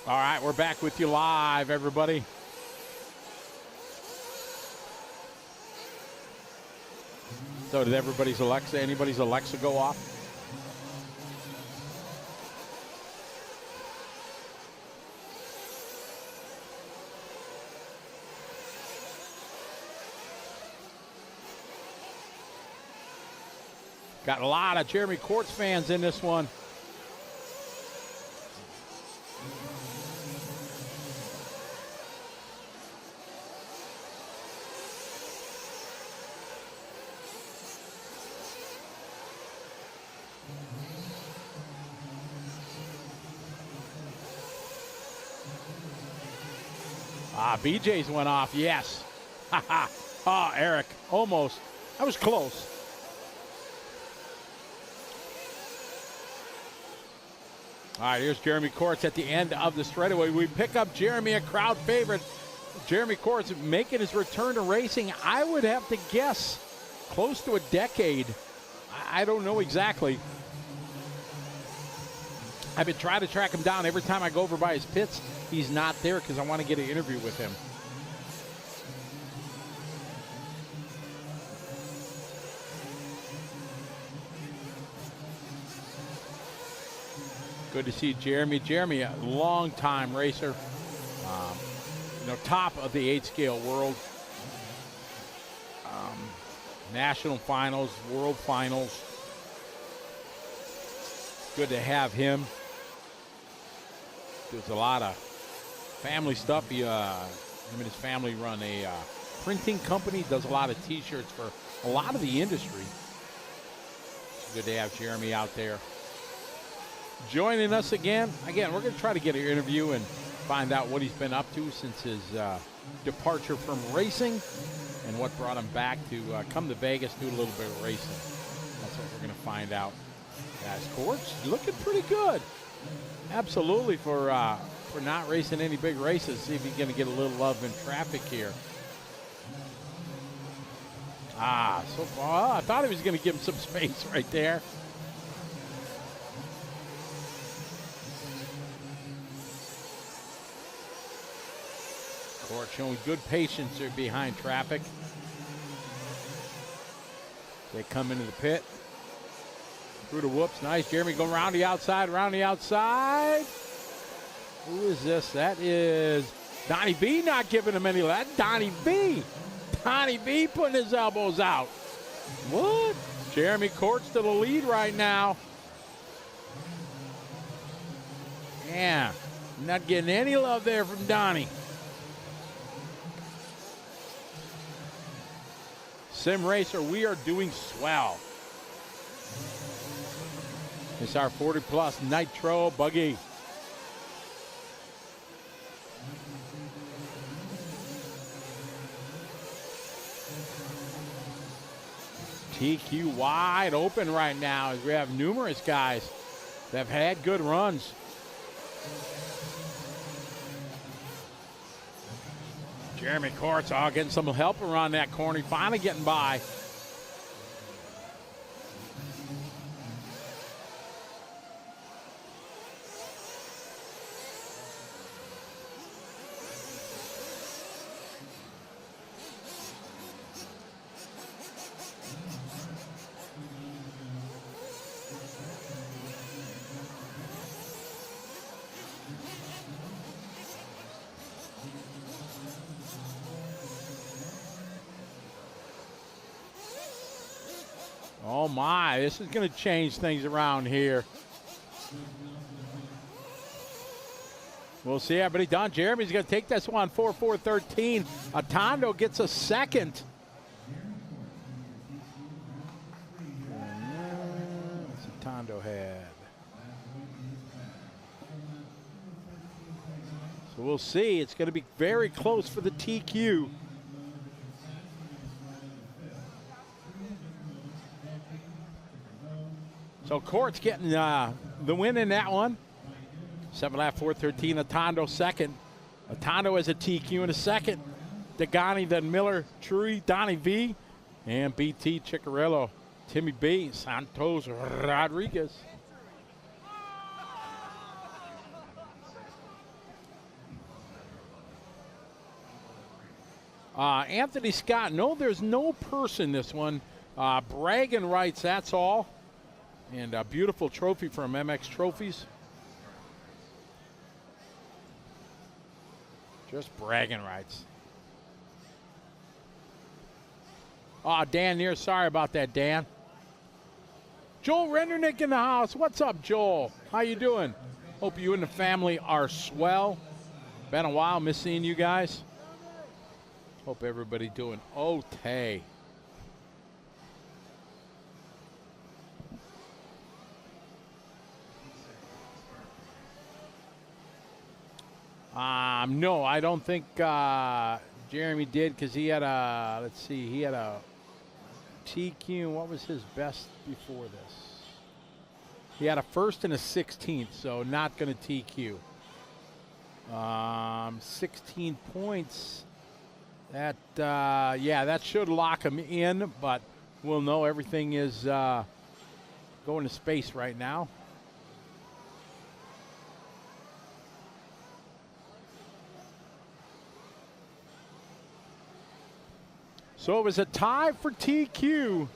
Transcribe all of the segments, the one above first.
All right, we're back with you live, everybody. So did anybody's Alexa go off? Got a lot of Jeremy Courts fans in this one. BJ's went off, yes. Oh, Eric, almost. That was close. All right, here's Jeremy Courts at the end of the straightaway. We pick up Jeremy, a crowd favorite. Jeremy Courts making his return to racing, I would have to guess, close to a decade. I don't know exactly. I've been trying to track him down. Every time I go over by his pits, he's not there because I want to get an interview with him. Good to see Jeremy. Jeremy, a long-time racer. Top of the 8-scale world. National finals, world finals. Good to have him. There's a lot of family stuff. Him and his family run a printing company, does a lot of T-shirts for a lot of the industry. It's good to have Jeremy out there. Joining us again, we're going to try to get an interview and find out what he's been up to since his departure from racing and what brought him back to come to Vegas, do a little bit of racing. That's what we're going to find out. Guys, Courts looking pretty good. Absolutely for not racing any big races. See if he's going to get a little love in traffic here. So far, I thought he was going to give him some space right there. Courts showing good patience there behind traffic. They come into the pit. Through the whoops, nice. Jeremy going around the outside, Who is this? That is Donnie B not giving him any love. Donnie B. Donnie B putting his elbows out. What? Jeremy Courts to the lead right now. Yeah, not getting any love there from Donnie. Sim Racer, we are doing swell. It's our 40-plus Nitro buggy. TQ wide open right now as we have numerous guys that have had good runs. Jeremy Courts getting some help around that corner, finally getting by. Oh my, this is going to change things around here. We'll see everybody done. Jeremy's going to take this one, 4-4-13. Atondo gets a second. What's Atondo had? So we'll see. It's going to be very close for the TQ. So Court's getting the win in that one. 7.5-4-13. Atondo second. Atondo has a TQ in a second. Degani, then Miller, Truey, Donnie V, and BT Ciccarello, Timmy B, Santos Rodriguez. Anthony Scott, no, there's no person this one. Bragging rights, that's all. And a beautiful trophy from MX Trophies. Just bragging rights. Dan Near, sorry about that, Dan. Joel Rendernick in the house. What's up, Joel? How you doing? Hope you and the family are swell. Been a while, miss seeing you guys. Hope everybody doing okay. No, I don't think Jeremy did, because he had a, let's see, he had a TQ. What was his best before this? He had a first and a 16th, so not going to TQ. 16 points. That, yeah, that should lock him in, but we'll know everything is going to space right now. So it was a tie for TQ.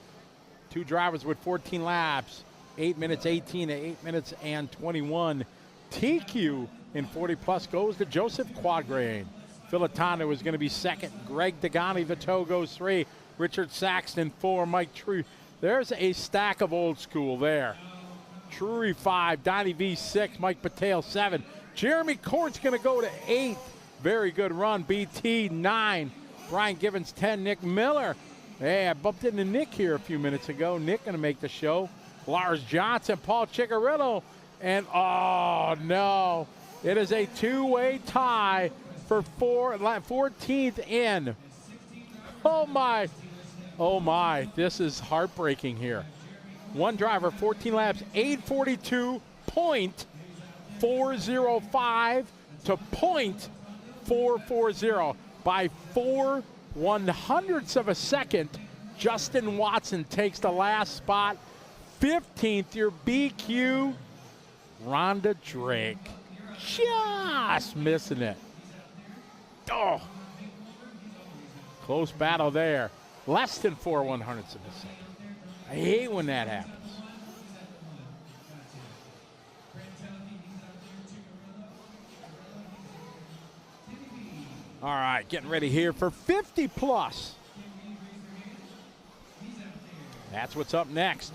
Two drivers with 14 laps, 8 minutes 18 to 8 minutes and 21. TQ in 40 plus goes to Joseph Quadrain. Phil Atondo is going to be second. Greg Degani Vito goes 3. Richard Saxton 4. Mike Truey. There's a stack of old school there. Truey 5. Donnie V 6. Mike Patel 7. Jeremy Court's going to go to 8th. Very good run. BT 9. Brian Givens 10. Nick Miller. Hey, I bumped into Nick here a few minutes ago. Nick going to make the show. Lars Johnson, Paul Ciccarello, and oh no, it is a two-way tie for 14th in. Oh my, this is heartbreaking here. One driver, 14 laps, 842.405 to .440 by 4/100ths of a second. Justin Watson takes the last spot. 15th, your BQ, Rhonda Drake. Just missing it. Oh, close battle there. Less than 4/100ths of a second. I hate when that happens. All right, getting ready here for 50 plus. That's what's up next.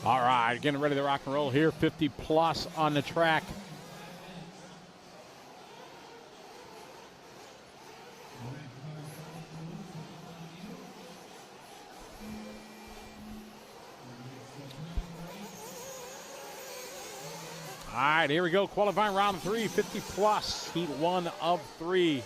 All right, getting ready to rock and roll here. 50 plus on the track. right, here we go. Qualifying round 3, 50 plus, heat 1 of 3.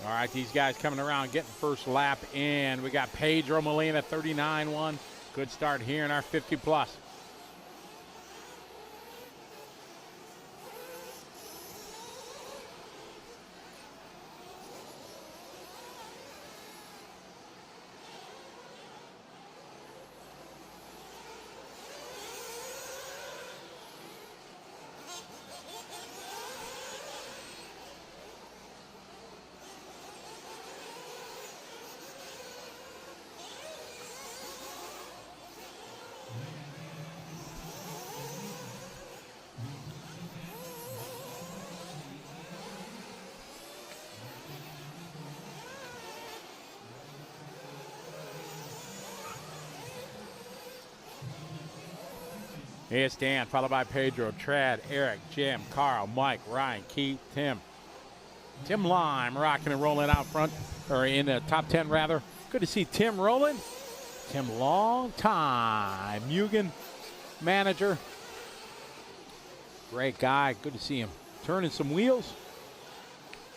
All right, these guys coming around, getting first lap in. We got Pedro Molina, 39-1. Good start here in our 50 plus. Here's Dan, followed by Pedro, Trad, Eric, Jim, Carl, Mike, Ryan, Keith, Tim. Tim Lime rocking and rolling out front, or in the top 10 rather. Good to see Tim rolling. Tim, long time Mugen manager. Great guy, good to see him turning some wheels.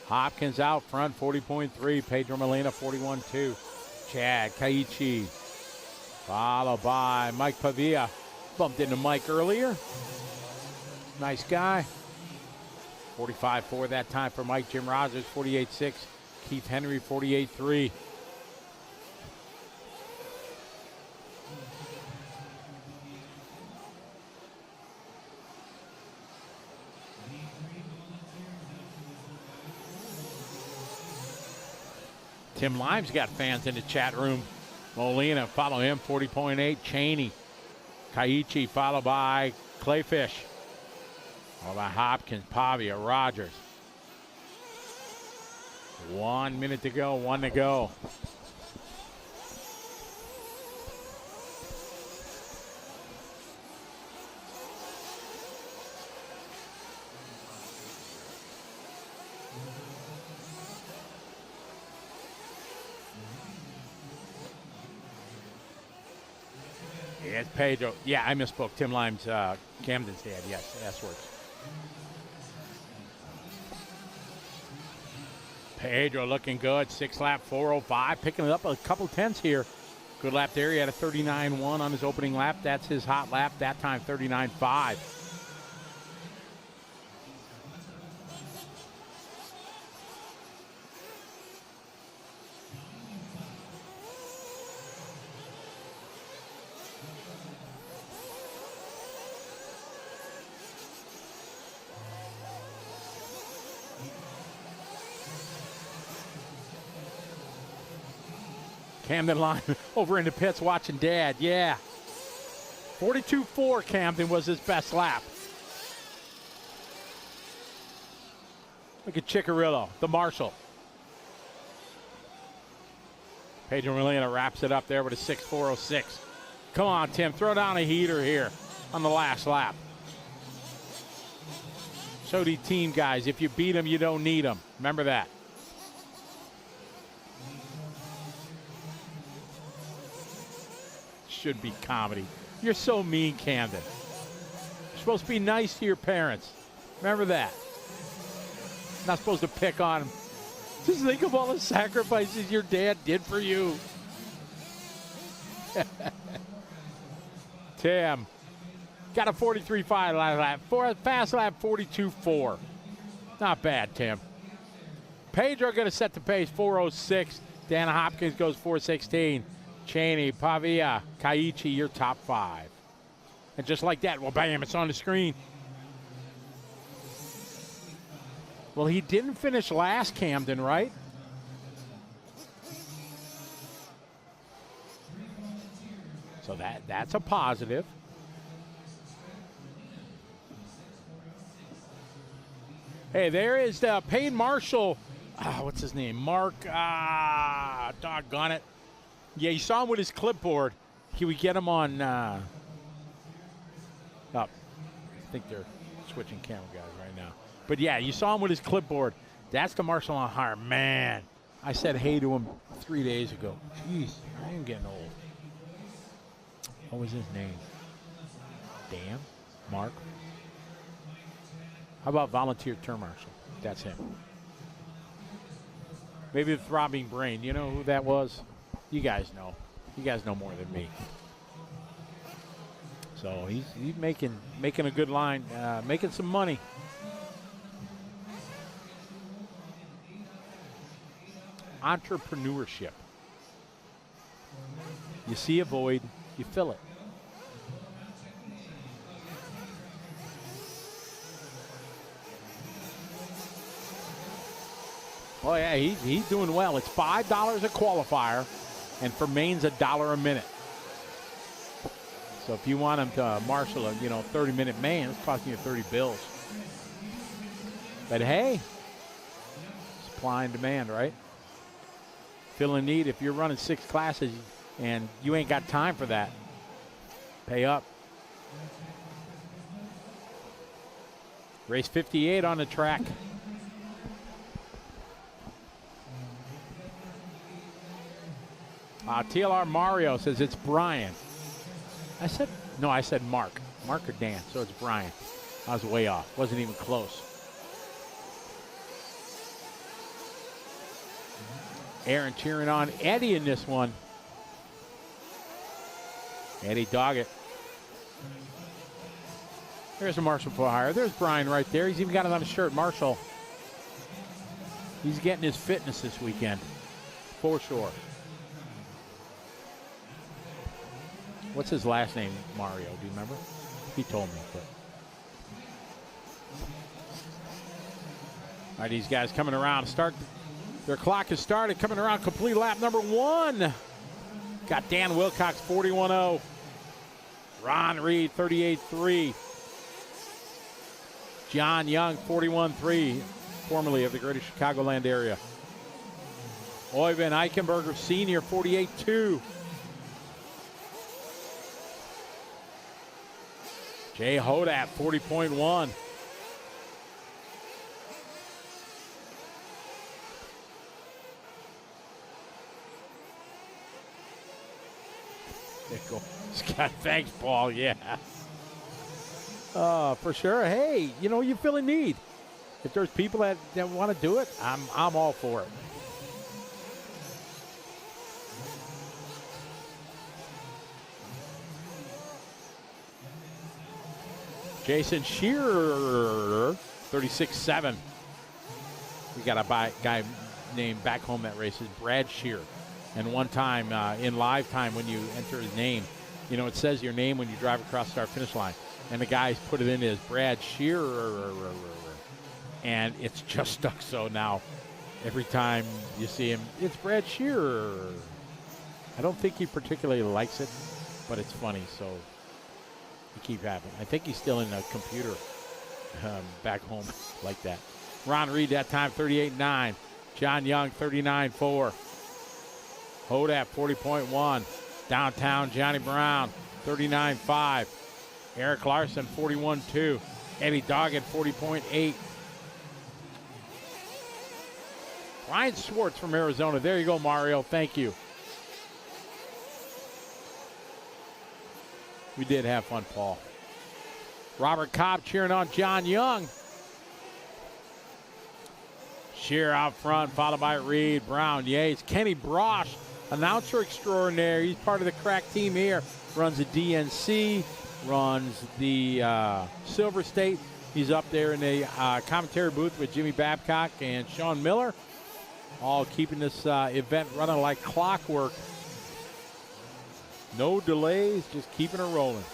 Hopkins out front, 40.3. Pedro Molina, 41.2. Chad Kaichi, followed by Mike Pavia. Bumped into Mike earlier. Nice guy. 45.4 that time for Mike. Jim Rogers, 48.6. Keith Henry, 48.3. Tim Lime's got fans in the chat room. Molina, follow him, 40.8. Cheney. Kaichi, followed by Clayfish. Followed by Hopkins, Pavia, Rogers. 1 minute to go, 1 to go. It's Pedro. Yeah, I misspoke. Tim Lime's Camden's dad. Yes, S-words. Pedro looking good. 6 lap, 4:05. Picking it up a couple tenths here. Good lap there. He had a 39.1 on his opening lap. That's his hot lap. That time 39.5. Camden line over in the pits watching Dad. Yeah. 42.4 Camden was his best lap. Look at Chicarillo, the Marshal. Pedro Molina wraps it up there with a 6.406. Come on, Tim, throw down a heater here on the last lap. So do team guys. If you beat them, you don't need them. Remember that. Should be comedy. You're so mean, Camden. You're supposed to be nice to your parents. Remember that. Not supposed to pick on them. Just think of all the sacrifices your dad did for you. Tim. Got a 43.5 lap. Fast lap 42.4. Not bad, Tim. Pedro going to set the pace, 4:06. Dana Hopkins goes 4:16. Cheney, Pavia, Kaiichi, your top 5. And just like that, well, bam, it's on the screen. Well, he didn't finish last, Camden, right? So that's a positive. Hey, there is Payne Marshall. What's his name? Mark. Doggone it. Yeah, you saw him with his clipboard. Can we get him on? I think they're switching camera guys right now. But yeah, you saw him with his clipboard. That's the Marshall on hire. Man, I said hey to him 3 days ago. Jeez, I am getting old. What was his name? Dan? Mark? How about volunteer term marshal? That's him. Maybe the throbbing brain. You know who that was? You guys know. You guys know more than me. So he's making a good line, making some money. Entrepreneurship. You see a void, you fill it. Oh yeah, he's doing well. It's $5 a qualifier, and for mains $1 a minute. So if you want him to marshal a 30-minute main, it's costing you 30 bills. But hey, supply and demand, right? Feeling need. If you're running 6 classes and you ain't got time for that, pay up. Race 58 on the track. TLR Mario says it's Brian. I said Mark. Mark or Dan, so it's Brian. I was way off. Wasn't even close. Aaron cheering on Eddie in this one. Eddie Doggett. There's a Marshall for hire. There's Brian right there. He's even got it on his shirt. Marshall. He's getting his fitness this weekend. For sure. What's his last name, Mario? Do you remember? He told me. But. All right, these guys coming around. Their clock has started. Coming around, complete lap number 1. Got Dan Wilcox, 41.0. Ron Reed, 38.3. John Young, 41.3, formerly of the greater Chicagoland area. Oyvind Eichenberger, senior, 48.2. Jay Hodat, 40.1. Scott, thanks, Paul. Yeah. For sure. Hey, you feel a need. If there's people that want to do it, I'm all for it. Jason Shearer, 36.7. We got a guy named back home that races, Brad Shearer. And one time in live time when you enter his name, it says your name when you drive across the start-finish line. And the guys put it in as Brad Shearer. And it's just stuck. So now every time you see him, it's Brad Shearer. I don't think he particularly likes it, but it's funny. So you keep having. I think he's still in a computer back home like that. Ron Reed that time, 38.9. John Young, 39.4. Hodat, 40.1. Downtown Johnny Brown, 39.5. Eric Larson, 41.2. Eddie Doggett, 40.8. Ryan Swartz from Arizona. There you go, Mario. Thank you. We did have fun, Paul. Robert Cobb cheering on John Young. Shear out front, followed by Reed, Brown, Yates. Kenny Brosh, announcer extraordinaire. He's part of the crack team here. Runs the DNC, runs the Silver State. He's up there in the commentary booth with Jimmy Babcock and Sean Miller. all keeping this event running like clockwork. No delays, just keeping it rolling.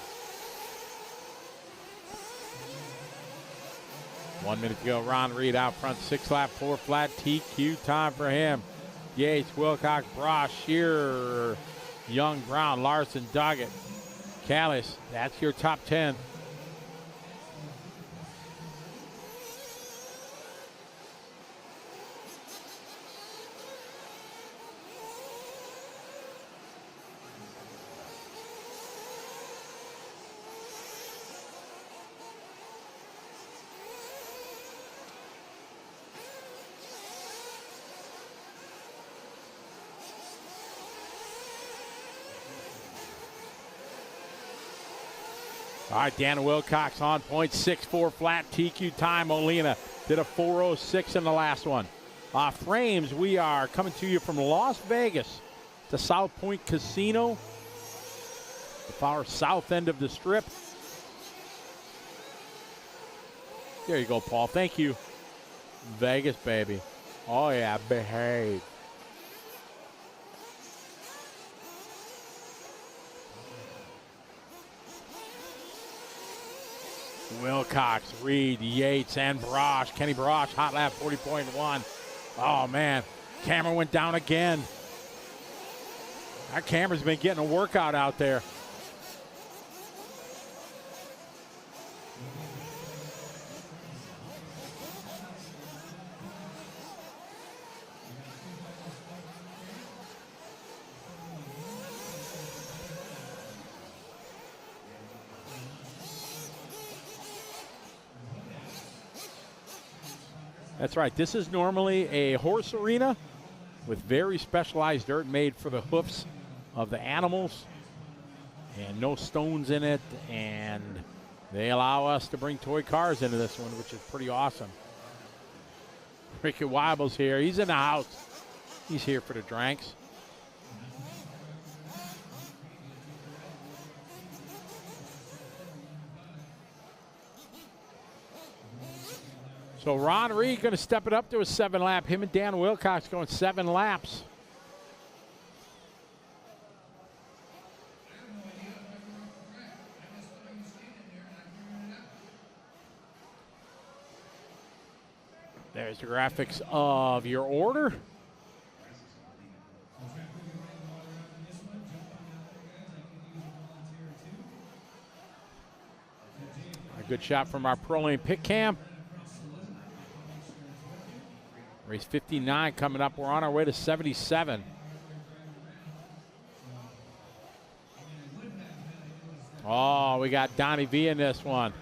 1 minute to go. Ron Reed out front, 6 lap, 4 flat, TQ time for him. Yates, Wilcox, Brosh, Shearer, Young, Brown, Larson, Doggett, Callis. That's your top 10. All right, Dan Wilcox on point, 6-4 flat, TQ time. Molina did a 4:06 in the last one. Frames, we are coming to you from Las Vegas to South Point Casino, the far south end of the strip. There you go, Paul. Thank you. Vegas, baby. Oh, yeah, behave. Wilcox, Reed, Yates, and Brosh. Kenny Brosh, hot lap 40.1. Oh, man. Camera went down again. That camera's been getting a workout out there. That's right. This is normally a horse arena with very specialized dirt made for the hoofs of the animals and no stones in it. And they allow us to bring toy cars into this one, which is pretty awesome. Ricky Weibel's here. He's in the house. He's here for the drinks. So Ron Reed going to step it up to a 7-lap. Him and Dan Wilcox going 7 laps. There's the graphics of your order. A good shot from our Pro Lane pit cam. Race 59 coming up. We're on our way to 77. Oh, we got Donnie V in this one.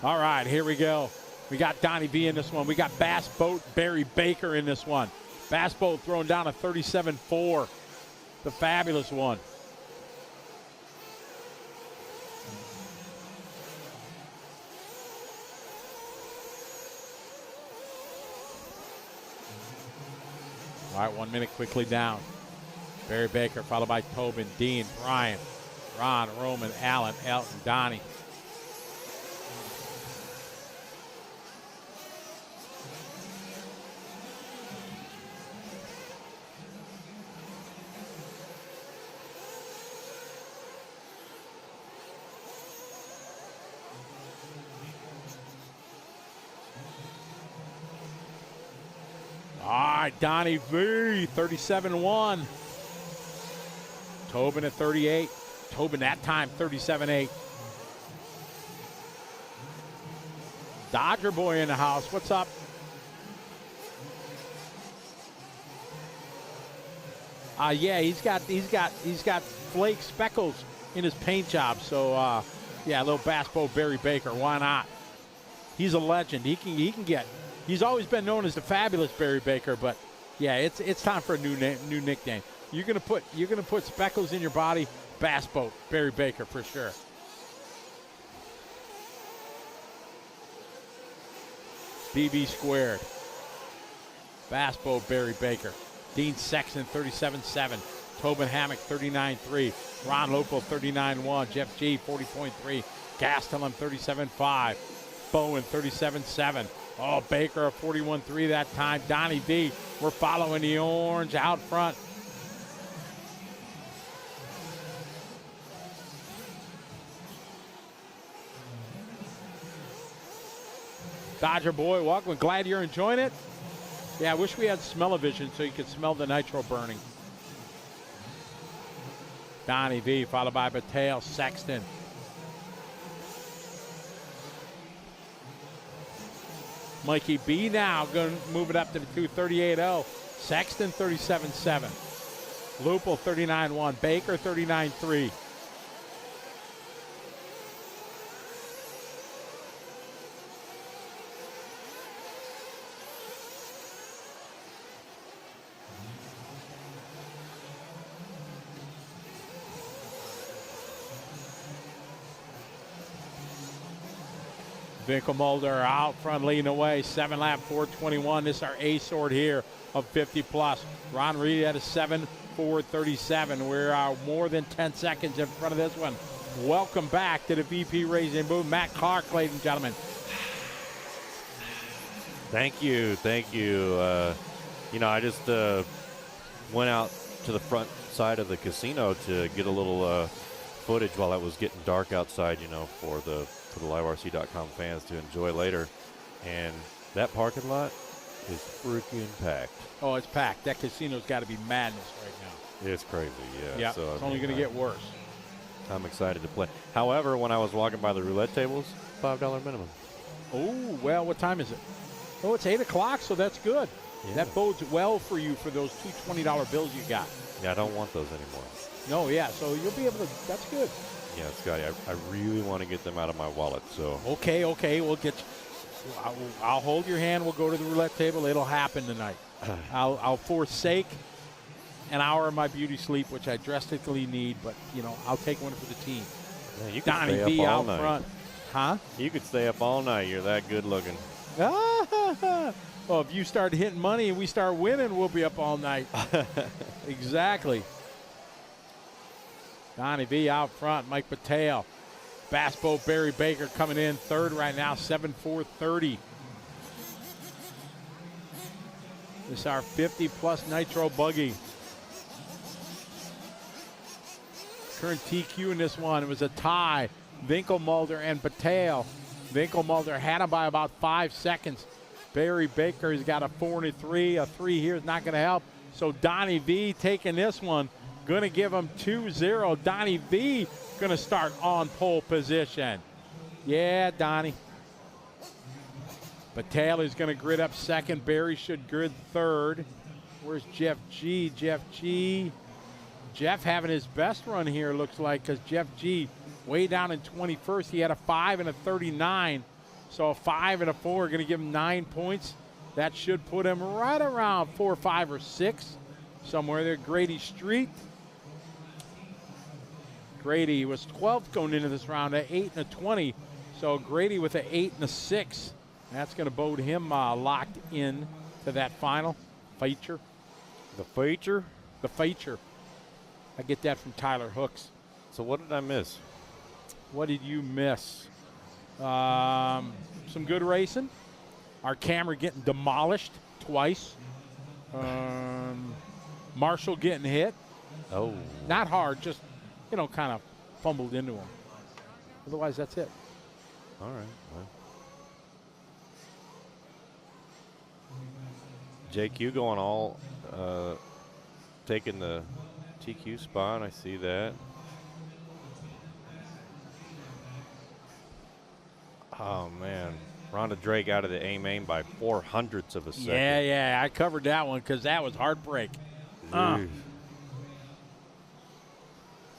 All right, here we go. We got Donnie V in this one. We got Bass Boat Barry Baker in this one. Bass Boat throwing down a 37.4. The fabulous one. All right, 1 minute quickly down. Barry Baker followed by Tobin, Dean, Brian, Ron, Roman, Allen, Elton, Donnie. All right, Donnie V, 37-1. Tobin at 38. Tobin that time, 37-8. Dodger Boy in the house. What's up? Yeah, he's got flake speckles in his paint job. So yeah, a little Bass Boat Barry Baker. Why not? He's a legend. He can get. He's always been known as the fabulous Barry Baker, but yeah, it's time for a new nickname. You're gonna put speckles in your body. Bass Boat Barry Baker for sure. BB squared. Bass Boat Barry Baker. Dean Sexton 37.7. Tobin Hammock 39.3. Ron Lopel 39.1. Jeff G 40.3. Gastelum 37.5. Bowen 37.7. Oh, Baker a 41.3 that time. Donnie V, we're following the orange out front. Dodger Boy, welcome. Glad you're enjoying it. Yeah, I wish we had smell-o-vision so you could smell the nitro burning. Donnie V, followed by Batale, Sexton. Mikey B now going to move it up to the 238.0. Sexton 37.7. Lupel 39.1. Baker 39.3. Winkelmulder out front leading away. 7-lap 4:21. This is our A sword here of 50 plus. Ron Reed at a 7:4:37. We're more than 10 seconds in front of this one. Welcome back to the VP Racing Booth. Matt Clark, ladies and gentlemen. Thank you. I just went out to the front side of the casino to get a little footage while it was getting dark outside, for the liverc.com fans to enjoy later. And that parking lot is freaking packed. Oh, it's packed. That casino's got to be madness right now. It's crazy, yeah. Yeah, so, it's only going to get worse. I'm excited to play. However, when I was walking by the roulette tables, $5 minimum. Oh, well, what time is it? Oh, it's 8 o'clock, so that's good. Yeah. That bodes well for you for those two $20 bills you got. Yeah, I don't want those anymore. No, yeah, so you'll be able to, that's good. Yeah, Scotty, I really want to get them out of my wallet. So Okay, we'll get you. I'll hold your hand. We'll go to the roulette table. It'll happen tonight. I'll forsake an hour of my beauty sleep, which I drastically need, but, I'll take one for the team. Man, you could Donnie stay B up all out night. front. Huh? You could stay up all night. You're that good looking. Well, if you start hitting money and we start winning, we'll be up all night. Exactly. Donnie V out front. Mike Pateo. Bass Boat Barry Baker coming in third right now, 7:4:30. This is our 50-plus nitro buggy. Current TQ in this one. It was a tie. Winkelmulder and Pateo. Winkelmulder had him by about 5 seconds. Barry Baker's got a 4 and a 3. A 3 here is not going to help. So Donnie V taking this one. Going to give him 2-0. Donnie V going to start on pole position. Yeah, Donnie. But Taylor's going to grid up second. Barry should grid third. Where's Jeff G? Jeff having his best run here, looks like, because Jeff G way down in 21st. He had a 5 and a 39. So a 5 and a 4 are going to give him 9 points. That should put him right around 4, 5, or 6, somewhere there. Grady Street. Grady was 12th going into this round at 8 and a 20. So Grady with an 8 and a 6. That's going to bode him locked in to that final feature. The feature? The feature. I get that from Tyler Hooks. So what did I miss? What did you miss? Some good racing. Our camera getting demolished twice. Marshall getting hit. Oh. Not hard, just, kind of fumbled into him. Otherwise, that's it. All right. Well. JQ going all, taking the TQ spot. I see that. Oh, man. Rhonda Drake out of the A-main by 0.04 of a second. Yeah. I covered that one because that was heartbreak.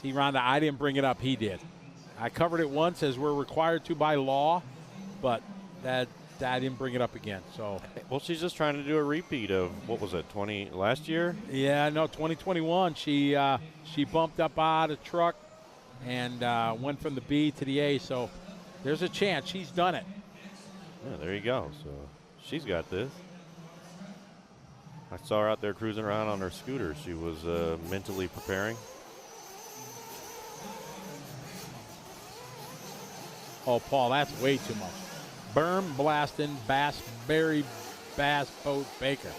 See, Rhonda, I didn't bring it up. He did. I covered it once as we're required to by law, but I didn't bring it up again. So, well, she's just trying to do a repeat of, what was it, last year? Yeah, no, 2021. She bumped up out of truck and went from the B to the A. So there's a chance. She's done it. Yeah, there you go. So she's got this. I saw her out there cruising around on her scooter. She was mentally preparing. Oh, Paul, that's way too much. Berm blasting, Berry, Bass Boat Baker.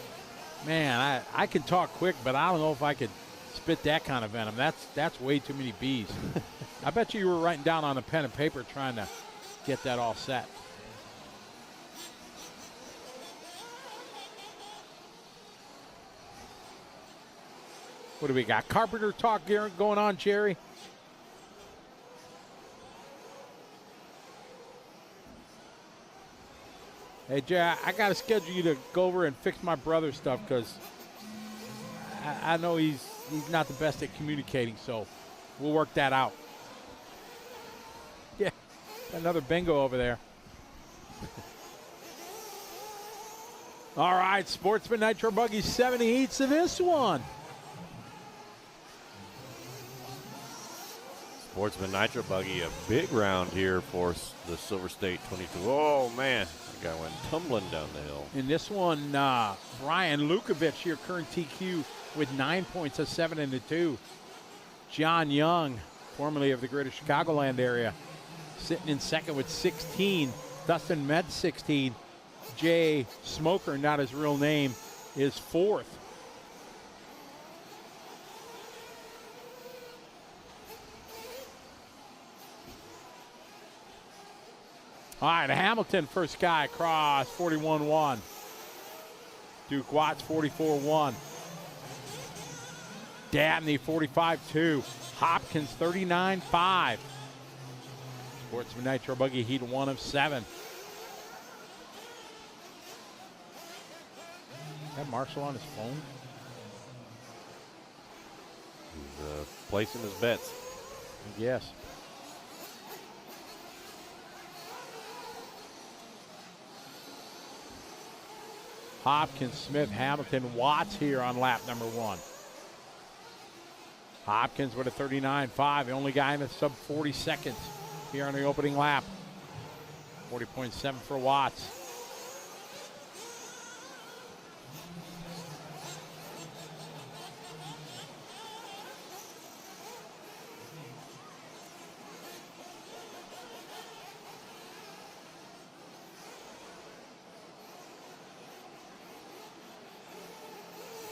Man, I can talk quick, but I don't know if I could spit that kind of venom. That's way too many B's. I bet you were writing down on a pen and paper trying to get that all set. What do we got? Carpenter talk going on, Jerry? Hey, Jerry, I got to schedule you to go over and fix my brother's stuff because I know he's not the best at communicating, so we'll work that out. Yeah, another bingo over there. All right, Sportsman Nitro Buggy 70 heats of this one. Sportsman Nitro Buggy, a big round here for the Silver State 22. Oh, man. The guy went tumbling down the hill. In this one, Brian Lukovich, your current TQ, with 9 points, a 7 and a 2. John Young, formerly of the greater Chicagoland area, sitting in second with 16. Dustin Med, 16. Jay Smoker, not his real name, is fourth. All right, Hamilton, first guy across, 41-1. Duke Watts, 44-1. Dabney, 45-2. Hopkins, 39-5. Sportsman Nitro Buggy Heat 1 of 7. Is that Marshall on his phone? He's placing his bets. Yes. Hopkins, Smith, Hamilton, Watts here on lap number 1. Hopkins with a 39.5, the only guy in the sub 40 seconds here on the opening lap. 40.7 for Watts.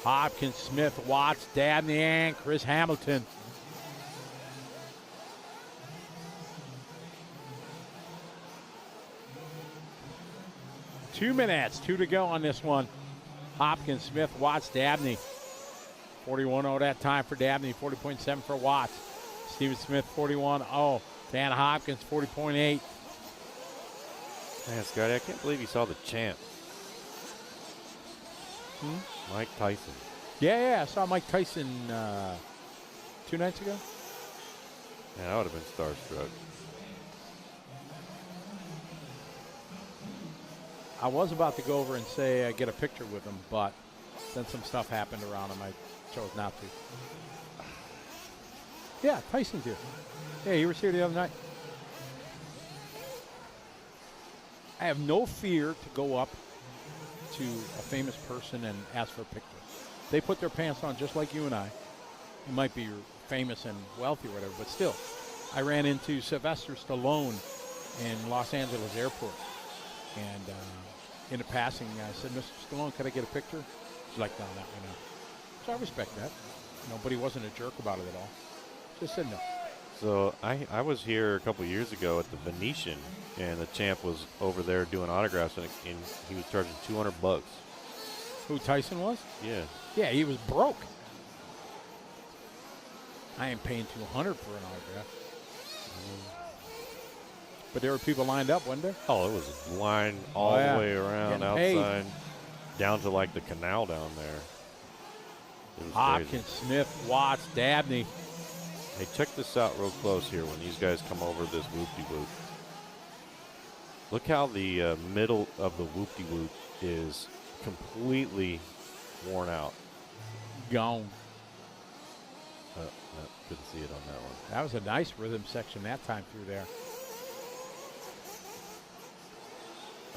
Hopkins, Smith, Watts, Dabney, and Chris Hamilton. Two minutes, 2 to go on this one. Hopkins, Smith, Watts, Dabney. 41-0 that time for Dabney, 40.7 for Watts. Steven Smith, 41-0. Dan Hopkins, 40.8. Man, Scotty, I can't believe you saw the champ. Mike Tyson. Yeah, I saw Mike Tyson 2 nights ago. Yeah, I would have been starstruck. I was about to go over and say get a picture with him, but then some stuff happened around him. I chose not to. Yeah, Tyson's here. Yeah, he was here the other night. I have no fear to go up to a famous person and ask for a picture. They put their pants on just like you and I. You might be famous and wealthy or whatever, but still. I ran into Sylvester Stallone in Los Angeles airport. And in a passing, I said, Mr. Stallone, could I get a picture? He's like, no, not right now. So I respect that. Nobody wasn't a jerk about it at all. Just said no. So I was here a couple years ago at the Venetian, and the champ was over there doing autographs, and he was charging $200. Who, Tyson was? Yeah. Yeah, he was broke. I ain't paying $200 for an autograph. But there were people lined up, wasn't there? Oh, it was a line all the way around outside, down to like the canal down there. It was Hopkins, crazy. Smith, Watts, Dabney. Hey, check this out real close here when these guys come over this whoop-de-whoop. Look how the middle of the whoop-de-whoop is completely worn out. Gone. No, couldn't see it on that one. That was a nice rhythm section that time through there.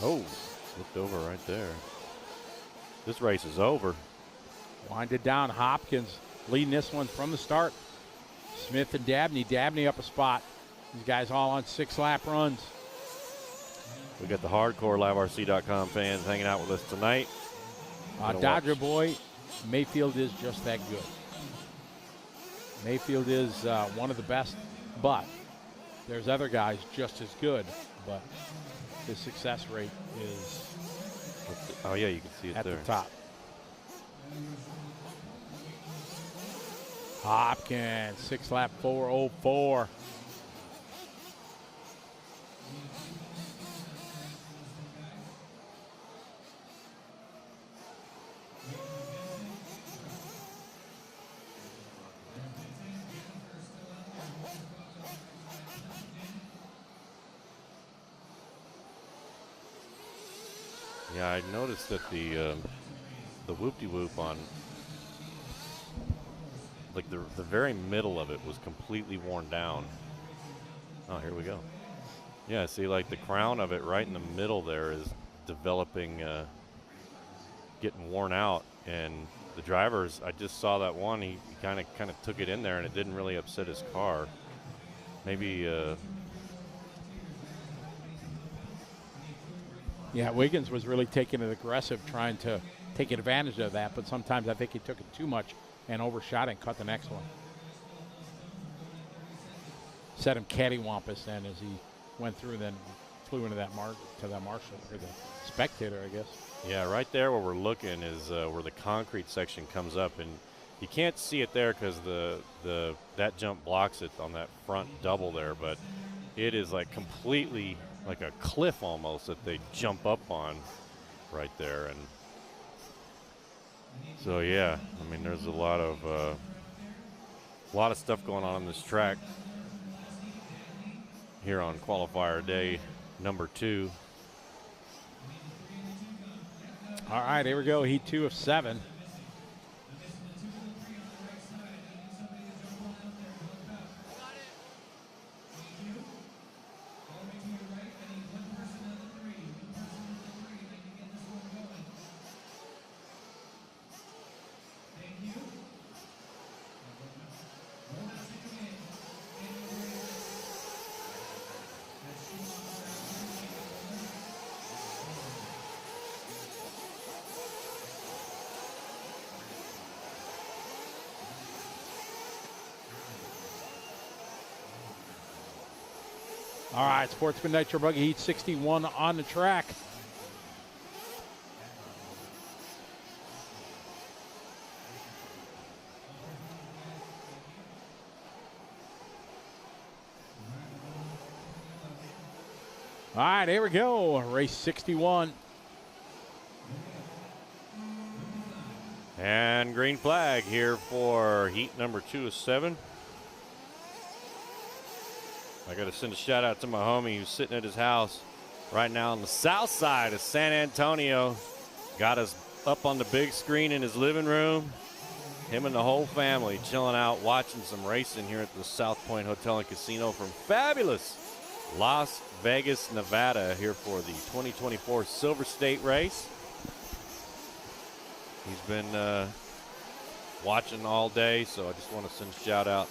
Oh, flipped over right there. This race is over. Winded down. Hopkins leading this one from the start. Smith and Dabney. Dabney up a spot. These guys all on 6-lap runs. We got the hardcore LiveRC.com fans hanging out with us tonight. Dodger boy, Mayfield is just that good. Mayfield is one of the best, but there's other guys just as good, but his success rate is oh, yeah, you can see it at there. the top. Hopkins, 6-lap 4:04. Yeah, I noticed that the whoop-de-whoop on like the very middle of it was completely worn down. Oh, here we go. Yeah, see, like the crown of it right in the middle there is developing, getting worn out. And the drivers, I just saw that one. He kind of took it in there, and it didn't really upset his car. Maybe. Yeah, Wiggins was really taking it aggressive, trying to take advantage of that, but sometimes I think he took it too much and overshot and cut the next one. Set him cattywampus then as he went through, then flew into that marshal, or the spectator, I guess. Yeah, right there where we're looking is where the concrete section comes up, and you can't see it there because that jump blocks it on that front double there, but it is like completely like a cliff almost that they jump up on right there. And so yeah, I mean, there's a lot of stuff going on this track here on qualifier day number 2. All right, here we go. Heat 2 of 7. All right, Sportsman Nitro Buggy Heat 61 on the track. All right, here we go. Race 61. And green flag here for heat number 2 of 7. I got to send a shout out to my homie who's sitting at his house right now on the south side of San Antonio. Got us up on the big screen in his living room. Him and the whole family chilling out, watching some racing here at the South Point Hotel and Casino from fabulous Las Vegas, Nevada, here for the 2024 Silver State race. He's been watching all day, so I just want to send a shout out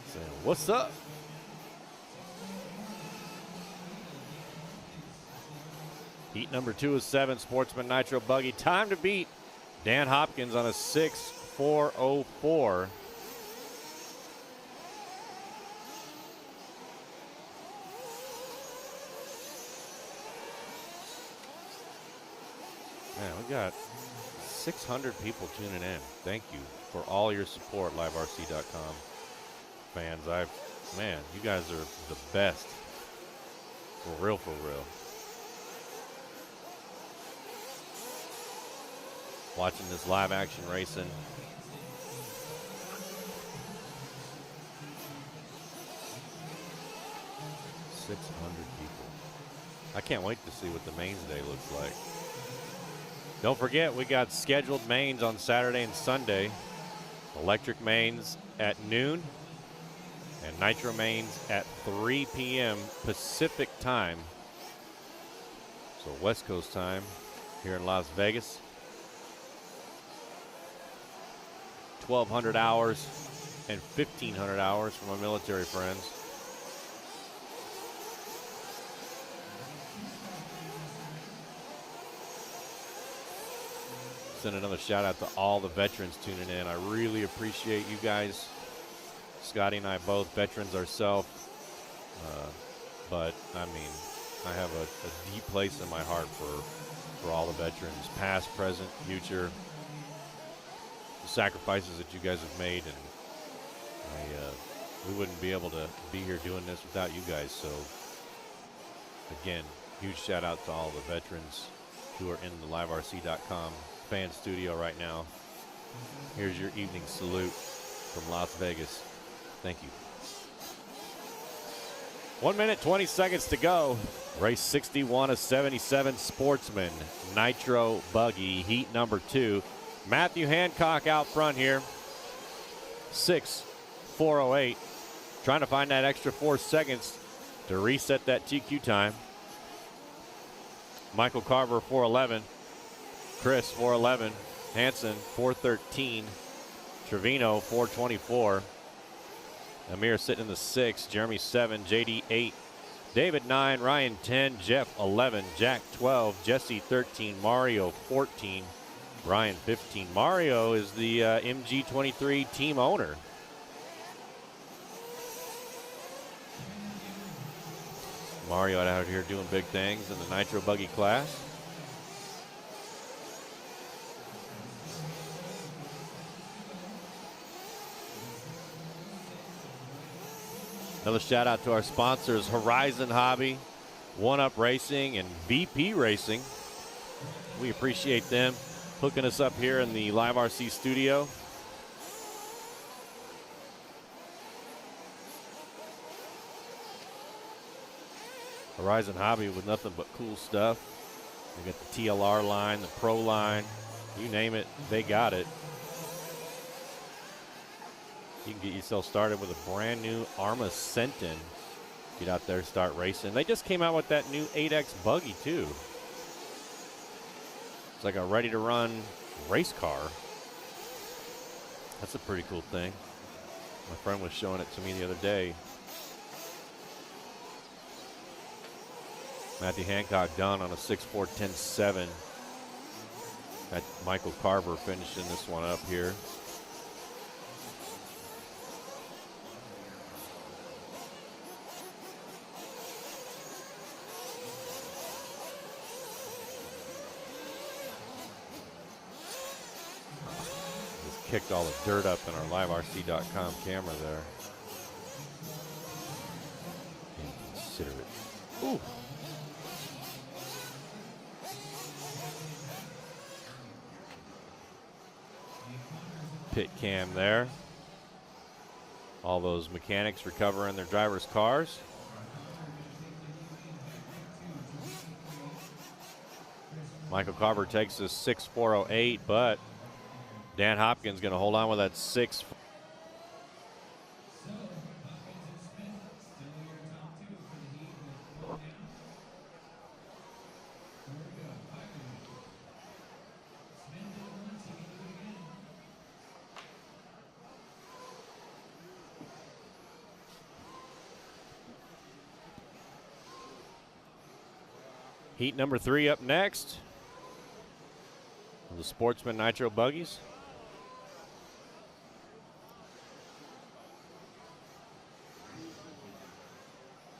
saying, what's up? Heat number 2 is 7, Sportsman Nitro buggy. Time to beat Dan Hopkins on a 6:4:04. Man, we got 600 people tuning in. Thank you for all your support, liverc.com fans. Man, you guys are the best. For real, for real. Watching this live action racing. People. I can't wait to see what the mains day looks like. Don't forget, we got scheduled mains on Saturday and Sunday. Electric mains at noon and nitro mains at 3 p.m. Pacific time. So West Coast time here in Las Vegas. 1,200 hours and 1,500 hours for my military friends. Send another shout out to all the veterans tuning in. I really appreciate you guys. Scotty and I both veterans ourselves. But I mean, I have a deep place in my heart for all the veterans, past, present, future. The sacrifices that you guys have made, and we wouldn't be able to be here doing this without you guys. So again, huge shout out to all the veterans who are in the liverc.com fan studio right now. Here's your evening salute from Las Vegas. Thank you. 1 minute, 20 seconds to go. Race 61 of 77, Sportsman Nitro buggy, heat number 2. Matthew Hancock out front here. 6:4:08. Trying to find that extra 4 seconds to reset that TQ time. Michael Carver, 4:11. Chris, 4:11. Hansen, 4:13. Trevino, 4:24. Amir sitting in the 6. Jeremy, 7. JD, 8. David, 9. Ryan, 10. Jeff, 11. Jack, 12. Jesse, 13. Mario, 14. Ryan, 15. Mario is the MG23 team owner. Mario out here doing big things in the Nitro buggy class. Another shout out to our sponsors, Horizon Hobby, One Up Racing, and VP Racing. We appreciate them hooking us up here in the Live RC studio. Horizon Hobby with nothing but cool stuff. We got the TLR line, the Pro line, you name it, they got it. You can get yourself started with a brand new Arma Sentin. Get out there, start racing. They just came out with that new 8X buggy too. It's like a ready-to-run race car. That's a pretty cool thing. My friend was showing it to me the other day. Matthew Hancock done on a 6:4:10.7. Got Michael Carver finishing this one up here. Kicked all the dirt up in our liverc.com camera there. Inconsiderate. Ooh. Pit cam there. All those mechanics recovering their drivers' cars. Michael Carver takes a 6.408, but Dan Hopkins going to hold on with that 6. Heat number 3 up next. The Sportsman Nitro buggies.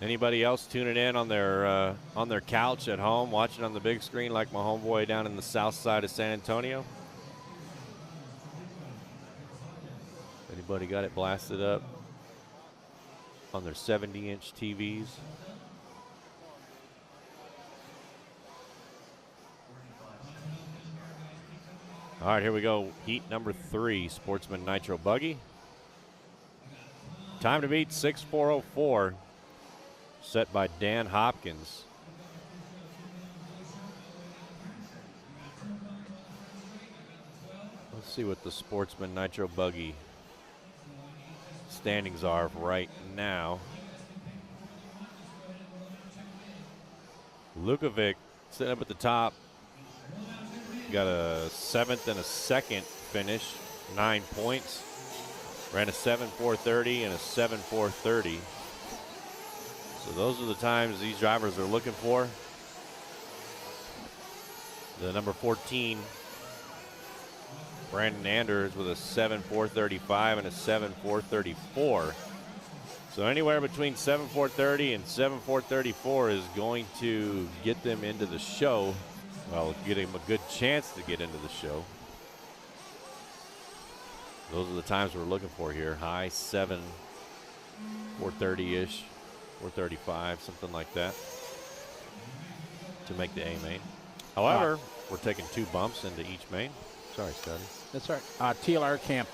Anybody else tuning in on their couch at home, watching on the big screen like my homeboy down in the south side of San Antonio? Anybody got it blasted up on their 70-inch TVs? All right, here we go. Heat number 3, Sportsman Nitro buggy. Time to beat 6.404, set by Dan Hopkins. Let's see what the Sportsman Nitro buggy standings are right now. Lukovic sitting up at the top. Got a 7th and a 2nd finish, 9 points. Ran a 7.430 and a 7.430. So those are the times these drivers are looking for. The number 14, Brandon Anders, with a 7.435 and a 7.434. So anywhere between 7.430 and 7.434 is going to get them into the show. Well, give him a good chance to get into the show. Those are the times we're looking for here. High 7, 430-ish, 435, something like that, to make the A main. However, we're taking 2 bumps into each main. Sorry, Scotty. That's right. TLR camp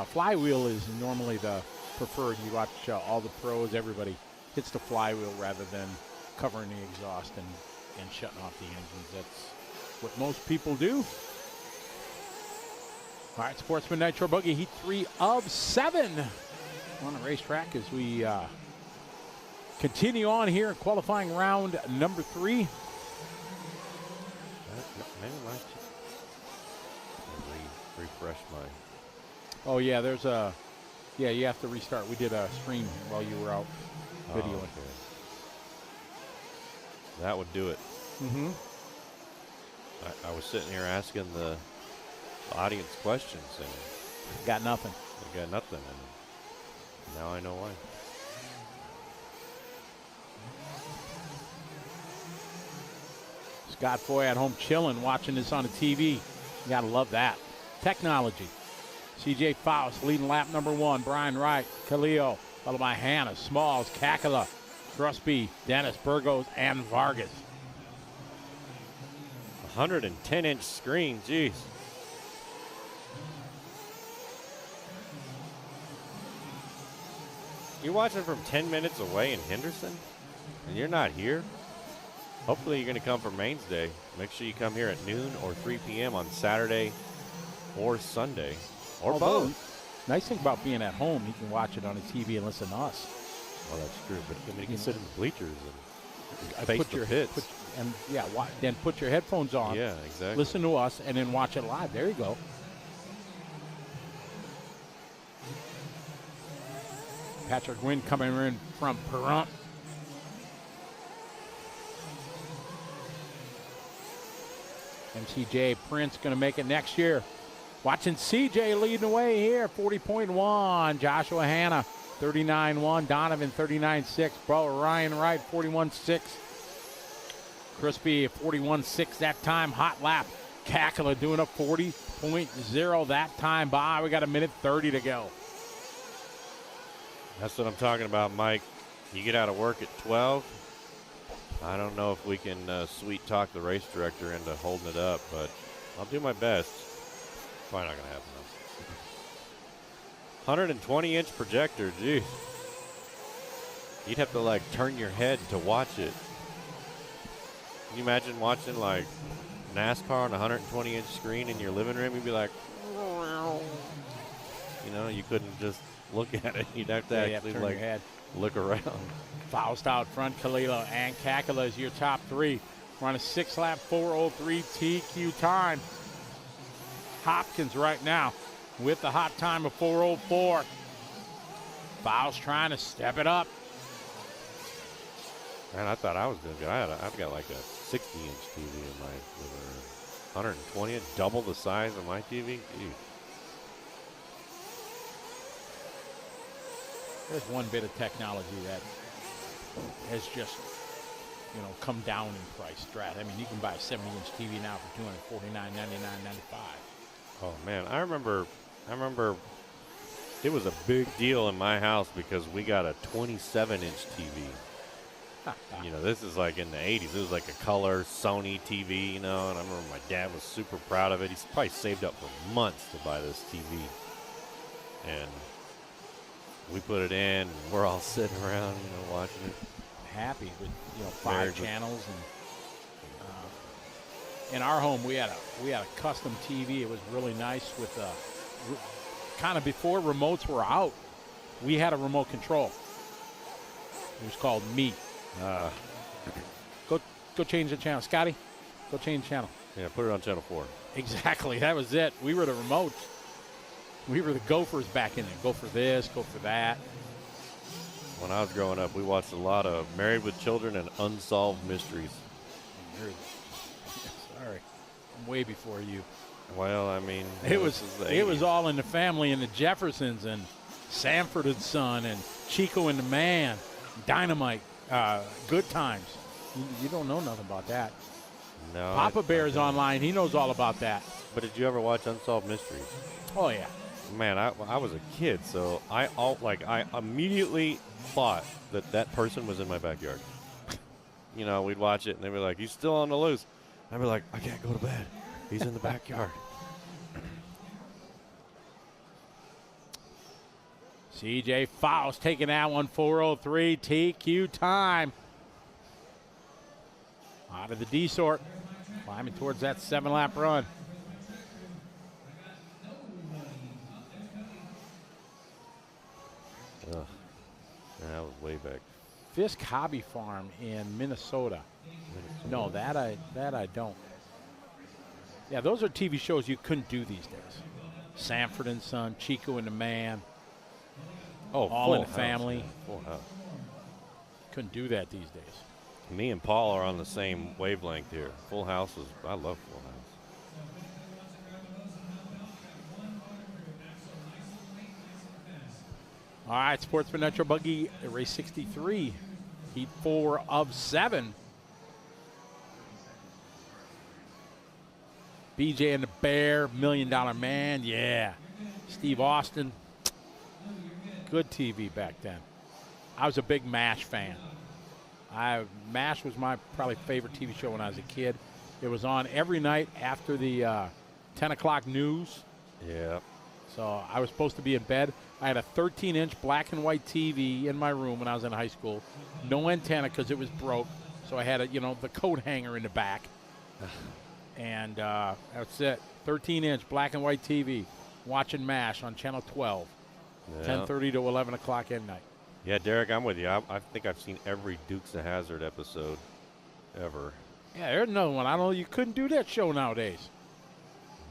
flywheel is normally the preferred. You watch all the pros, everybody hits the flywheel rather than covering the exhaust and shutting off the engines. That's what most people do. All right, Sportsman Nitro buggy, Heat 3 of 7 on the racetrack as we continue on here in qualifying round number 3. Refresh my. Oh yeah, there's a. Yeah, you have to restart. We did a stream while you were out videoing. Oh, okay. That would do it. Mm-hmm. I was sitting here asking the audience questions and got nothing. I got nothing, and now I know why. Scott Foy at home chilling, watching this on the TV. You gotta love that. Technology. CJ Faust leading lap number 1. Brian Wright, Khalil, followed by Hannah, Smalls, Kakala, Trusby, Dennis, Burgos, and Vargas. 110-inch screen, geez. You're watching from 10 minutes away in Henderson, and you're not here? Hopefully you're going to come for Mains Day. Make sure you come here at noon or 3 p.m. on Saturday or Sunday, or both. Nice thing about being at home, you can watch it on the TV and listen to us. Well, that's true, but I mean, you can sit in the bleachers and face put the your pits. Then put your headphones on. Yeah, exactly. Listen to us and then watch it live. There you go. Patrick Wynn coming in from Pahrump. MCJ Prince going to make it next year. Watching CJ leading the way here, 40.1. Joshua Hanna, 39.1. Donovan, 39.6. Bro, Ryan Wright, 41.6. Crispy, 41.6 that time. Hot lap. Kakala doing a 40.0 that time by. We got a minute 30 to go. That's what I'm talking about, Mike. You get out of work at 12. I don't know if we can sweet talk the race director into holding it up, but I'll do my best. Probably not going to happen, though. 120-inch projector, geez. You'd have to, like, turn your head to watch it. Can you imagine watching, like, NASCAR on a 120-inch screen in your living room, you'd be like, you know, you couldn't just look at it. You'd have to actually turn like your head. look around. Faust out front, Kalila and Kakula is your top three. We're on a 6-lap 4:03 TQ time. Hopkins right now with the hot time of 4:04. Faust trying to step it up. Man, I thought I was going to get. I've got like a 60-inch TV in my living room. 120, double the size of my TV. Ew. There's one bit of technology that has just, you know, come down in price. I mean, you can buy a 70-inch TV now for $249.99.95. Oh man, I remember it was a big deal in my house because we got a 27-inch TV. You know, this is like in the 80s. It was like a color Sony TV, you know, and I remember my dad was super proud of it. He's probably saved up for months to buy this TV. And we put it in, and we're all sitting around, you know, watching it. Happy with, you know, 5 channels. And in our home, we had a custom TV. It was really nice with kind of before remotes were out. We had a remote control. It was called Me. Go change the channel. Scotty, go change the channel. Yeah, put it on channel 4. Exactly. That was it. We were the remotes. We were the gophers back in there. Go for this, go for that. When I was growing up, we watched a lot of Married with Children and Unsolved Mysteries. Sorry. I'm way before you. Well, I mean, it was all in the family and the Jeffersons and Sanford and Son and Chico and the Man, Dynamite, Good Times. You don't know nothing about that. No. Papa Bear's online. He knows all about that. But did you ever watch Unsolved Mysteries? Oh, yeah. Man, I was a kid, so I immediately thought that person was in my backyard. You know, we'd watch it, and they'd be like, "He's still on the loose." I'd be like, "I can't go to bed. He's in the backyard." CJ Faust taking that one, 4:03 TQ time. Out of the D sort, climbing towards that 7-lap run. Ugh. That was way back. Fisk Hobby Farm in Minnesota. No, that I don't. Yeah, those are TV shows you couldn't do these days. Sanford and Son, Chico and the Man. Oh, All in the House, Family. man. Full House. Couldn't do that these days. Me and Paul are on the same wavelength here. Full House I love Full House. All right, Sportsman Nitro Buggy, race 63, heat 4 of 7. BJ and the Bear, $1 Million Man, yeah. Steve Austin, good TV back then. I was a big MASH fan. MASH was my probably favorite TV show when I was a kid. It was on every night after the 10 o'clock news. Yeah. So I was supposed to be in bed. I had a 13-inch black and white TV in my room when I was in high school. No antenna because it was broke. So I had the coat hanger in the back. And that's it. 13-inch black and white TV. Watching MASH on Channel 12. Yeah. 10:30 to 11 o'clock at night. Yeah, Derek, I'm with you. I think I've seen every Dukes of Hazzard episode ever. Yeah, there's another one. I don't know. You couldn't do that show nowadays.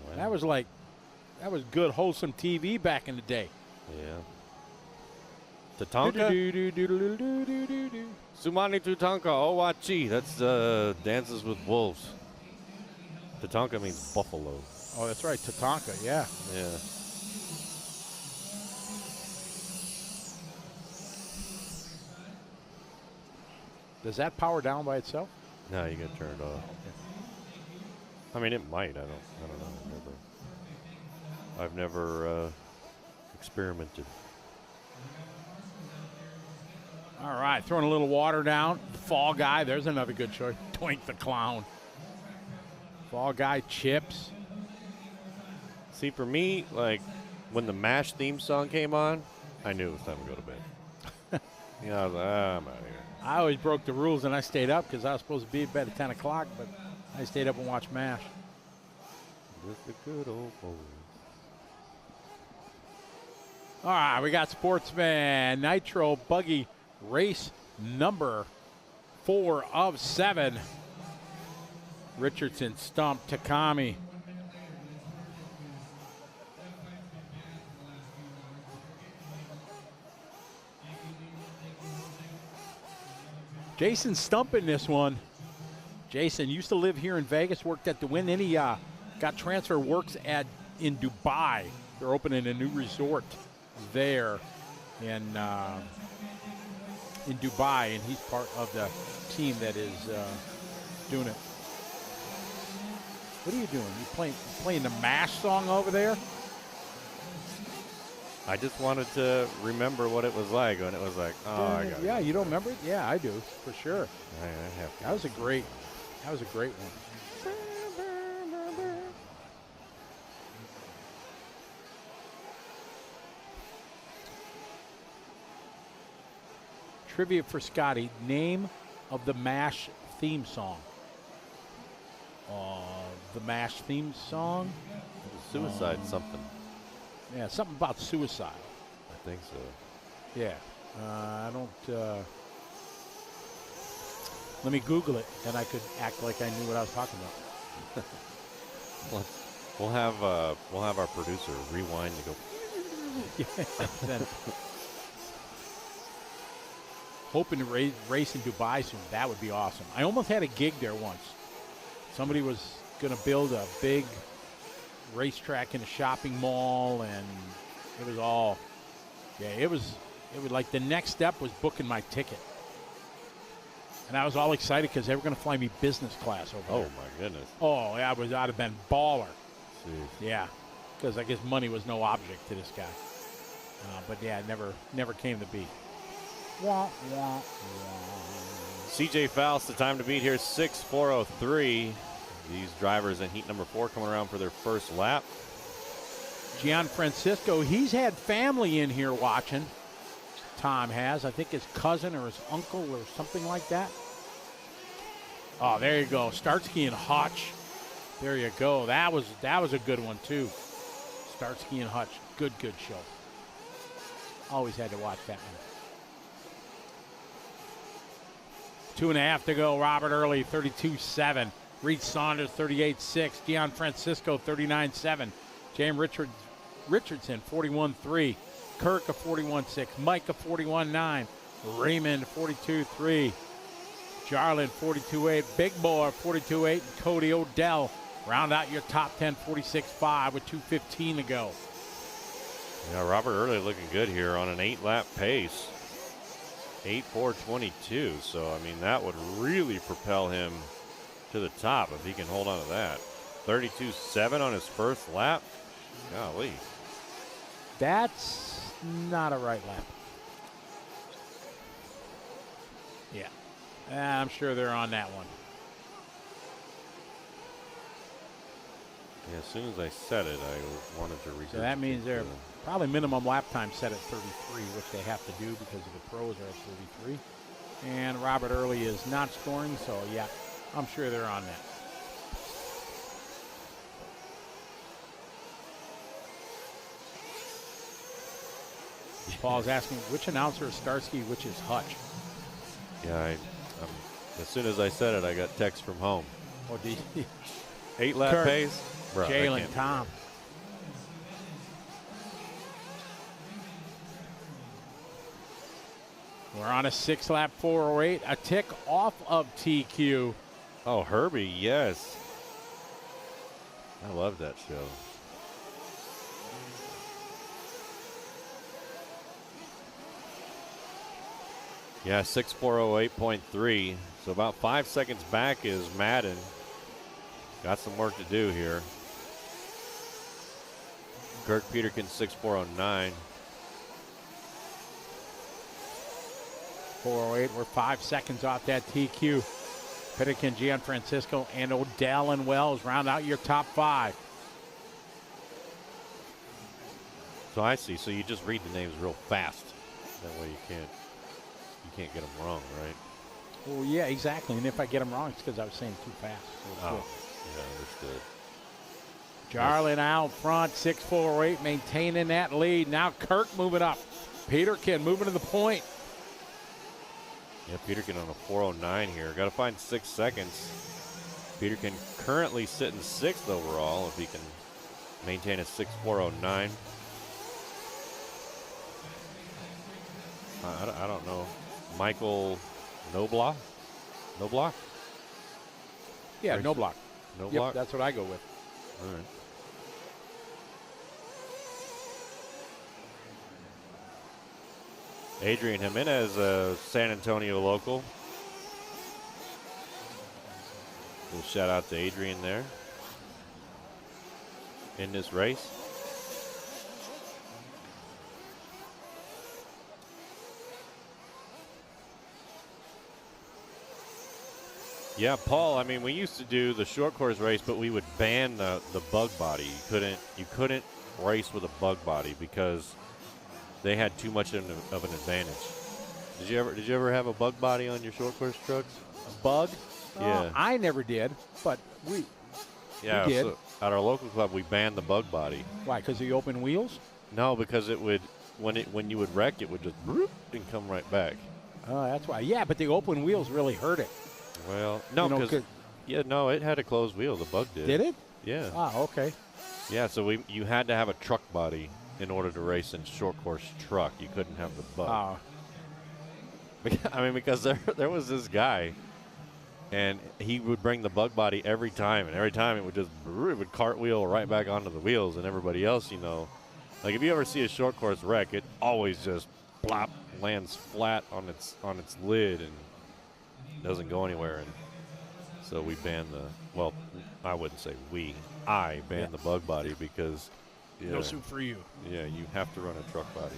Well, That was good, wholesome TV back in the day. Yeah. Tatanka? Sumani Tatanka Owachi. That's Dances with Wolves. Tatanka means buffalo. Oh, that's right. Tatanka, yeah. Yeah. Does that power down by itself? No, you got to turn it off. I mean, it might. I don't know. I've never experimented. All right, throwing a little water down. Fall Guy, there's another good choice. Twink the Clown. Fall Guy, Chips. See, for me, like, when the MASH theme song came on, I knew it was time to go to bed. You know, I was like, I'm out of here. I always broke the rules and I stayed up because I was supposed to be in bed at 10 o'clock, but I stayed up and watched MASH. Just a good old boy. All right, we got Sportsman Nitro buggy race number 4 of 7. Richardson stumped Takami. Jason stumping this one. Jason used to live here in Vegas, worked at the Wynn. Then he got transfer, works in Dubai. They're opening a new resort there in Dubai, and he's part of the team that is doing it. What are you doing? You playing the MASH song over there? I just wanted to remember what it was like when it was like, oh, I got it. Yeah, you don't remember it? Yeah, I do, for sure. I have to. That was a great one. Trivia for Scotty. Name of the MASH theme song. The MASH theme song? Suicide something. Yeah, something about suicide. I think so. Yeah. I don't... let me Google it, and I could act like I knew what I was talking about. We'll have our producer rewind and go. Then, hoping to race in Dubai soon. That would be awesome. I almost had a gig there once. Somebody was going to build a big racetrack in a shopping mall, and it was all, it was like the next step was booking my ticket. And I was all excited because they were going to fly me business class over there. Oh, my goodness. Oh, yeah, I'd have been baller. Jeez. Yeah, because I guess money was no object to this guy. But yeah, it never came to be. Wah, wah, wah. CJ Faust, the time to beat here, 6:4:03. These drivers in heat number 4 coming around for their first lap. Gianfrancisco, he's had family in here watching. Tom has. I think his cousin or his uncle or something like that. Oh, there you go. Starsky and Hutch. There you go. That was a good one, too. Starsky and Hutch. Good show. Always had to watch that one. 2.5 to go. Robert Early, 32.7. Reed Saunders, 38.6. Gianfrancisco, 39.7. James Richardson, 41.3. Kirk, a 41.6. Mike, a 41.9. Raymond, 42.3. Jarlin, 42.8. Big Boy, 42.8. And Cody Odell, round out your top 10, 46.5 with 2:15 to go. Yeah, Robert Early looking good here on an 8-lap pace. 8:4:22. So, I mean, that would really propel him to the top if he can hold on to that. 32.7 on his first lap. Golly. That's not a right lap. Yeah. I'm sure they're on that one. Yeah, as soon as I said it, I wanted to research. So that means they're probably minimum lap time set at 33, which they have to do because of the pros are at 33. And Robert Early is not scoring, so yeah, I'm sure they're on that. Paul's asking which announcer is Starsky, which is Hutch. Yeah, as soon as I said it, I got text from home. Or do you? 8-lap Kirk, pace. Bro, Jalen, Tom. We're on a 6-lap 408, a tick off of TQ. Oh, Herbie, yes. I love that show. Yeah, 6:4:08.3. So about 5 seconds back is Madden. Got some work to do here. Kirk Peterkin, 6:4:09. 408, we're 5 seconds off that TQ. Pittican, Gianfrancisco, and Odell and Wells round out your top 5. So I see. So you just read the names real fast. That way you can't get them wrong, right? Oh, yeah, exactly. And if I get them wrong, it's because I was saying too fast. So it's good. Yeah, understood. Charlie now in front, 6'4", maintaining that lead. Now Kirk moving up. Peterkin moving to the point. Yeah, Peterkin on a 4:09 here. Got to find 6 seconds. Peterkin currently sitting 6th overall. If he can maintain a 6:4:09. I don't know. Michael Noblock? Noblock? Yeah, no block. No Yep, block? that's what I go with. All right. Adrian Jimenez, a San Antonio local. Little shout out to Adrian there in this race. Yeah, Paul, I mean, we used to do the short course race, but we would ban the bug body. You couldn't race with a bug body because they had too much of an advantage. Did you ever have a bug body on your short course trucks? A bug? Yeah. I never did, but we did. So at our local club, we banned the bug body. Why, because of the open wheels? No, because it would when you would wreck, it would just bloop and come right back. Oh, that's why. Yeah, but the open wheels really hurt it. Well, no, because it had a closed wheel. The bug did. Did it? Yeah. Ah, okay. Yeah, so you had to have a truck body in order to race in short course truck. You couldn't have the bug. I mean, because there was this guy, and he would bring the bug body every time, and every time it would cartwheel right back onto the wheels, and everybody else, like if you ever see a short course wreck, it always just plop lands flat on its lid and doesn't go anywhere. And so we banned I wouldn't say I banned the bug body because No soup for you. Yeah, you have to run a truck body.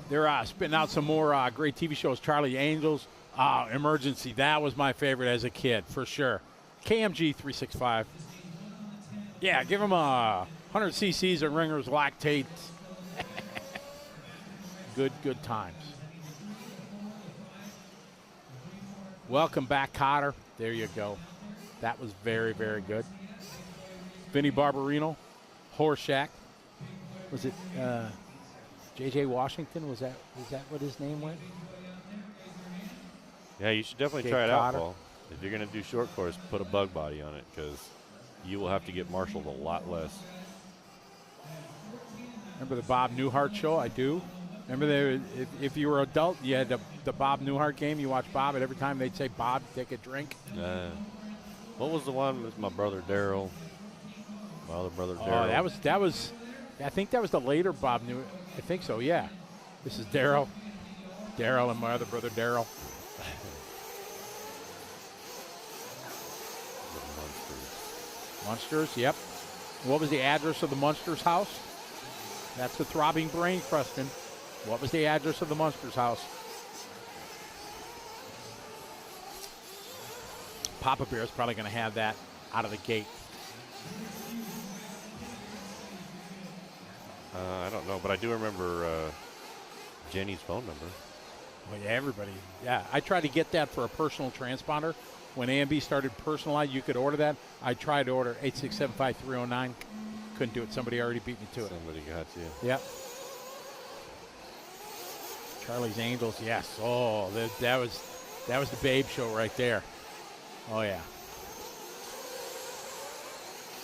They're spitting out some more great TV shows. Charlie Angels, Emergency. That was my favorite as a kid, for sure. KMG 365. Yeah, give them 100 cc's of Ringer's lactate. Good times. Welcome back, Cotter. There you go. That was very, very good. Vinny Barbarino, Horseshack. Was it J.J. Washington? Was that what his name went? Yeah, you should definitely Jake try it Cotter. out, Paul. If you're going to do short course, put a bug body on it because you will have to get marshaled a lot less. Remember the Bob Newhart show? I do. Remember, if you were adult, you had the Bob Newhart game. You watch Bob, and every time they'd say, Bob, take a drink. What was the one with my brother Daryl? My other brother Daryl. Oh, that was. I think that was the later Bob Newhart. I think so. Yeah. This is Daryl. Daryl and my other brother Daryl. Munsters. Yep. What was the address of the Munsters house? That's the throbbing brain question. What was the address of the Munsters house? Papa Bear is probably going to have that out of the gate. I don't know, but I do remember Jenny's phone number. Well, yeah, everybody. Yeah, I tried to get that for a personal transponder. When A&B started personalized, you could order that. I tried to order 8675309. Couldn't do it. Somebody already beat me to it. Somebody got you. Yep. Charlie's Angels, yes. Oh, that was the Babe show right there. Oh, yeah.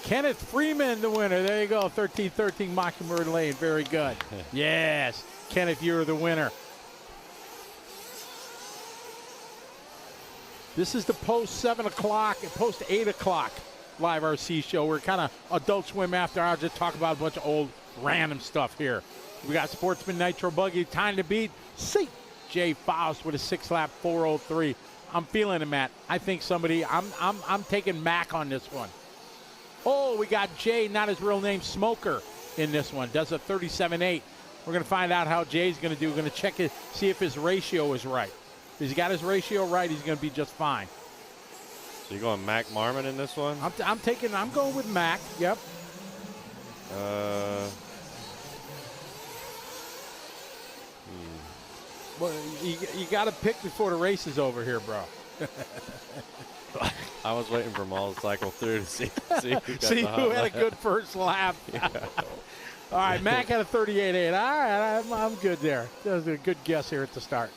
Kenneth Freeman, the winner. There you go, 1313 Mockingbird Lane. Very good. Yes, Kenneth, you're the winner. This is the post 7 o'clock and post 8 o'clock live RC show. We're kind of Adult Swim after hours, just talk about a bunch of old random stuff here. We got Sportsman Nitro Buggy, time to beat C.J. Faust with a 6-lap 4:03. I'm feeling it, Matt. I think I'm taking Mac on this one. Oh, we got Jay, not his real name, Smoker, in this one. Does a 37.8. We're going to find out how Jay's going to do. We're going to check it, see if his ratio is right. If he's got his ratio right, he's going to be just fine. So you're going Mac Marmon in this one? I'm going with Mac. Yep. Well, you got to pick before the race is over here, bro. I was waiting for them all to cycle through to see who had a good first lap. Yeah. All right, Mac had a 38.8. All right, I'm good there. That was a good guess here at the start.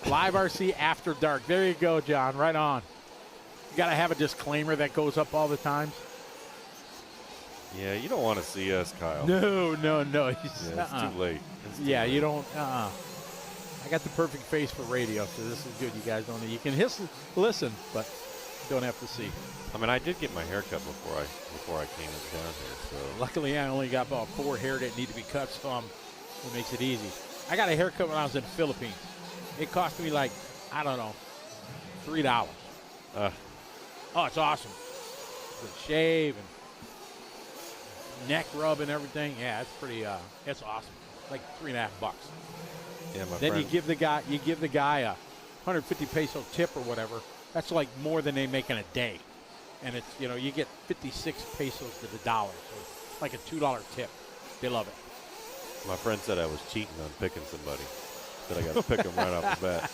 Live RC After Dark. There you go, John. Right on. You got to have a disclaimer that goes up all the time. Yeah, you don't want to see us, Kyle. No. Yeah, it's too late. It's too late. You don't. I got the perfect face for radio, so this is good. You guys don't. You can listen, but don't have to see. I mean, I did get my hair cut before I came down here. So Luckily, I only got about 4 hair that need to be cut, so it makes it easy. I got a haircut when I was in the Philippines. It cost me like, I don't know, $3. Oh, it's awesome. The shave and neck rub and everything. Yeah, it's pretty. It's awesome. Like $3.50. yeah, my Then friend. you give the guy a 150 peso tip or whatever. That's like more than they make in a day, and it's you get 56 pesos to the dollar, so it's like a $2 tip. They love it. My friend said I was cheating on picking somebody. Said I got to pick them right off the bat.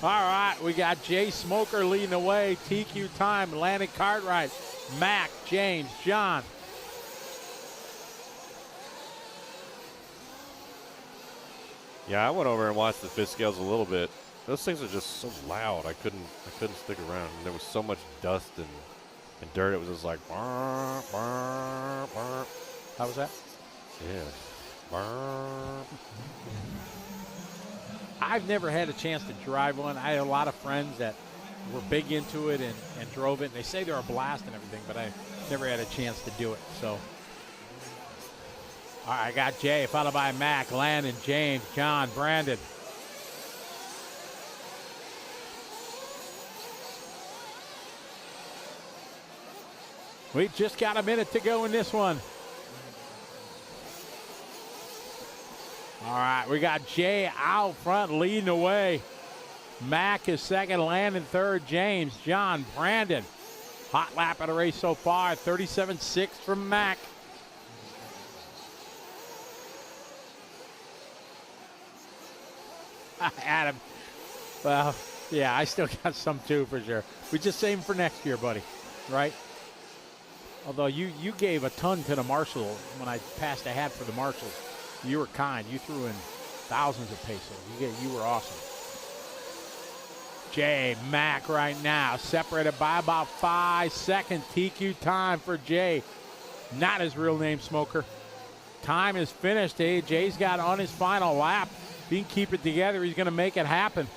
All right, we got Jay Smoker leading the way. TQ time, Landon Cartwright, Mac, James, John. Yeah, I went over and watched the fish scales a little bit. Those things are just so loud. I couldn't stick around. And there was so much dust and dirt. It was just like. Burr, burr, burr. How was that? Yeah. Burr. I've never had a chance to drive one. I had a lot of friends that were big into it and drove it. And they say they're a blast and everything, but I never had a chance to do it. So, all right, I got Jay, followed by Mac, Landon, James, John, Brandon. We've just got a minute to go in this one. All right, we got Jay out front leading the way. Mac is second, Landon third, James, John, Brandon. Hot lap of the race so far, 37.6 from Mac. Adam, well, yeah, I still got some too for sure. We just save them for next year, buddy, right? Although you gave a ton to the Marshall when I passed a hat for the Marshalls. You were kind. You threw in thousands of pesos. You were awesome. Jay, Mac right now, separated by about 5 seconds. TQ time for Jay. Not his real name, Smoker. Time is finished. Hey, Jay's got on his final lap. If he can keep it together, he's going to make it happen.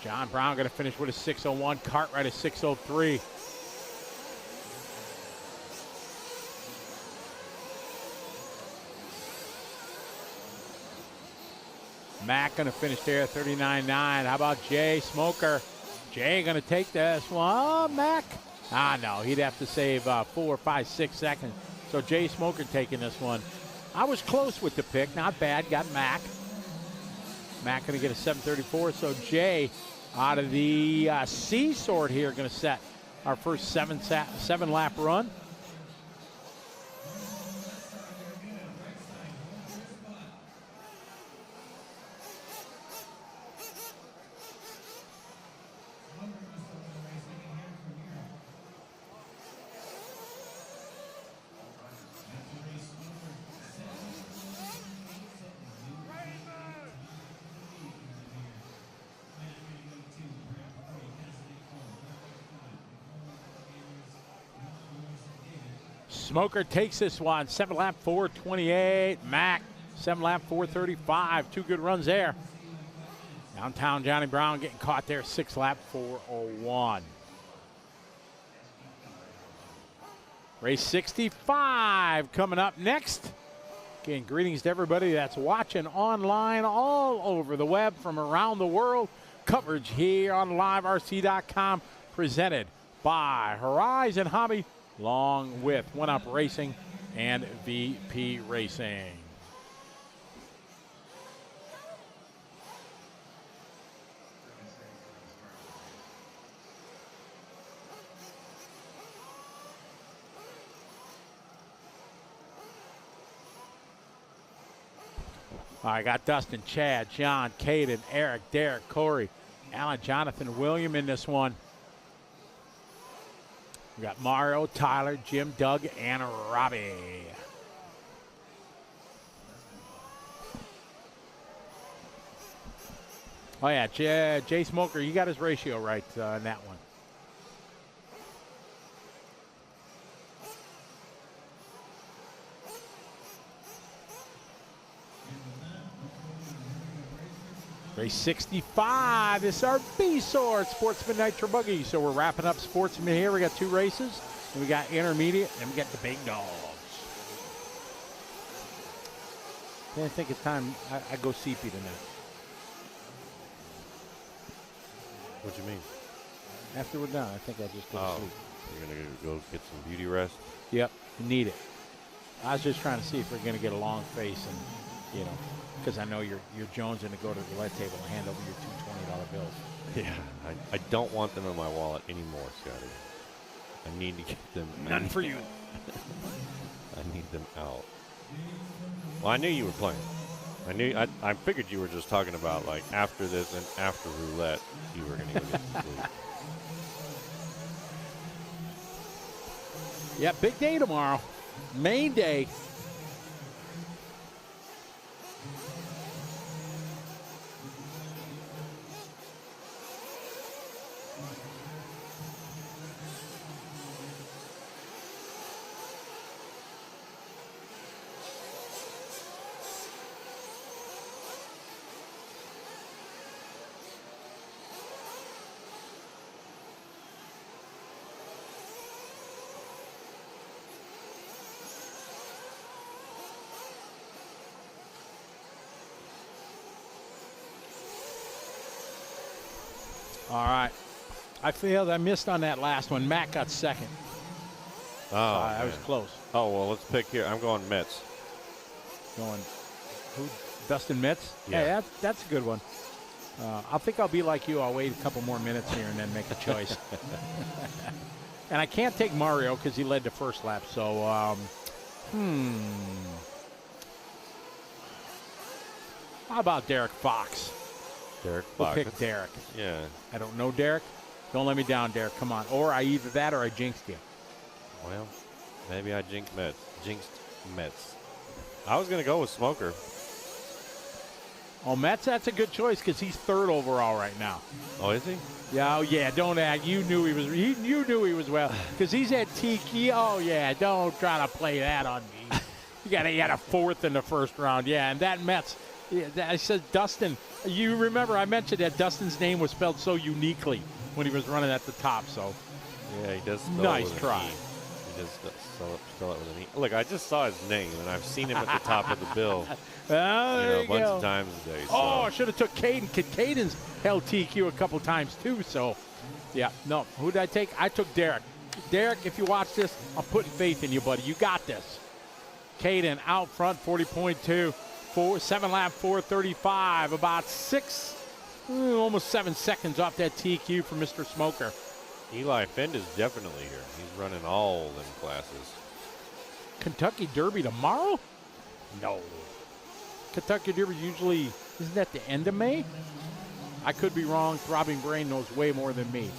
John Brown going to finish with a 6:01. Cartwright a 6:03. Mac going to finish there at 39.9. How about Jay Smoker? Jay going to take this one. Oh, Mac. No, he'd have to save 4, 5, 6 seconds. So Jay Smoker taking this one. I was close with the pick. Not bad. Got Mac. Mac going to get a 7:34. So Jay out of the C sort here going to set our first seven lap run. Smoker takes this one. 7 lap 4:28. Mac, 7 lap 4:35. 2 good runs there. Downtown Johnny Brown getting caught there. 6 lap 4:01. Race 65 coming up next. Again, greetings to everybody that's watching online all over the web from around the world. Coverage here on liverc.com presented by Horizon Hobby, along with One Up Racing and VP Racing. I got Dustin, Chad, John, Caden, Eric, Derek, Corey, Alan, Jonathan, William in this one. We got Mario, Tyler, Jim, Doug, and Robbie. Oh, yeah, Jay Smoker, you got his ratio right in that one. Race 65, this is our B-Sword Sportsman Nitro buggy. So we're wrapping up Sportsman here. We got 2 races, and we got intermediate, and we got the big dogs. I think it's time I go CP tonight. What do you mean? After we're done, I think I'll just go to sleep. You're going to go get some beauty rest? Yep, need it. I was just trying to see if we're going to get a long face and, you know, because I know you're jonesing to go to the roulette table and hand over your 2 $20 bills. Yeah, I don't want them in my wallet anymore, Scotty. I need to get them. None for you. I need them out. Well, I knew you were playing. I figured you were just talking about like after this and after roulette, you were going to go get some sleep. Yeah, big day tomorrow. Main day. All right. I failed. I missed on that last one. Matt got second. Oh, I was close. Oh, well, let's pick here. I'm going Mets. Going who? Dustin Metz? Yeah. Hey, that's a good one. I think I'll be like you. I'll wait a couple more minutes here and then make a choice. And I can't take Mario because he led the first lap. So, how about Derek Fox? Derek We'll Fox. pick Derek. Yeah. I don't know Derek. Don't let me down, Derek. Come on. Or I either that or I jinxed you. Well, maybe I jinxed Mets. I was going to go with Smoker. Oh, Metz, that's a good choice because he's 3rd overall right now. Oh, is he? Yeah, oh yeah, don't act. You knew he was. You knew he was well because he's at Tiki. Oh yeah, don't try to play that on me. He had a 4th in the first round. Yeah, and that Metz. Yeah, I said Dustin. You remember I mentioned that Dustin's name was spelled so uniquely when he was running at the top. So yeah, he does. Nice try. He does spell it with an E. Look, I just saw his name and I've seen him at the top of the bill. Oh, a bunch of times today. So. Oh, I should have took Caden. Caden's held TQ a couple times too. So, yeah, no. Who did I take? I took Derek. Derek, if you watch this, I'm putting faith in you, buddy. You got this. Caden out front, 40.2, 7-lap 4:35, about almost 7 seconds off that TQ for Mr. Smoker. Eli Fend is definitely here. He's running all them classes. Kentucky Derby tomorrow? No. Kentucky Derby usually, isn't that the end of May? I could be wrong. Throbbing Brain knows way more than me.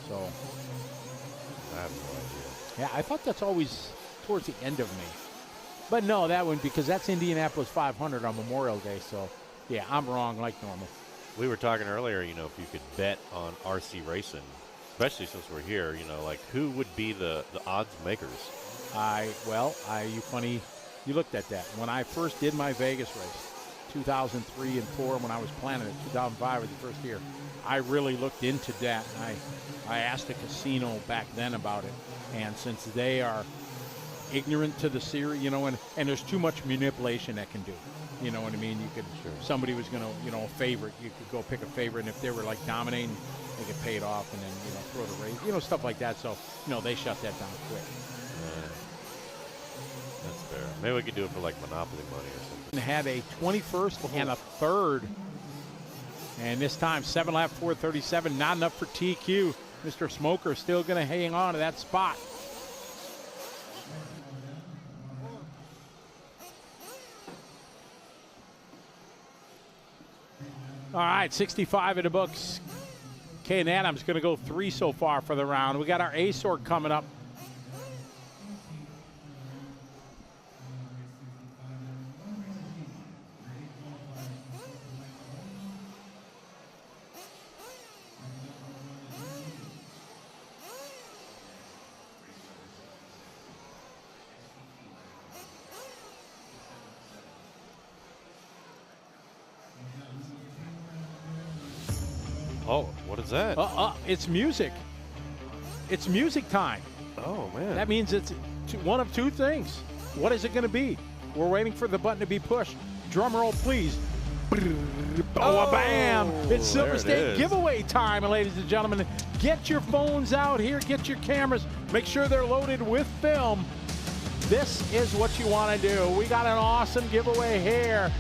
So. I have no idea. Yeah, I thought that's always towards the end of May. But no, that one, because that's Indianapolis 500 on Memorial Day. So, yeah, I'm wrong like normal. We were talking earlier, if you could bet on RC racing, especially since we're here, like who would be the odds makers? You funny, you looked at that. When I first did my Vegas race, 2003 and 4, when I was planning it, 2005 was the first year, I really looked into that. And I asked the casino back then about it. And since they are ignorant to the series, and there's too much manipulation that can do. You know what I mean? You could, somebody was going to, a favorite, you could go pick a favorite, and if they were like dominating, they could pay it off and then, throw the race, stuff like that. So, they shut that down quick. That's fair. Maybe we could do it for like Monopoly money or something. And have a 21st and a 3rd. And this time, 7-lap 4:37, not enough for TQ. Mr. Smoker still going to hang on to that spot. All right, 65 in the books. Kane Adams going to go 3 so far for the round. We got our A-sort coming up. Oh, what is that? It's music. It's music time. Oh, man. That means it's one of 2 things. What is it going to be? We're waiting for the button to be pushed. Drum roll, please. Oh, bam! It's Silver State giveaway time, ladies and gentlemen. Get your phones out here. Get your cameras. Make sure they're loaded with film. This is what you want to do. We got an awesome giveaway here.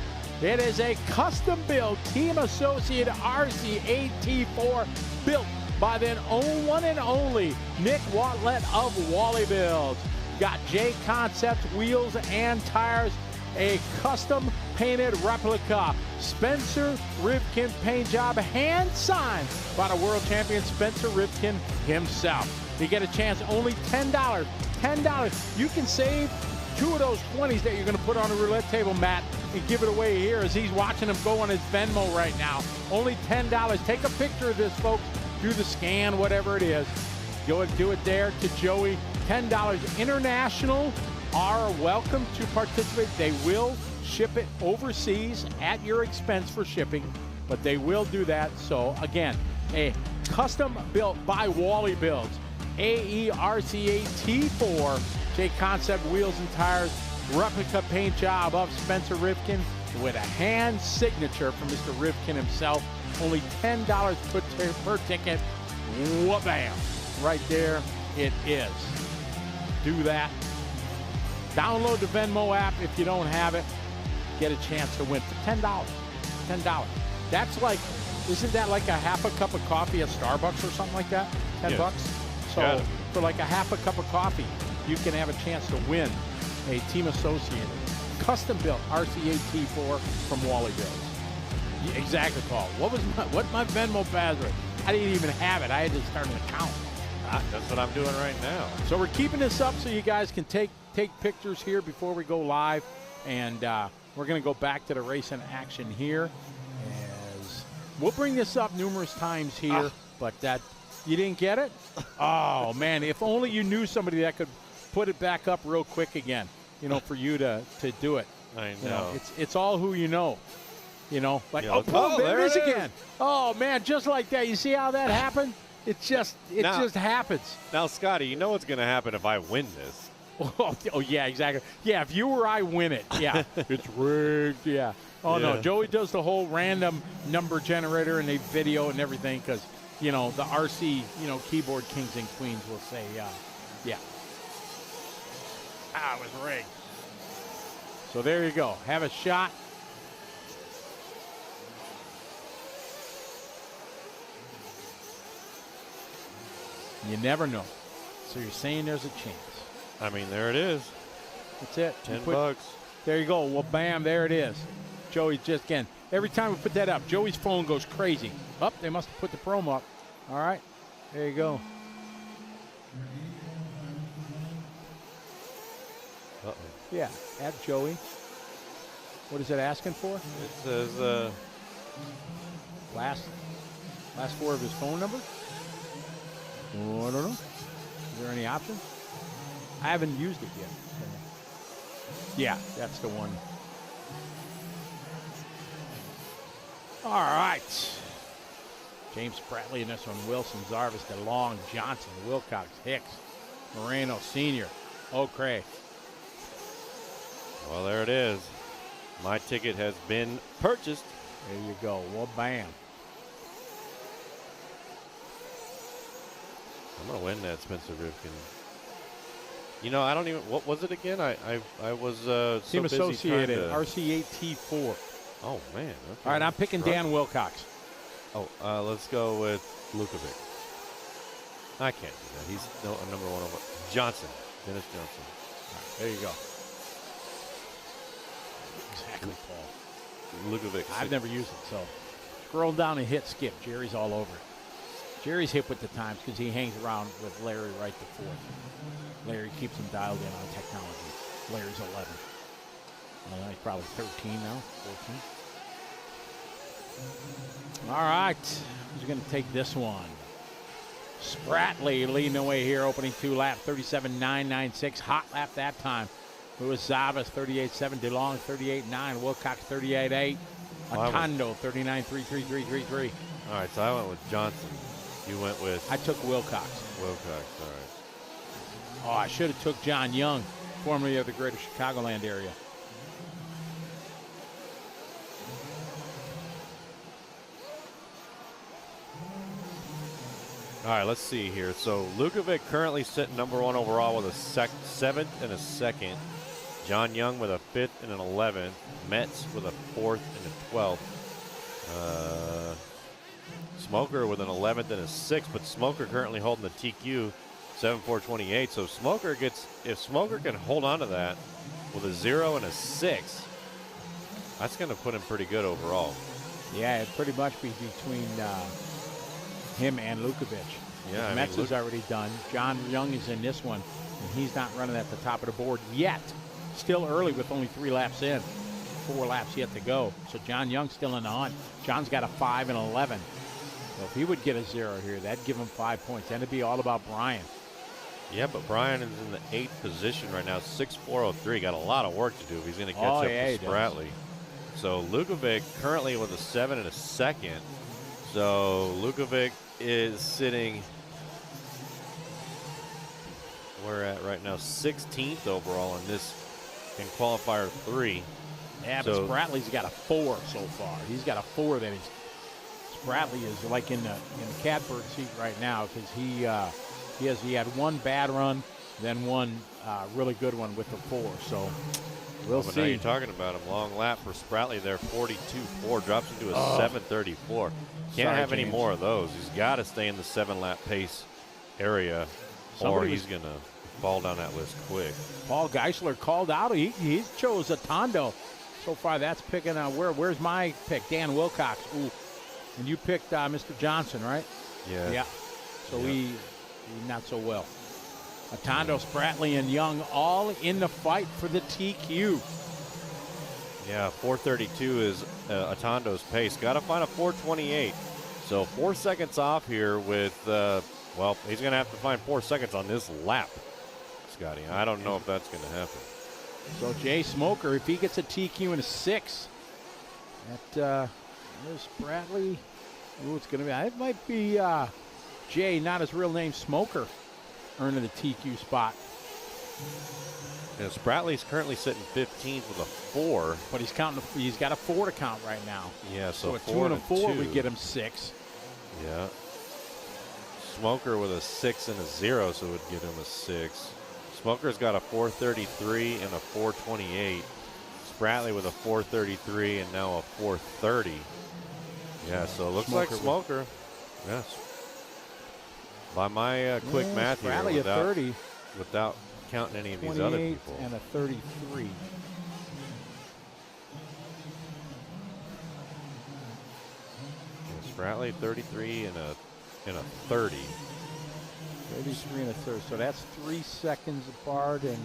It is a custom-built Team Associate RC8T4 built by the one and only Nick Watlett of Wally Builds. Got J Concepts wheels and tires, a custom painted replica Spencer Rivkin paint job, hand signed by the world champion Spencer Rivkin himself. You get a chance, only $10. $10. You can save 2 of those 20s that you're going to put on a roulette table, Matt, and give it away here as he's watching him go on his Venmo right now. Only $10. Take a picture of this, folks. Do the scan, whatever it is. Go and do it there to Joey. $10. International are welcome to participate. They will ship it overseas at your expense for shipping, but they will do that. So, again, a custom built by Wally Builds. AERCA-T4 J Concept wheels and tires, replica paint job of Spencer Rivkin with a hand signature from Mr. Rivkin himself. Only $10 per ticket. Wha-bam. Right there it is. Do that. Download the Venmo app if you don't have it. Get a chance to win for $10. $10. That's like, isn't that like a half a cup of coffee at Starbucks or something like that? 10 bucks? So for like a half a cup of coffee, you can have a chance to win a Team Associated custom-built RC8T4 from Wally Builds. Yeah, exactly, Paul. What's my Venmo password? I didn't even have it. I had to start an account. That's what I'm doing right now. So we're keeping this up so you guys can take pictures here before we go live, and we're going to go back to the race in action here. As we'll bring this up numerous times here, but that you didn't get it? Oh man! If only you knew somebody that could put it back up real quick again. You know, for you to do it. I know. You know, it's all who you know. You know, like there it is again. Oh man, just like that. You see how that happened? It just happens. Now, Scotty, you know what's going to happen if I win this? Oh yeah, exactly. Yeah, if you or I win it, yeah, it's rigged. Yeah. Oh no, Joey does the whole random number generator and a video and everything because you know the RC keyboard kings and queens will say yeah. It was rigged. So there you go. Have a shot. You never know. So you're saying there's a chance. I mean, there it is. That's it. $10. There you go. Well, bam, there it is. Joey just, again, every time we put that up, Joey's phone goes crazy. They must have put the promo up. All right. There you go. Uh-oh. Yeah, at Joey. What is it asking for? It says, last 4 of his phone number? Oh, I don't know. Is there any option? I haven't used it yet. So. Yeah, that's the one. All right. James Pratley in this one. Wilson, Zarvis, DeLong, Johnson, Wilcox, Hicks, Moreno Sr., O'Cray. Well, there it is. My ticket has been purchased. There you go. Well, bam. I'm going to win that Spencer Rivkin. You know, I don't even, what was it again? I was Team so Associated, busy RC8T4. Oh, man. Okay. All right, I'm picking Dan Wilcox. Oh, let's go with Lukovic. I can't do that. He's number 1 over. Johnson. Dennis Johnson. Right, there you go. Exactly, Paul. Lukovic. I've never used it, so. Scroll down and hit skip. Jerry's all over it. Jerry's hip with the times because he hangs around with Larry right to fourth. Larry keeps him dialed in on technology. Larry's 11. He's probably 13 now, 14. All right, who's going to take this one? Spratley leading the way here, opening 2 lap, 37.996. Hot lap that time. It was Zavas, 38.7. DeLong, 38.9. Wilcox, 38.8. Atondo, 39.33333. All right, so I went with Johnson. You went with? I took Wilcox. Wilcox, all right. Oh, I should have took John Young, formerly of the Greater Chicagoland area. All right, let's see here. So Lukovic currently sitting number 1 overall with a 7th and a 2nd. John Young with a 5th and an 11th. Metz with a 4th and a 12th. Smoker with an 11th and a 6th, but Smoker currently holding the TQ 7.428. So Smoker gets, if Smoker can hold on to that with a 0 and a 6, that's going to put him pretty good overall. Yeah, it'd pretty much be between him and Lukovic. Yeah, Metz is already done. John Young is in this one, and he's not running at the top of the board yet. Still early with only 3 laps in. 4 laps yet to go. So John Young's still in the hunt. John's got a 5 and 11. So if he would get a 0 here, that'd give him 5 points. Then it'd be all about Brian. Yeah, but Brian is in the 8th position right now, 6.403. Got a lot of work to do if he's going to catch up to Spratley. So Lukovic currently with a 7 and a 2nd. So Lukovic is sitting, we're at right now 16th overall in this, in qualifier 3. Yeah, but Spratley's got a 4 so far. He's got a 4 that he's, Spratley is like in the catbird seat right now because he had one bad run, then one really good one with the 4. So we'll see. Now you're talking about him. Long lap for Spratley there, 42.4, drops into a 7.34. Can't have any more of those. He's got to stay in the 7-lap pace area, or he's going to fall down that list quick. Paul Geisler called out. He chose Atondo. So far, that's picking where's my pick? Dan Wilcox. Ooh. And you picked Mr. Johnson, right? Yeah. Yeah. So he not so well. Atondo, Spratley, and Young all in the fight for the TQ. Yeah, 4.32 is Atondo's pace. Got to find a 4.28. So 4 seconds off here with, well, he's going to have to find 4 seconds on this lap, Scotty. I don't know if that's going to happen. So Jay Smoker, if he gets a TQ and a 6, there's Spratley. Ooh, it's going to be, it might be Jay, not his real name, Smoker, earning the TQ spot. Yeah, Spratley's currently sitting 15th with a 4. But he's counting. He's got a 4 to count right now. Yeah, so a 2 and a 4 would get him 6. Yeah. Smoker with a 6 and a 0, so it would get him a 6. Smoker's got a 4.33 and a 4.28. Spratley with a 4.33 and now a 4.30. Yeah, so it looks like Smoker. Yes. By my quick math here, Spratley without, a 30. without counting any of these other people. And a 33. Yeah, Spratley 33 and a 30. 33 and a 30. So that's 3 seconds apart, and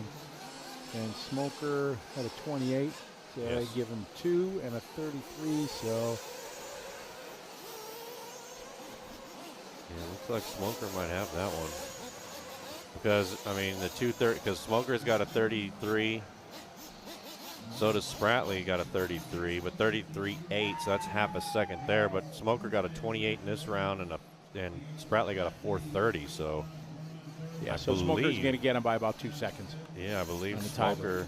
Smoker had a 28. So they give him 2 and a 33. So yeah, looks like Smoker might have that one. Because, I mean, the 230, because Smoker's got a 33. So does Spratley, got a 33, but 33.8, so that's half a second there. But Smoker got a 28 in this round, and Spratley got a 4.30. So, yeah, so Smoker's going to get him by about 2 seconds. Yeah, I believe Smoker.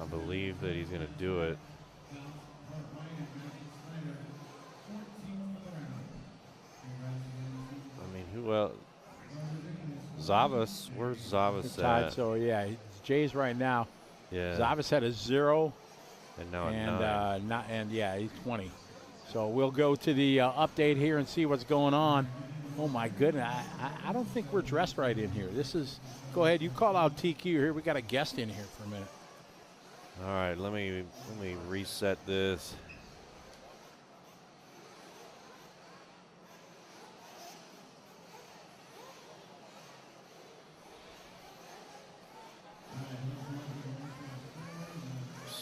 I believe that he's going to do it. I mean, who else? Zavas, where's Zavas at? So yeah, Jay's right now. Yeah. Zavas had a 0. And now a 9. He's 20. So we'll go to the update here and see what's going on. Oh my goodness, I don't think we're dressed right in here. This is, go ahead, you call out TQ here. We got a guest in here for a minute. All right, let me reset this.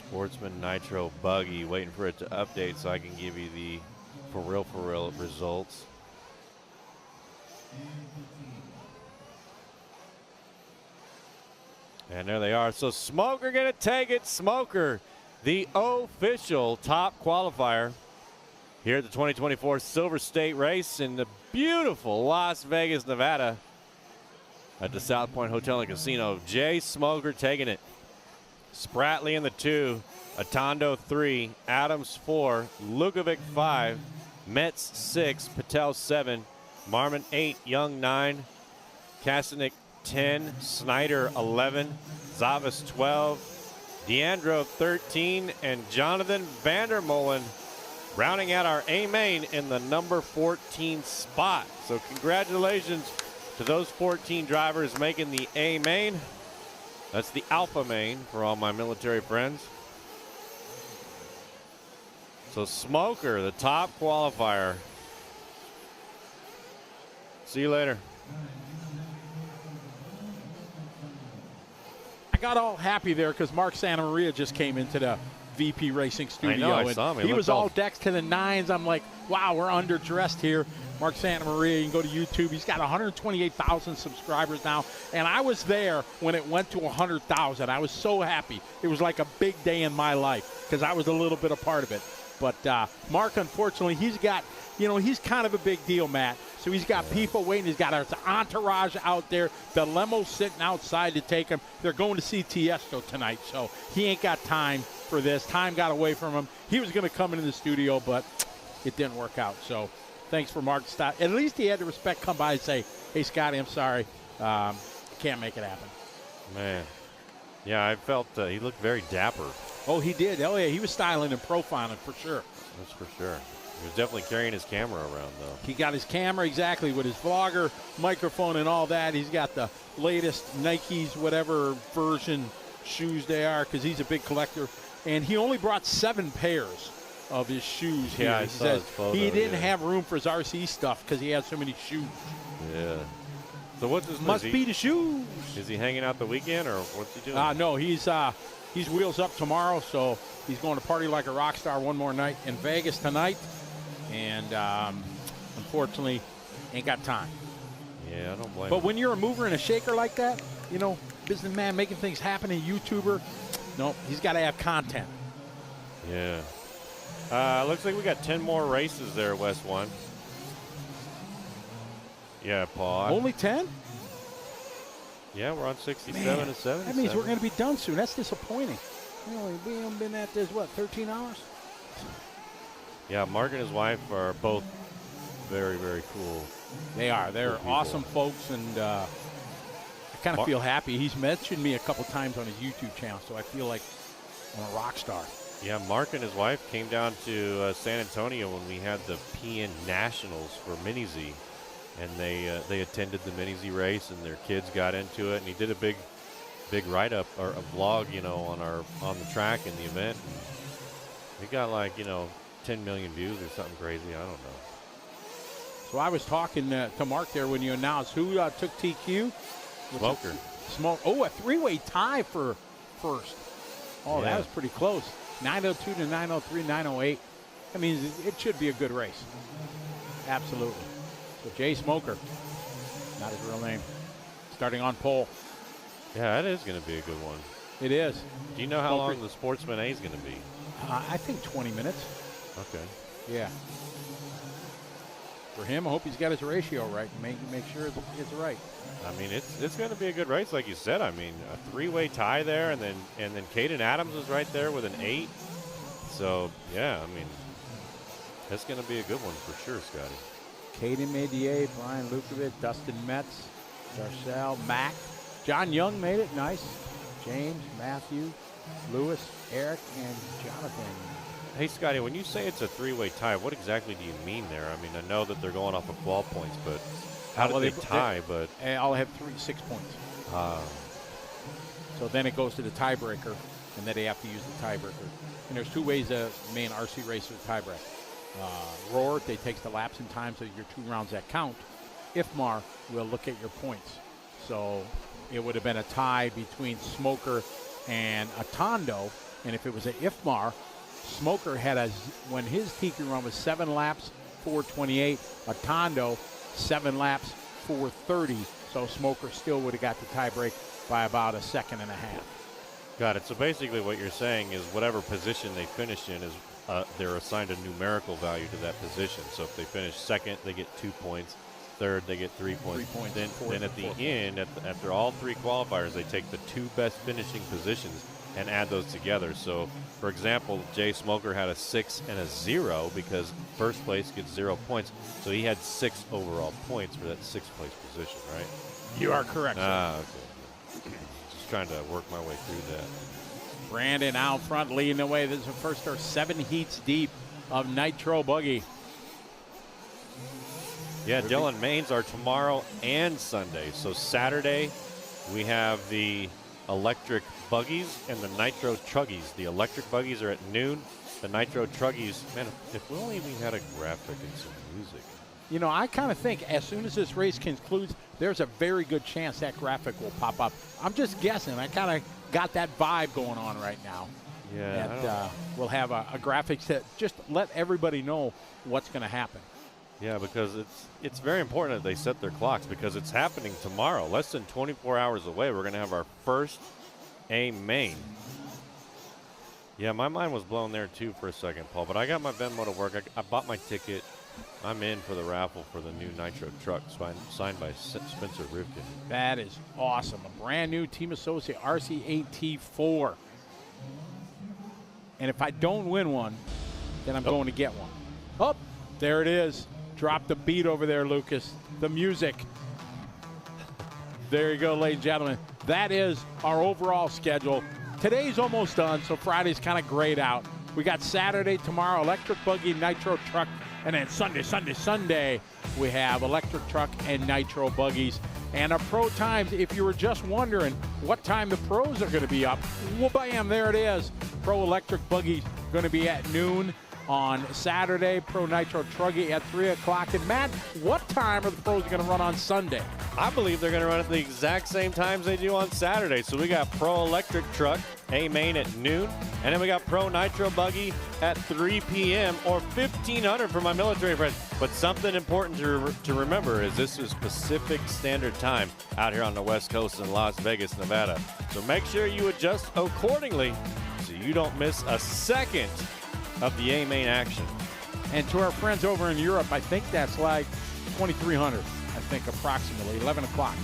Sportsman Nitro buggy. Waiting for it to update so I can give you the for real results. And there they are. So Smoker going to take it. Smoker, the official top qualifier here at the 2024 Silver State Race in the beautiful Las Vegas, Nevada at the South Point Hotel and Casino. Jay Smoker taking it. Spratley in the 2, Atondo 3, Adams 4, Lukovic 5, Metz 6, Patel 7, Marmon 8, Young 9, Kasanik 10, Snyder 11, Zavas 12, Deandro 13, and Jonathan Vandermolen rounding out our A main in the number 14 spot. So congratulations to those 14 drivers making the A main. That's the Alpha main for all my military friends. So Smoker, the top qualifier. See you later. I got all happy there because Mark Santamaria just came into the VP Racing studio. I know, I saw him. He was all decked to the nines. I'm like, wow, we're underdressed here. Mark Santamaria, you can go to YouTube. He's got 128,000 subscribers now. And I was there when it went to 100,000. I was so happy. It was like a big day in my life because I was a little bit a part of it. But Mark, unfortunately, he's got, he's kind of a big deal, Matt. So he's got people waiting. He's got his entourage out there. The limo's sitting outside to take him. They're going to see Tiesto tonight, so he ain't got time for this. Time got away from him. He was going to come into the studio, but it didn't work out. So thanks for Mark. At least he had the respect come by and say, hey, Scotty, I'm sorry. Can't make it happen. Man. Yeah, I felt he looked very dapper. Oh, he did. Oh, yeah, he was styling and profiling for sure. That's for sure. He was definitely carrying his camera around, though. He got his camera, exactly, with his vlogger, microphone, and all that. He's got the latest Nikes, whatever version shoes they are, because he's a big collector. And he only brought 7 pairs of his shoes here. Yeah, I he saw says his photo, he didn't have room for his RC stuff because he had so many shoes. Yeah. So what's his Must be the shoes. Is he hanging out the weekend, or what's he doing? No, he's wheels up tomorrow, so he's going to party like a rock star one more night in Vegas tonight. And unfortunately, ain't got time. Yeah, I don't blame him. But when you're a mover and a shaker like that, businessman making things happen, a YouTuber, no, he's got to have content. Yeah. Looks like we got 10 more races there, West 1. Yeah, Paul. Only 10? Yeah, we're on 67 Man, and 7. that means we're going to be done soon. That's disappointing. We haven't been at this, 13 hours? Yeah, Mark and his wife are both very, very cool. They are. They're cool awesome folks, and I kind of feel happy. He's mentioned me a couple times on his YouTube channel, so I feel like I'm a rock star. Yeah, Mark and his wife came down to San Antonio when we had the PN Nationals for Mini Z, and they attended the Mini Z race, and their kids got into it, and he did a big write-up or a vlog, on the track and the event. And he got 10 million views or something crazy. I don't know. So I was talking to Mark there when you announced who took TQ. Smoker. Oh, a 3-way tie for first. Oh, Yeah. that was pretty close. 902 to 903, 908. That means it should be a good race. Absolutely. So Jay Smoker, not his real name, starting on pole. Yeah, that is going to be a good one. It is. Do you know how long the Sportsman A is going to be? I think 20 minutes. Okay. Yeah. For him, I hope he's got his ratio right and make sure it's right. I mean, it's going to be a good race, like you said. I mean, a 3-way tie there, and then Caden Adams is right there with an 8. So yeah, I mean, that's going to be a good one for sure, Scotty. Caden made the 8, Brian Lukovic, Dustin Metz, Darcel, Mac. John Young made it, nice. James, Matthew, Lewis, Eric, and Jonathan. Hey, Scotty, when you say it's a 3-way tie, what exactly do you mean there? I mean, I know that they're going off of qual points, but how did they tie? But I'll have 6 points. So then it goes to the tiebreaker, and then they have to use the tiebreaker. And there's 2 ways a main RC racer tiebreak. Roar, they takes the laps in time, so your 2 rounds that count. IFMAR will look at your points. So it would have been a tie between Smoker and a Tondo. And if it was an IFMAR, Smoker had when his Tiki run was 7 laps, 4:28. A Tondo, 7 laps, 4:30. So Smoker still would have got the tiebreak by about a second and a half. Got it. So basically what you're saying is whatever position they finish in is they're assigned a numerical value to that position. So if they finish second, they get 2 points. Third, they get 3 points. 3 points. Then at the end, after all 3 qualifiers, they take the 2 best finishing positions and add those together. So, for example, Jay Smoker had a 6 and a 0 because first place gets 0 points. So he had 6 overall points for that 6th place position, right? You are correct, sir. Okay. Just trying to work my way through that. Brandon out front leading the way. This is the first start 7 heats deep of Nitro Buggy. Yeah, Dylan, mains are tomorrow and Sunday. So Saturday, we have the electric buggies and the Nitro Truggies. The electric buggies are at noon. The Nitro Truggies, man, if only we had a graphic and some music. You know, I kind of think as soon as this race concludes, there's a very good chance that graphic will pop up. I'm just guessing. I kind of got that vibe going on right now. Yeah. That we'll have a graphics that just let everybody know what's going to happen. Yeah, because it's very important that they set their clocks because it's happening tomorrow. Less than 24 hours away, we're going to have our first A main. Yeah, my mind was blown there too for a second, Paul, but I got my Venmo to work. I bought my ticket. I'm in for the raffle for the new Nitro truck signed by Spencer Rivkin. That is awesome. A brand new Team Associate RC8T4. And if I don't win one, then I'm going to get one. Oh, there it is. Drop the beat over there, Lucas. The music. There you go, ladies and gentlemen. That is our overall schedule. Today's almost done, so Friday's kind of grayed out. We got Saturday, tomorrow, electric buggy, Nitro truck, and then Sunday, we have electric truck and Nitro buggies. And our pro times, if you were just wondering what time the pros are going to be up, well, bam, there it is. Pro electric buggy going to be at noon on Saturday. Pro Nitro Truggy at 3 o'clock. And Matt, what time are the pros going to run on Sunday? I believe they're going to run at the exact same times they do on Saturday. So we got Pro Electric Truck, A main at noon, and then we got Pro Nitro Buggy at 3 p.m. or 1500 for my military friends. But something important to remember is this is Pacific Standard Time out here on the West Coast in Las Vegas, Nevada. So make sure you adjust accordingly so you don't miss a second of the A main action. And to our friends over in Europe, I think that's like 2300. I think approximately 11 o'clock.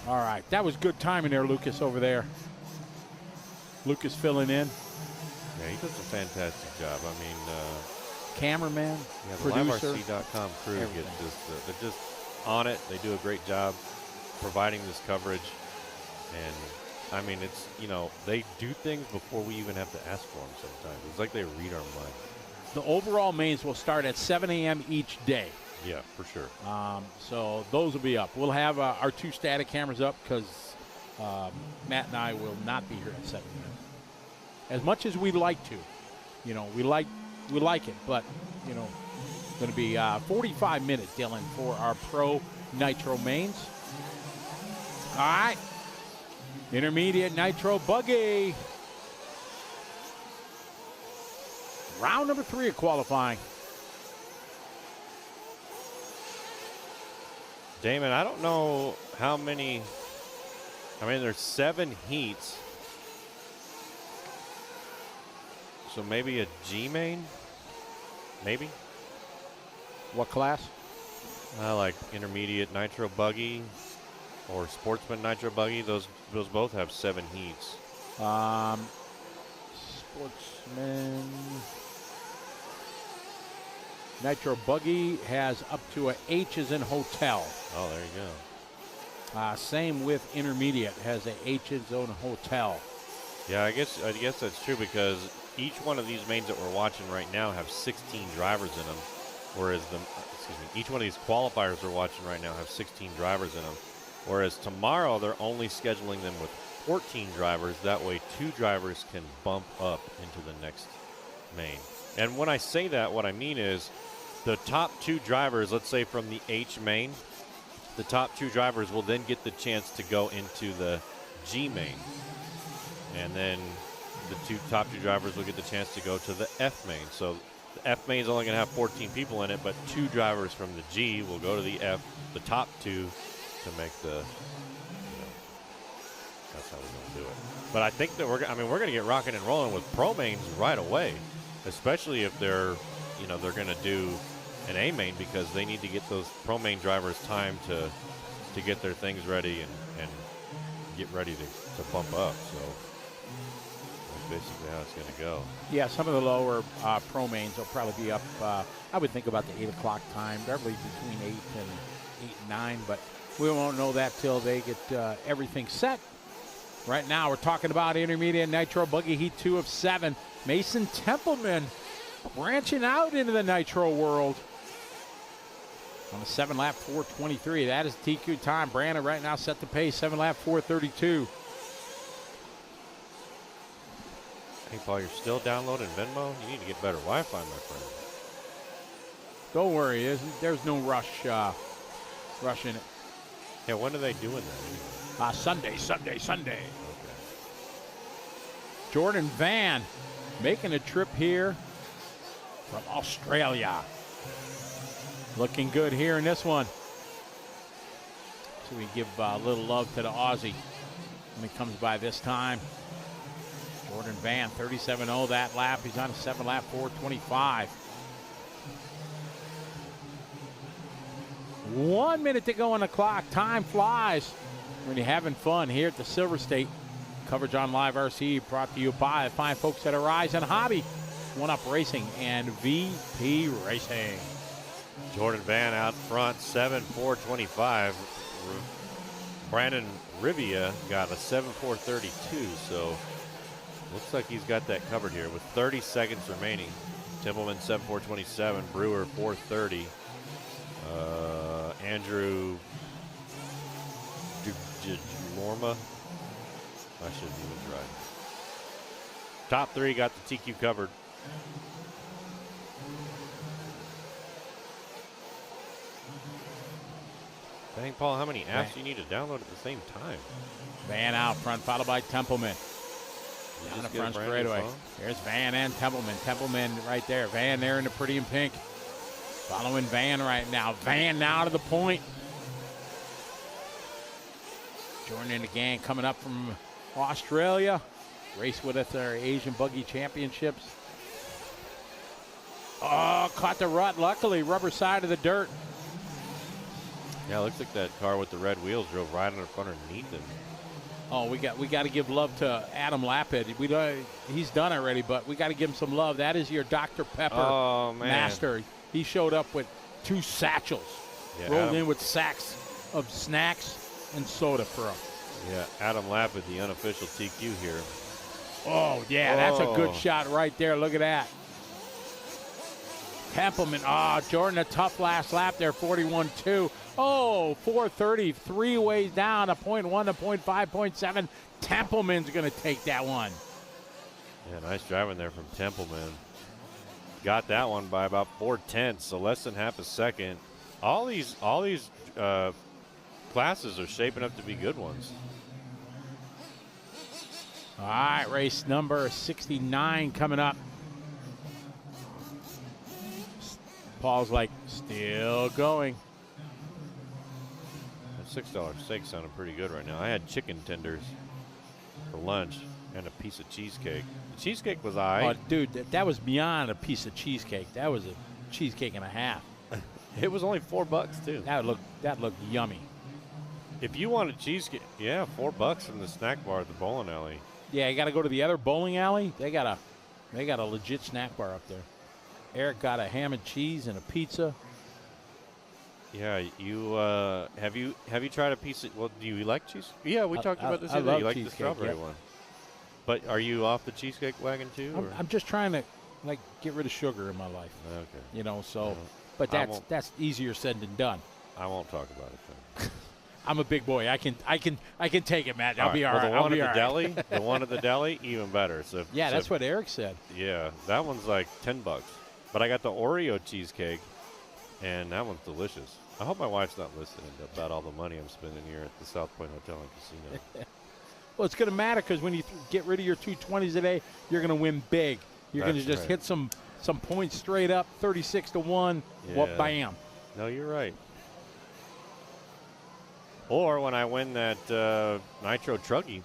All right, that was good timing there, Lucas, over there. Lucas filling in. Yeah, he does a fantastic job. I mean, cameraman, yeah, the producer, LiveRC.com crew everything. they're just on it. They do a great job providing this coverage. And I mean, it's, you know, they do things before we even have to ask for them sometimes. It's like they read our mind. The overall mains will start at 7 a.m. each day. Yeah, for sure. So those will be up. We'll have our 2 static cameras up because Matt and I will not be here at 7 a.m. As much as we'd like to. You know, we like it, but, you know, going to be 45 minutes, Dylan, for our Pro Nitro mains. All right. Intermediate Nitro Buggy. Round number 3 of qualifying. Damon, I don't know how many. I mean, there's 7 heats. So maybe a G main? Maybe? What class? Like intermediate Nitro Buggy or Sportsman Nitro Buggy. Those both have 7 heats. Sportsman Nitro Buggy has up to a H as in hotel. Oh, there you go. Same with intermediate, has a H as in hotel. Yeah, I guess that's true because each one of these mains that we're watching right now have 16 drivers in them, whereas each one of these qualifiers we're watching right now have 16 drivers in them, whereas tomorrow they're only scheduling them with 14 drivers. That way 2 drivers can bump up into the next main. And when I say that, what I mean is the top 2 drivers, let's say from the H main, the top 2 drivers will then get the chance to go into the G main. And then the top two drivers will get the chance to go to the F main. So the F main is only going to have 14 people in it, but 2 drivers from the G will go to the F, the top 2, to make the, that's how we're going to do it. But I think that we're going to get rocking and rolling with pro mains right away, especially if they're going to do an A main, because they need to get those pro main drivers time to get their things ready and get ready to bump up. So that's basically how it's going to go. Yeah, some of the lower pro mains will probably be up, I would think about the 8 o'clock time, probably between 8 and 9, but we won't know that till they get everything set. Right now, we're talking about Intermediate Nitro Buggy Heat 2 of 7. Mason Templeman branching out into the Nitro world on a 7-lap 4:23. That is TQ time. Brandon right now set the pace, 7-lap 4:32. Hey, Paul, you're still downloading Venmo? You need to get better Wi-Fi, my friend. Don't worry, there's no rush in it. Yeah, when are they doing that anyway? Sunday. Okay. Jordan Van making a trip here from Australia. Looking good here in this one. So we give a little love to the Aussie when he comes by this time. Jordan Van, 37.0 that lap. He's on a 7-lap 4:25. 1 minute to go on the clock. Time flies when you're having fun here at the Silver State. Coverage on Live RC brought to you by the fine folks at Horizon Hobby, One Up Racing, and VP Racing. Jordan Van out front, 7.425. Brandon Rivia got a 7.432, so looks like he's got that covered here with 30 seconds remaining. Templeman 7.427, Brewer 4.30. Andrew Lorma, I shouldn't even try. Top 3 got the TQ covered. Dang, Paul, how many apps do you need to download at the same time? Van out front, followed by Templeman. Down the front straightaway. There's Van and Templeman. Templeman right there. Van there in the pretty in pink. Following Van right now. Van now to the point. Jordan and the gang coming up from Australia. Race with us at our Asian Buggy Championships. Oh, caught the rut. Luckily, rubber side of the dirt. Yeah, it looks like that car with the red wheels drove right underneath him. Oh, we got to give love to Adam Lapid. He's done already, but we got to give him some love. That is your Dr. Pepper master. He showed up with 2 satchels, rolled in with sacks of snacks and soda for him. Yeah, Adam Lapid, the unofficial TQ here. Oh, yeah, that's a good shot right there. Look at that. Templeman, Jordan, a tough last lap there, 41.2. Oh, 4:30, 3 ways down, a 0.1, a 0.5, 0.7. Templeman's going to take that one. Yeah, nice driving there from Templeman. Got that one by about 4/10, so less than half a second. All these classes are shaping up to be good ones. All right, race number 69 coming up. Paul's like, still going. That $6 steak sounded pretty good right now. I had chicken tenders for lunch and a piece of cheesecake. The cheesecake was all right. Oh, dude, that was beyond a piece of cheesecake. That was a cheesecake and a half. It was only $4 too. That looked yummy. If you want a cheesecake, yeah, $4 from the snack bar at the bowling alley. Yeah, you got to go to the other bowling alley. They got a legit snack bar up there. Eric got a ham and cheese and a pizza. Yeah, you have you tried a piece of? Well, do you like cheese? Yeah, we talked about this. You like the strawberry one. But are you off the cheesecake wagon too? I'm just trying to get rid of sugar in my life. Okay. So, but that's easier said than done. I won't talk about it then. I'm a big boy. I can take it, Matt. I'll be all right. The one at the deli, the one at the deli, even better. So that's what Eric said. Yeah, that one's like $10. But I got the Oreo cheesecake, and that one's delicious. I hope my wife's not listening about all the money I'm spending here at the South Point Hotel and Casino. Well, it's going to matter because when you get rid of your 220s today, you're going to win big. You're going to just hit some points straight up, 36-1. Yeah. Well, bam. No, you're right. Or when I win that Nitro Truggy,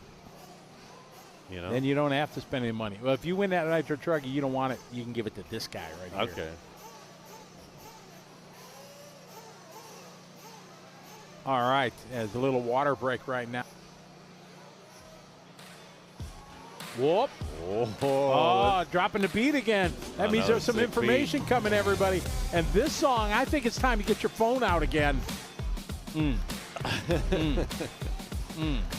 you know. Then you don't have to spend any money. Well, if you win that Nitro Truggy, you don't want it. You can give it to this guy right here. Okay. All right. There's a little water break right now. Whoop. Oh, dropping the beat again. That means there's some information coming, everybody. And this song, I think it's time to get your phone out again.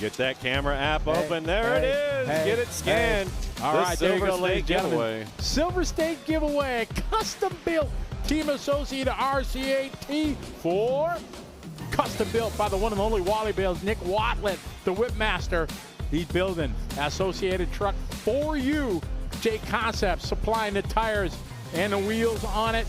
Get that camera app open. There it is. Get it scanned. All right, there you go, Silver State giveaway. Silver State giveaway. Custom built Team Associated RC8 T4. Custom built by the one and only Wally Bales, Nick Watlett, the Whipmaster. He's building Associated truck for you. J Concepts supplying the tires and the wheels on it.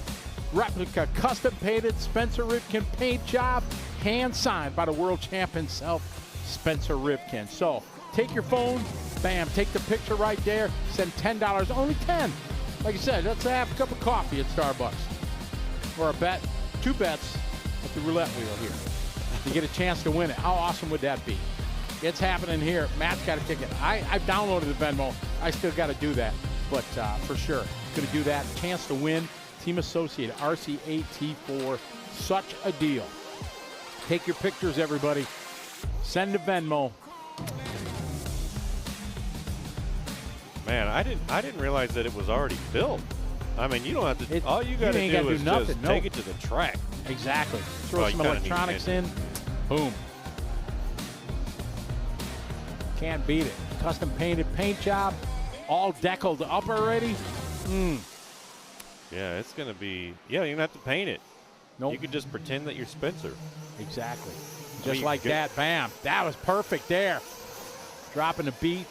Replica, custom painted Spencer Rivkin paint job, hand signed by the world champ himself, Spencer Rivkin. So take your phone, bam, take the picture right there, send $10, only 10. Like I said, let's have a cup of coffee at Starbucks. Or a bet, 2 bets at the roulette wheel here. You get a chance to win it. How awesome would that be? It's happening here. Matt's got a ticket. I've downloaded the Venmo. I still got to do that, but for sure, going to do that. Chance to win. Team Associated RC8 T4. Such a deal. Take your pictures, everybody. Send to Venmo. Man, I didn't realize that it was already built. I mean, you don't have to. All you got to do is just take it to the track. Exactly. Throw some electronics in. Boom. Can't beat it. Custom painted paint job, all deckled up already. Yeah, it's going to be, you don't even have to paint it. Nope. You could just pretend that you're Spencer. Exactly. Just like that, bam. That was perfect there. Dropping the beat.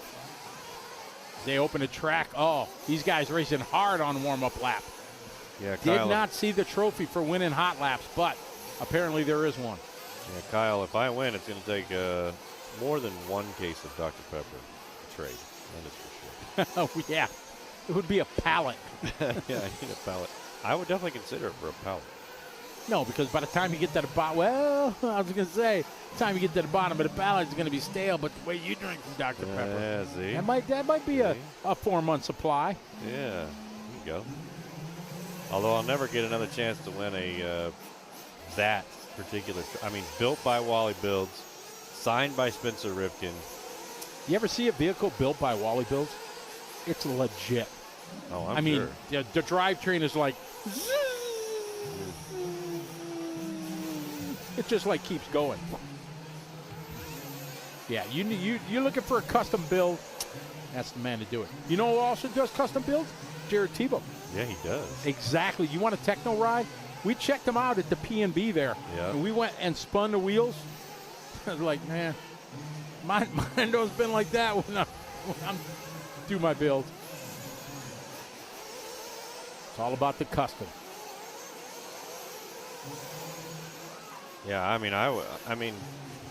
They open the track. Oh, these guys racing hard on warm-up lap. Yeah, Kyle. Did not see the trophy for winning hot laps, but apparently there is one. Yeah, Kyle, if I win, it's going to take more than 1 case of Dr. Pepper to trade. That is for sure. Oh, yeah. It would be a pallet. Yeah, I need a pallet. I would definitely consider it for a pallet. No, because by the time you get to the bottom, well, I was going to say, by the time you get to the bottom of the pallet, it's going to be stale, but the way you drink from Dr. Pepper. Yeah, see? That might be a 4-month supply. Yeah, there you go. Although I'll never get another chance to win that particular, built by Wally Builds, signed by Spencer Rivkin. You ever see a vehicle built by Wally Builds? It's legit. Oh, I'm sure. The drivetrain is like, it just like keeps going. Yeah, you're looking for a custom build. That's the man to do it. You know who also does custom builds? Jared Tebow. Yeah, he does. Exactly. You want a techno ride? We checked him out at the P&B there. Yeah. And we went and spun the wheels. I was like, man, mine don't spin like that when I'm do my build. It's all about the custom. Yeah, I mean,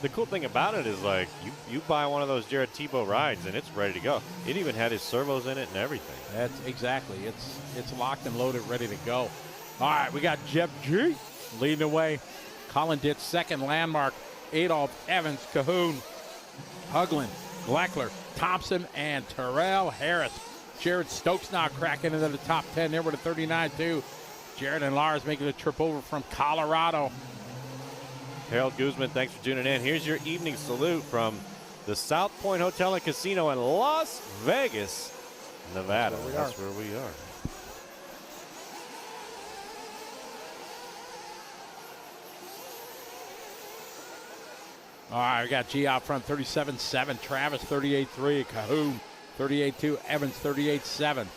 the cool thing about it is like you buy one of those Jared Tebow rides and it's ready to go. It even had his servos in it and everything. That's exactly. It's locked and loaded, ready to go. All right, we got Jeff G leading the way. Colin Ditz second, Landmark, Adolph, Evans, Cahoon, Huglin, Gleckler, Thompson, and Terrell Harris. Jared Stokes now cracking into the top 10 there with a 39-2. Jared and Lars making the trip over from Colorado. Harold Guzman, thanks for tuning in. Here's your evening salute from the South Point Hotel and Casino in Las Vegas, Nevada. That's where we are. All right, we got G out front, 37-7. Travis, 38-3. Cahoon, 38-2. Evans, 38-7.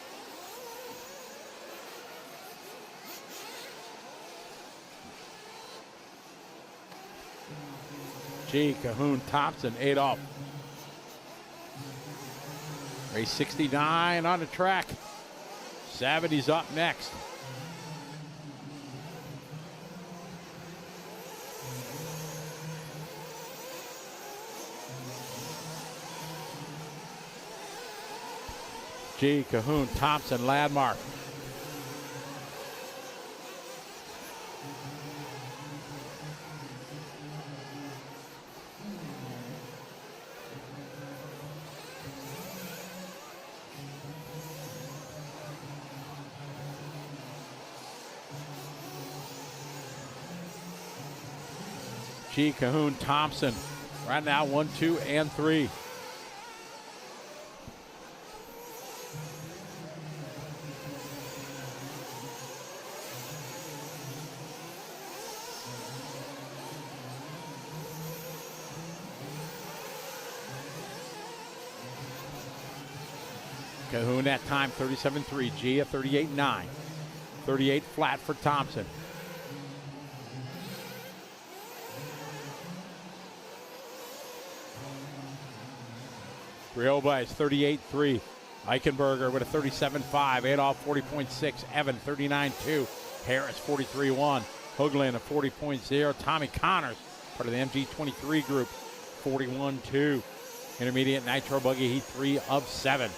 G, Cahoon, Thompson, Adolph. Race 69 on the track. 70's up next. G, Cahoon, Thompson, Landmark. G, Cahoon, Thompson. Right now, 1, 2, and 3. Cahoon that time, 37.3. G at 38.9. 38 flat for Thompson. Rioba is 38.3. Eichenberger with a 37.5. Adolph 40.6. Evan 39.2. Harris 43.1. Hoagland a 40.0. Tommy Connors, part of the MG23 group, 41.2. Intermediate Nitro Buggy Heat 3 of 7.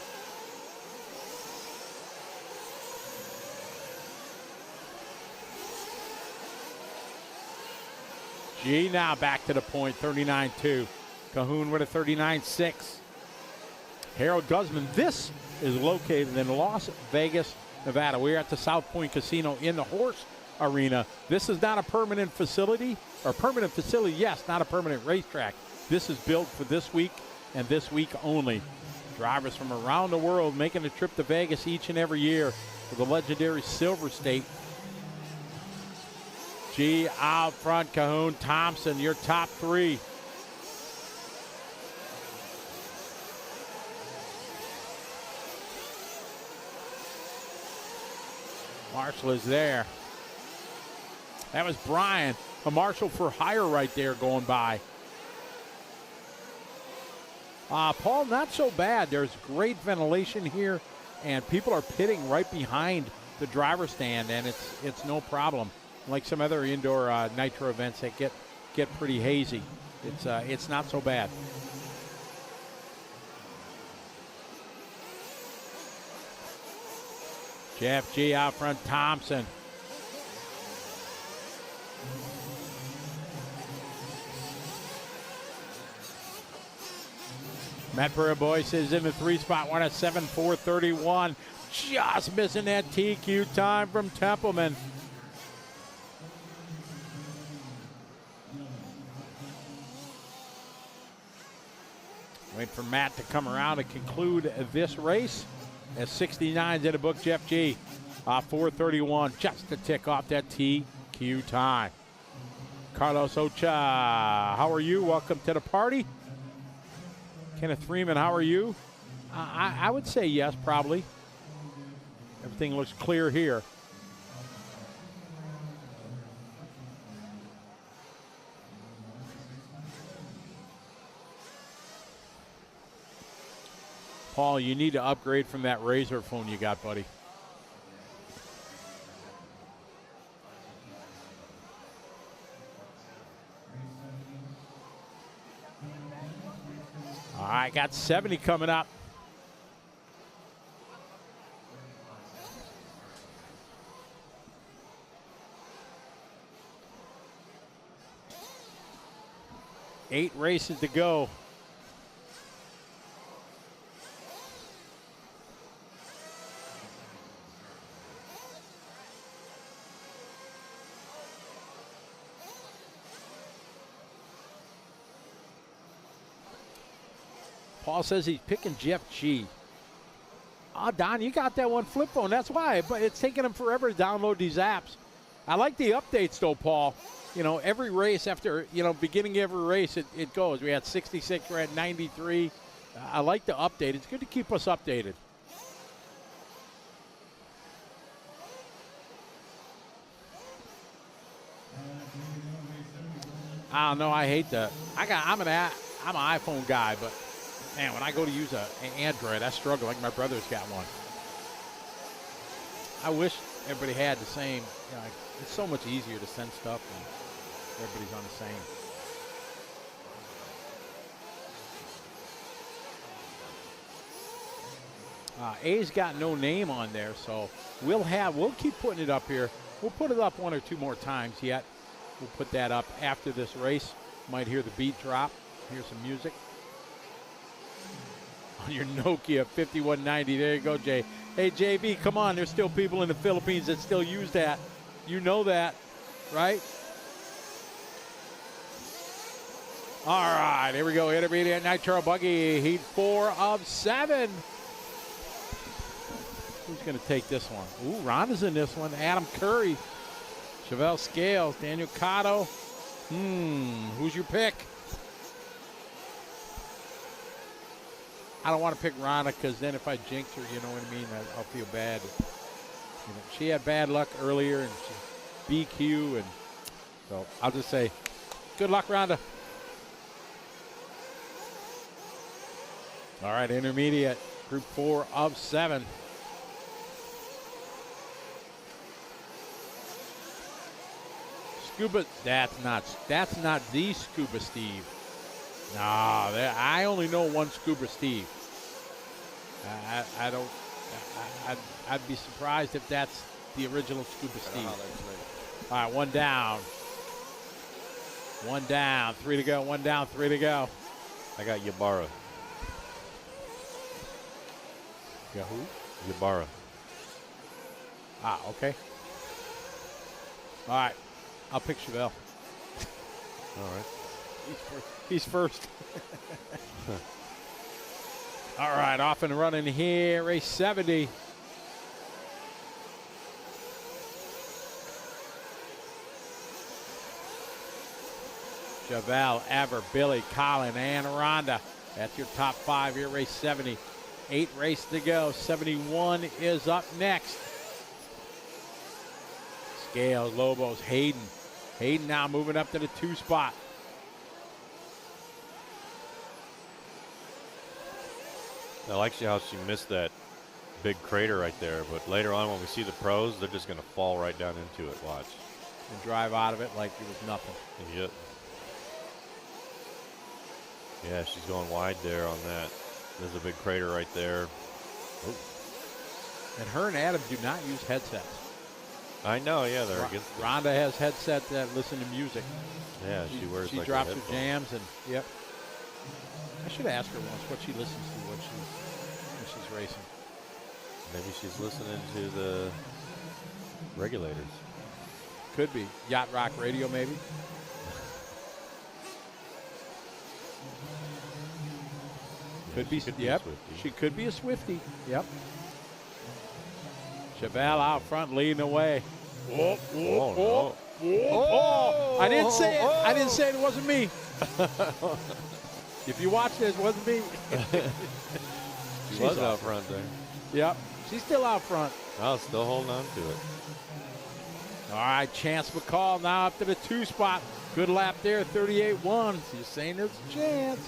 G now back to the point, 39.2. Cahoon with a 39.6. Harold Guzman. This is located in Las Vegas, Nevada. We're at the South Point Casino in the Horse Arena. This is not a permanent facility, or permanent facility, yes, not a permanent racetrack. This is built for this week and this week only. Drivers from around the world making a trip to Vegas each and every year for the legendary Silver State. G out front, Cahoon, Thompson, your top 3. Marshall is there. That was Brian, a Marshall for hire right there going by. Paul, not so bad. There's great ventilation here, and people are pitting right behind the driver's stand, and it's no problem. Like some other indoor nitro events that get pretty hazy. It's not so bad. Jeff G out front, Thompson. Matt Boyce is in the 3 spot, 1 at 7.431. Just missing that TQ time from Templeman. Wait for Matt to come around to conclude this race. As 69's in the book, Jeff G. 4:31, just to tick off that TQ time. Carlos Ocha, how are you? Welcome to the party. Kenneth Freeman, how are you? I would say yes, probably. Everything looks clear here. Paul, you need to upgrade from that Razor phone you got, buddy. All right, got 70 coming up. Eight races to go. Paul says he's picking Jeff G. Don, you got that one flip phone. That's why. But it's taking him forever to download these apps. I like the updates, though, Paul. You know, every race after, beginning of every race, it goes. We had 66. We're at 93. I like the update. It's good to keep us updated. I don't know. I hate that. I'm an iPhone guy, but man, when I go to use an Android, I struggle. Like my brother's got one. I wish everybody had the same. It's so much easier to send stuff when everybody's on the same. A's got no name on there, so we'll keep putting it up here. We'll put it up one or two more times yet. We'll put that up after this race. Might hear the beat drop. Hear some music. On your Nokia 5190. There you go, Jay. Hey, JB, come on. There's still people in the Philippines that still use that. You know that, right? All right, here we go. Intermediate Nitro Buggy, heat 4 of 7. Who's going to take this one? Ooh, Rhonda's in this one. Adam Curry, Chevelle Scales, Daniel Cotto. Who's your pick? I don't want to pick Rhonda because then if I jinx her, you know what I mean, I'll feel bad. You know, she had bad luck earlier and she BQ, and so I'll just say, good luck, Rhonda. All right, intermediate, group 4 of 7. Scuba, that's not the Scuba Steve. No, I only know one Scuba Steve. I'd be surprised if that's the original Scuba Steve. All right, one down. One down, 3 to go. One down, 3 to go. I got Ybarra. You got who? Ybarra. Ah, okay. All right, I'll pick Chevelle. All right. He's first. All right, off and running here, race 70. Chevelle, Ever, Billy, Colin, and Rhonda. That's your top 5 here, race 70. 8 race to go. 71 is up next. Scales, Lobos, Hayden. Hayden now moving up to the 2 spot. I like how she missed that big crater right there, but later on when we see the pros, they're just going to fall right down into it. Watch. And drive out of it like it was nothing. Yep. Yeah, she's going wide there on that. There's a big crater right there. Oh. And her and Adam do not use headsets. I know, yeah, they're against them. Rhonda has headsets that listen to music. Yeah, she wears She like drops her jams and, yep. I should ask her once what she listens to when she's racing. Maybe she's listening to the regulators. Could be. Yacht Rock Radio, maybe. Could be. Yep. She could be a Swiftie. Yep. Chevelle out front leading the way. Whoa, whoa, Oh, whoa, no. oh. I didn't say it. I didn't say it wasn't me. If you watch this, it wasn't me. She was out front there. Yep. She's still out front. I was still holding on to it. All right, Chance McCall now up to the 2 spot. Good lap there, 38-1. She's saying there's a chance.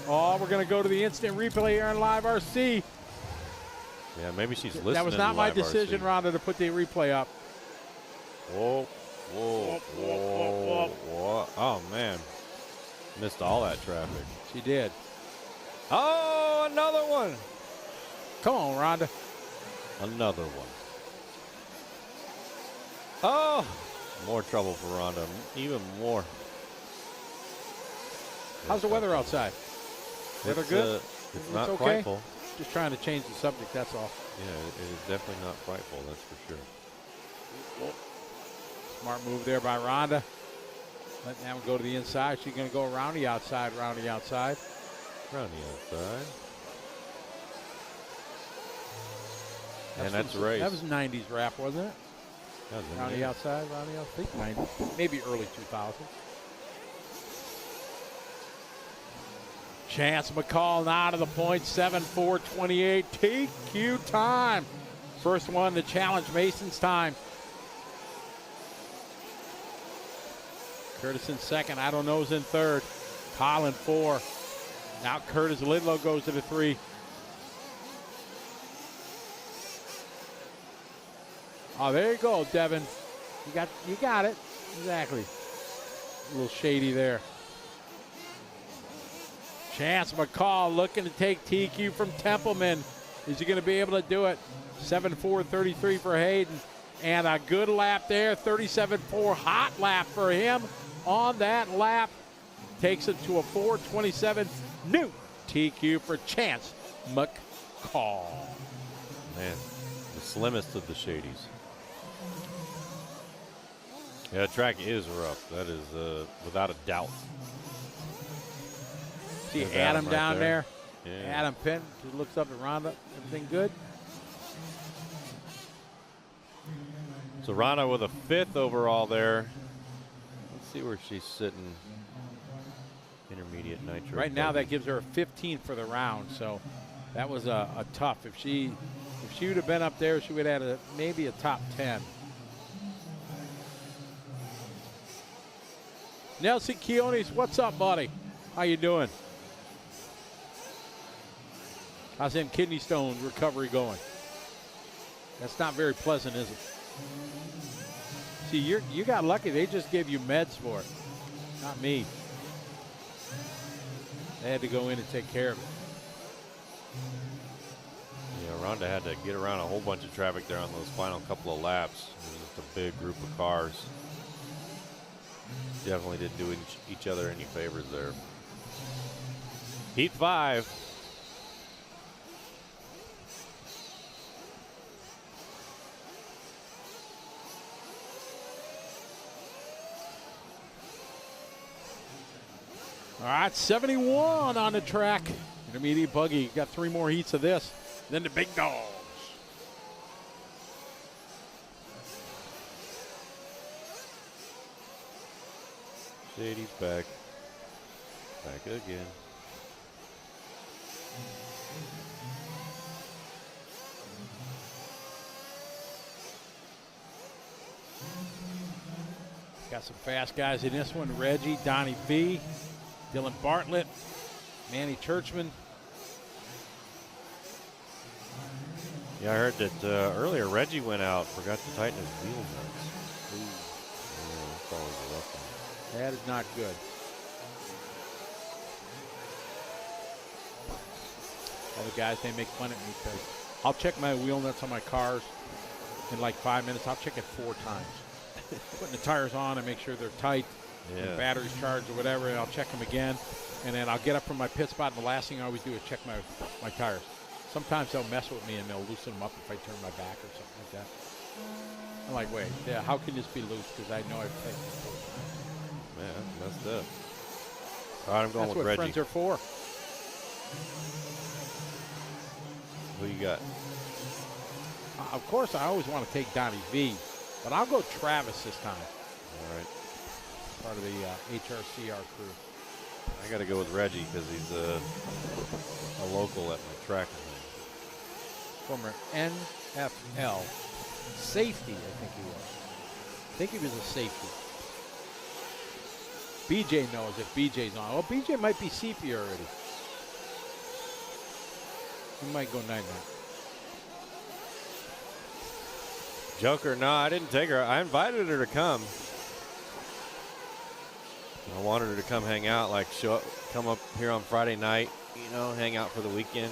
Oh, we're going to go to the instant replay here on Live RC. Yeah, maybe she's listening. That was not to my Live decision, RC. Rhonda, to put the replay up. Whoa, whoa, whoa, whoa. Oh, man. Missed all that traffic. She did. Oh, another one. Come on, Rhonda. Another one. Oh, more trouble for Rhonda. Even more. How's the weather outside? Weather good? It's not okay? frightful. Just trying to change the subject, that's all. Yeah, it is definitely not frightful, that's for sure. Smart move there by Rhonda. Letting that one go to the inside. She's going to go around the outside, Around the outside. And that's a race. That was 90s rap, wasn't it? That was Around the outside, I think 90s. Maybe early 2000s. Chance McCall now to the point, 7:4:28. TQ time. First one, the challenge, Mason's time. Curtis in second, I don't know's in third. Colin 4. Now Curtis Lidlow goes to the 3. Oh, there you go, Devin. You got it. Exactly. A little shady there. Chance McCall looking to take TQ from Templeman. Is he going to be able to do it? 7.4.33 for Hayden. And a good lap there. 37.4 hot lap for him on that lap. Takes it to a 4.27 new TQ for Chance McCall. Man, the slimmest of the Shadies. Yeah, the track is rough. That is without a doubt. See There's Adam right down there. Yeah. Adam Penn just looks up at Rhonda. Everything good? So Rhonda with a 5th overall there. Let's see where she's sitting. Intermediate nitro. Right now that gives her a 15 for the round. So that was a tough. If she would have been up there, she would have had maybe a top 10. Nelson Quiones, what's up, buddy? How you doing? How's them kidney stone recovery going? That's not very pleasant, is it? See, you got lucky. They just gave you meds for it, not me. They had to go in and take care of it. Yeah, Rhonda had to get around a whole bunch of traffic there on those final couple of laps. It was just a big group of cars. Definitely didn't do each other any favors there. Heat 5. All right, 71 on the track. Intermediate buggy. Got 3 more heats of this. Then the big dogs. Shady's back. Back again. Got some fast guys in this one. Reggie, Donnie V, Dylan Bartlett, Manny Churchman. Yeah, I heard that earlier Reggie went out, forgot to tighten his wheel nuts. Yeah, that's always a rough one. That is not good. All the guys, they make fun of me because I'll check my wheel nuts on my cars in like 5 minutes. I'll check it 4 times. Putting the tires on and make sure they're tight, Yeah. the battery's charged or whatever, and I'll check them again. And then I'll get up from my pit spot, and the last thing I always do is check my tires. Sometimes they'll mess with me and they'll loosen them up if I turn my back or something like that. I'm like, wait, yeah, how can this be loose? Because I know I've taken it 4 times. Man, that's messed up. All right, I'm going That's with what Reggie. friends are for. Who you got? Of course, I always want to take Donnie V, but I'll go Travis this time. All right. Part of the HRCR crew. I got to go with Reggie because he's a local at my track. Former NFL safety, I think he was. I think he was a safety. BJ knows if BJ's on. Oh, BJ might be CP already. He might go 9-9. Joker, no, I didn't take her. I invited her to come. I wanted her to come hang out, like come up here on Friday night, hang out for the weekend.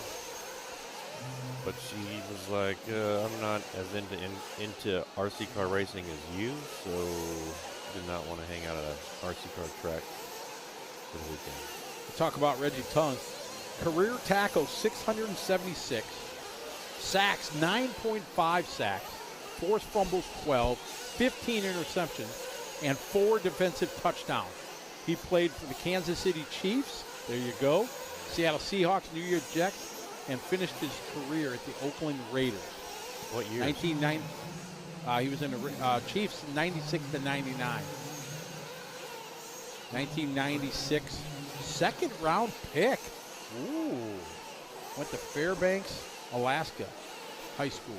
But she was like, I'm not as into RC car racing as you, so did not want to hang out at an RC car track for the weekend. We'll talk about Reggie Tung. Career tackles 676, sacks 9.5 sacks, forced fumbles 12, 15 interceptions, and 4 defensive touchdowns. He played for the Kansas City Chiefs, there you go, Seattle Seahawks, New York Jets, and finished his career at the Oakland Raiders. What year? 1990. He was in the Chiefs 96 to 99. 1996, second round pick. Ooh. Went to Fairbanks, Alaska High School.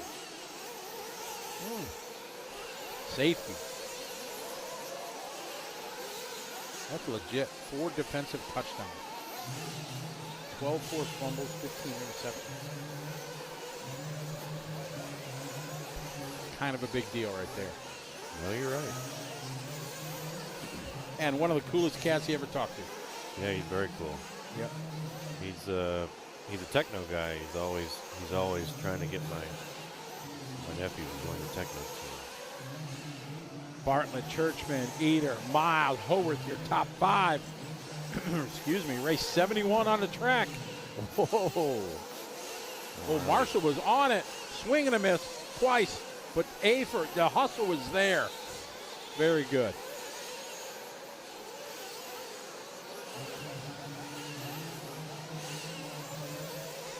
Safety. That's legit. 4 defensive touchdowns. 12 forced fumbles, 15 interceptions. Kind of a big deal right there. No, you're right. And one of the coolest cats he ever talked to. Yeah, he's very cool. Yep. He's He's a techno guy. He's always trying to get my nephew to join the techno team. Bartlett, Churchman, Eder, Miles, Howarth, your top 5. Excuse me, race 71 on the track. Whoa. Well, Marshall was on it, swing and a miss twice, but Afer, the hustle was there. Very good.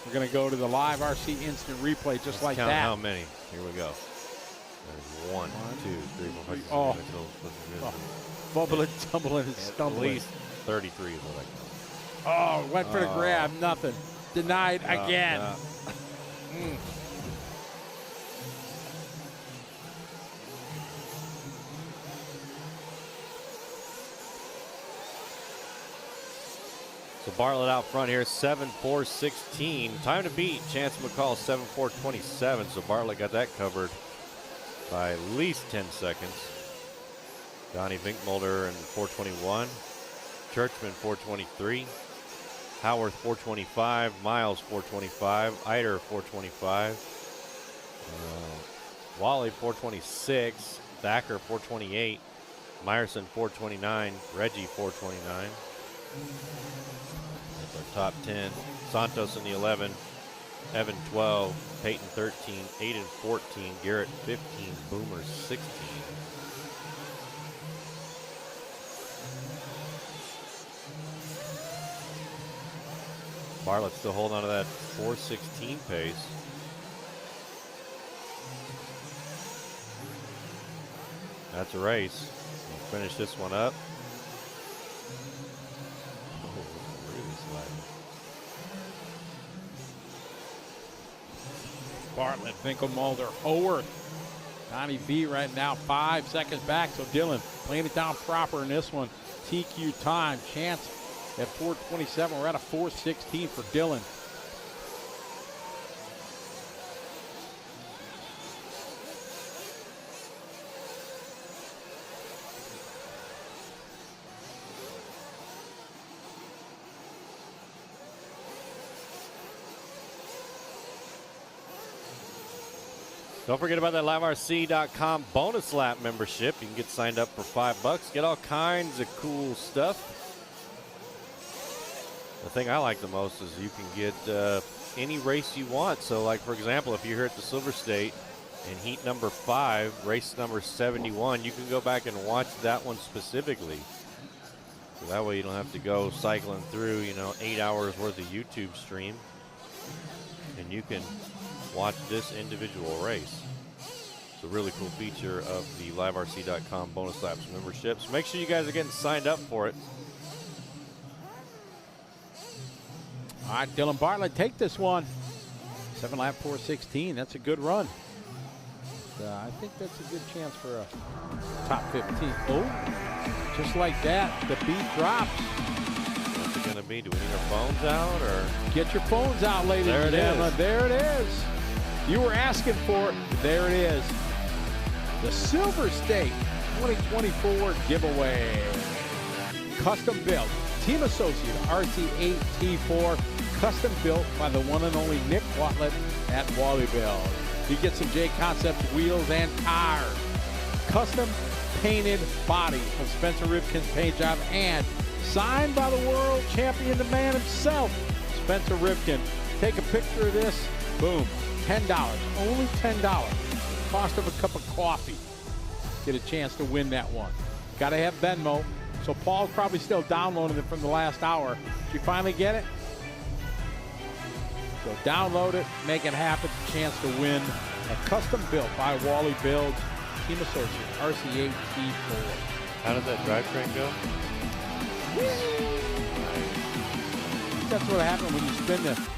We're going to go to the live RC instant replay just Let's like count that. how many? Here we go. There's 1, 2, 3, 4, 5, 6, Oh. 7, 8, 9, 10, 11, 12, Bubbling, tumbling, and At stumbling. least 33 is what I count. Oh, went for the grab, nothing. Denied again. So Bartlett out front here, 7:4:16. Time to beat. Chance McCall, 7:4:27. So Bartlett got that covered by at least 10 seconds. Donnie Vinkmulder in 4:21. Churchman 4:23. Howarth 4:25. Miles 4:25. Eider 4:25. Wally 4:26. Thacker 4:28. Meyerson 4:29. Reggie 4:29. That's our top 10. Santos in the 11. Evan 12. Peyton 13. Aiden 14. Garrett 15. Boomer 16. Bartlett still holding on to that 4:16 pace. That's a race. We'll finish this one up. Oh, really sliding. Bartlett, Finkelmulder, Howarth. Donnie B right now 5 seconds back. So Dylan playing it down proper in this one. TQ time. Chance at 4:27. We're at a 4:16 for Dylan. Don't forget about that liverc.com bonus lap membership. You can get signed up for $5. Get all kinds of cool stuff. The thing I like the most is you can get any race you want. So, like, for example, if you're here at the Silver State in heat number 5, race number 71, you can go back and watch that one specifically. So that way you don't have to go cycling through, 8 hours worth of YouTube stream. And you can watch this individual race. It's a really cool feature of the liverc.com bonus laps membership. So make sure you guys are getting signed up for it. All right, Dylan Bartlett, take this one. 7 lap 4:16. That's a good run. I think that's a good chance for a top 15. Oh, just like that, the beat drops. What's it going to be? Do we need our phones out or? Get your phones out, ladies There and it gentlemen. is. There it is. You were asking for it. There it is. The Silver State 2024 giveaway. Custom built. Team Associate RC8 T4. Custom built by the one and only Nick Bartlett at Wally Build. You get some J Concept wheels and tires. Custom painted body of Spencer Ripken's paint job and signed by the world champion, the man himself, Spencer Ripken. Take a picture of this. Boom. $10. Only $10. Cost of a cup of coffee. Get a chance to win that one. Got to have Venmo. So Paul's probably still downloading it from the last hour. Did you finally get it? So download it, make it happen. Chance to win a custom built by Wally Builds, Team Associate RC8 T4. How did that drivetrain go? That's what happened when you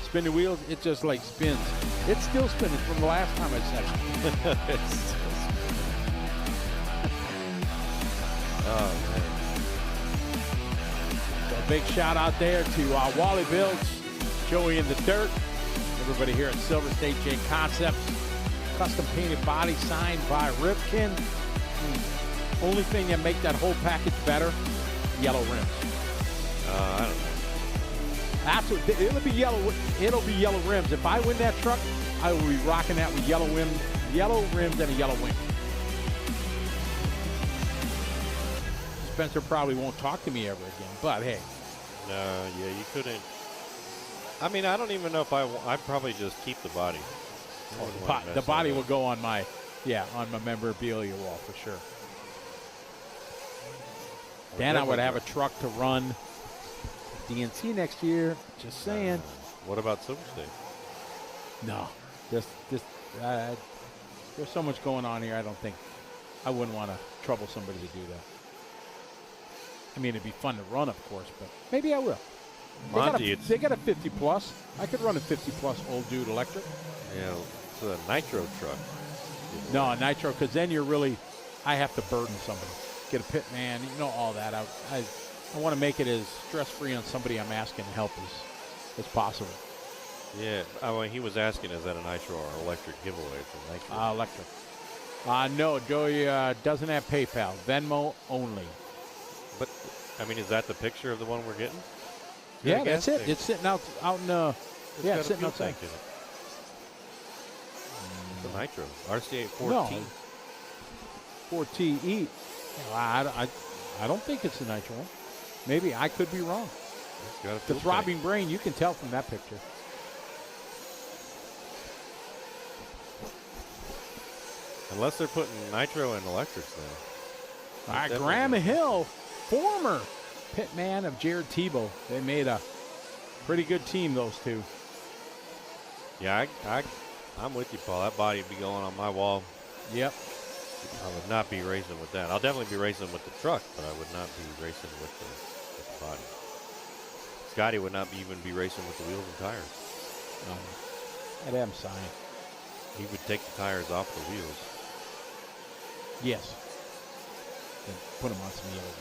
spin the wheels. It just like spins. It's still spinning from the last time I said it. Oh, man. So a big shout out there to Wally Builds, Joey in the Dirt, everybody here at Silver State J Concepts. Custom painted body signed by Ripken. Only thing that make that whole package better, yellow rims. I don't know. Absolutely, it'll be yellow. It'll be yellow rims. If I win that truck, I will be rocking that with yellow rims and a yellow wing. Spencer probably won't talk to me ever again, but hey. No, yeah, you couldn't. I mean, I don't even know if I'd probably just keep the body. The body will go on my memorabilia wall for sure. Then I would have a truck to run DNC next year. Just saying. What about Silver State? No, there's so much going on here. I wouldn't want to trouble somebody to do that. I mean, it'd be fun to run, of course, but maybe I will. They got a 50 plus. I could run a 50 plus old dude electric. Yeah, it's a nitro truck. No, a nitro, because then I have to burden somebody. Get a pit man, all that. I want to make it as stress-free on somebody I'm asking to help as possible. Yeah, he was asking, is that a nitro or electric giveaway for nitro? Electric. No, Joey doesn't have PayPal. Venmo only. But, I mean, is that the picture of the one we're getting? Yeah, that's it. It's sitting out in it's sitting outside. It's a nitro. RC8 4T. No. 4TE. I don't think it's a nitro one. Maybe I could be wrong. The throbbing brain, you can tell from that picture. Unless they're putting nitro and electrics now. All right, Graham Hill, former pitman of Jared Tebow. They made a pretty good team, those two. Yeah, I'm with you, Paul. That body would be going on my wall. Yep. I would not be racing with that. I'll definitely be racing with the truck, but I would not be racing with the body. Scotty would not even be racing with the wheels and tires. I'd have him sign. He would take the tires off the wheels. Yes. And put them on some yellow ones.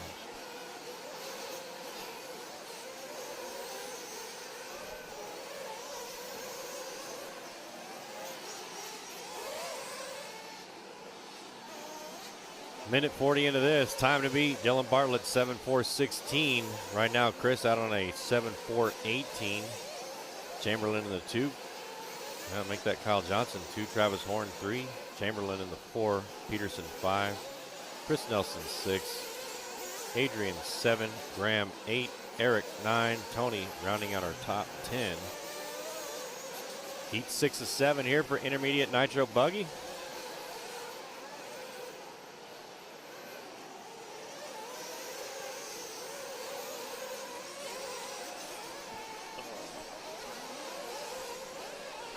Minute 40 into this. Time to beat Dylan Bartlett, 7.4.16. Right now, Chris out on a 7.4.18. Chamberlain in the 2. That'll make that Kyle Johnson 2. Travis Horn 3. Chamberlain in the 4. Peterson 5. Chris Nelson 6. Adrian 7. Graham 8. Eric 9. Tony rounding out our top 10. Heat 6 of 7 here for intermediate nitro buggy.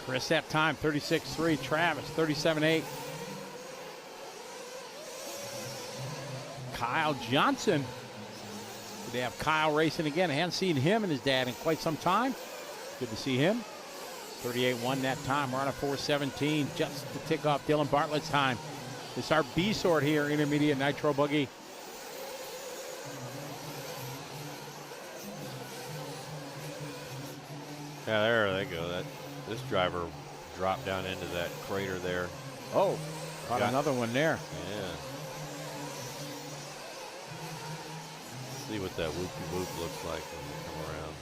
Chris that time, 36.3. Travis, 37.8. Kyle Johnson. They have Kyle racing again. I hadn't seen him and his dad in quite some time. Good to see him. 38.1 that time. We're on a 4.17 just to tick off Dylan Bartlett's time. It's our B sort here, intermediate nitro buggy. Yeah, there they go. This driver dropped down into that crater there. Oh, caught another one there. Yeah. See what that whoop-de-whoop looks like when you come around.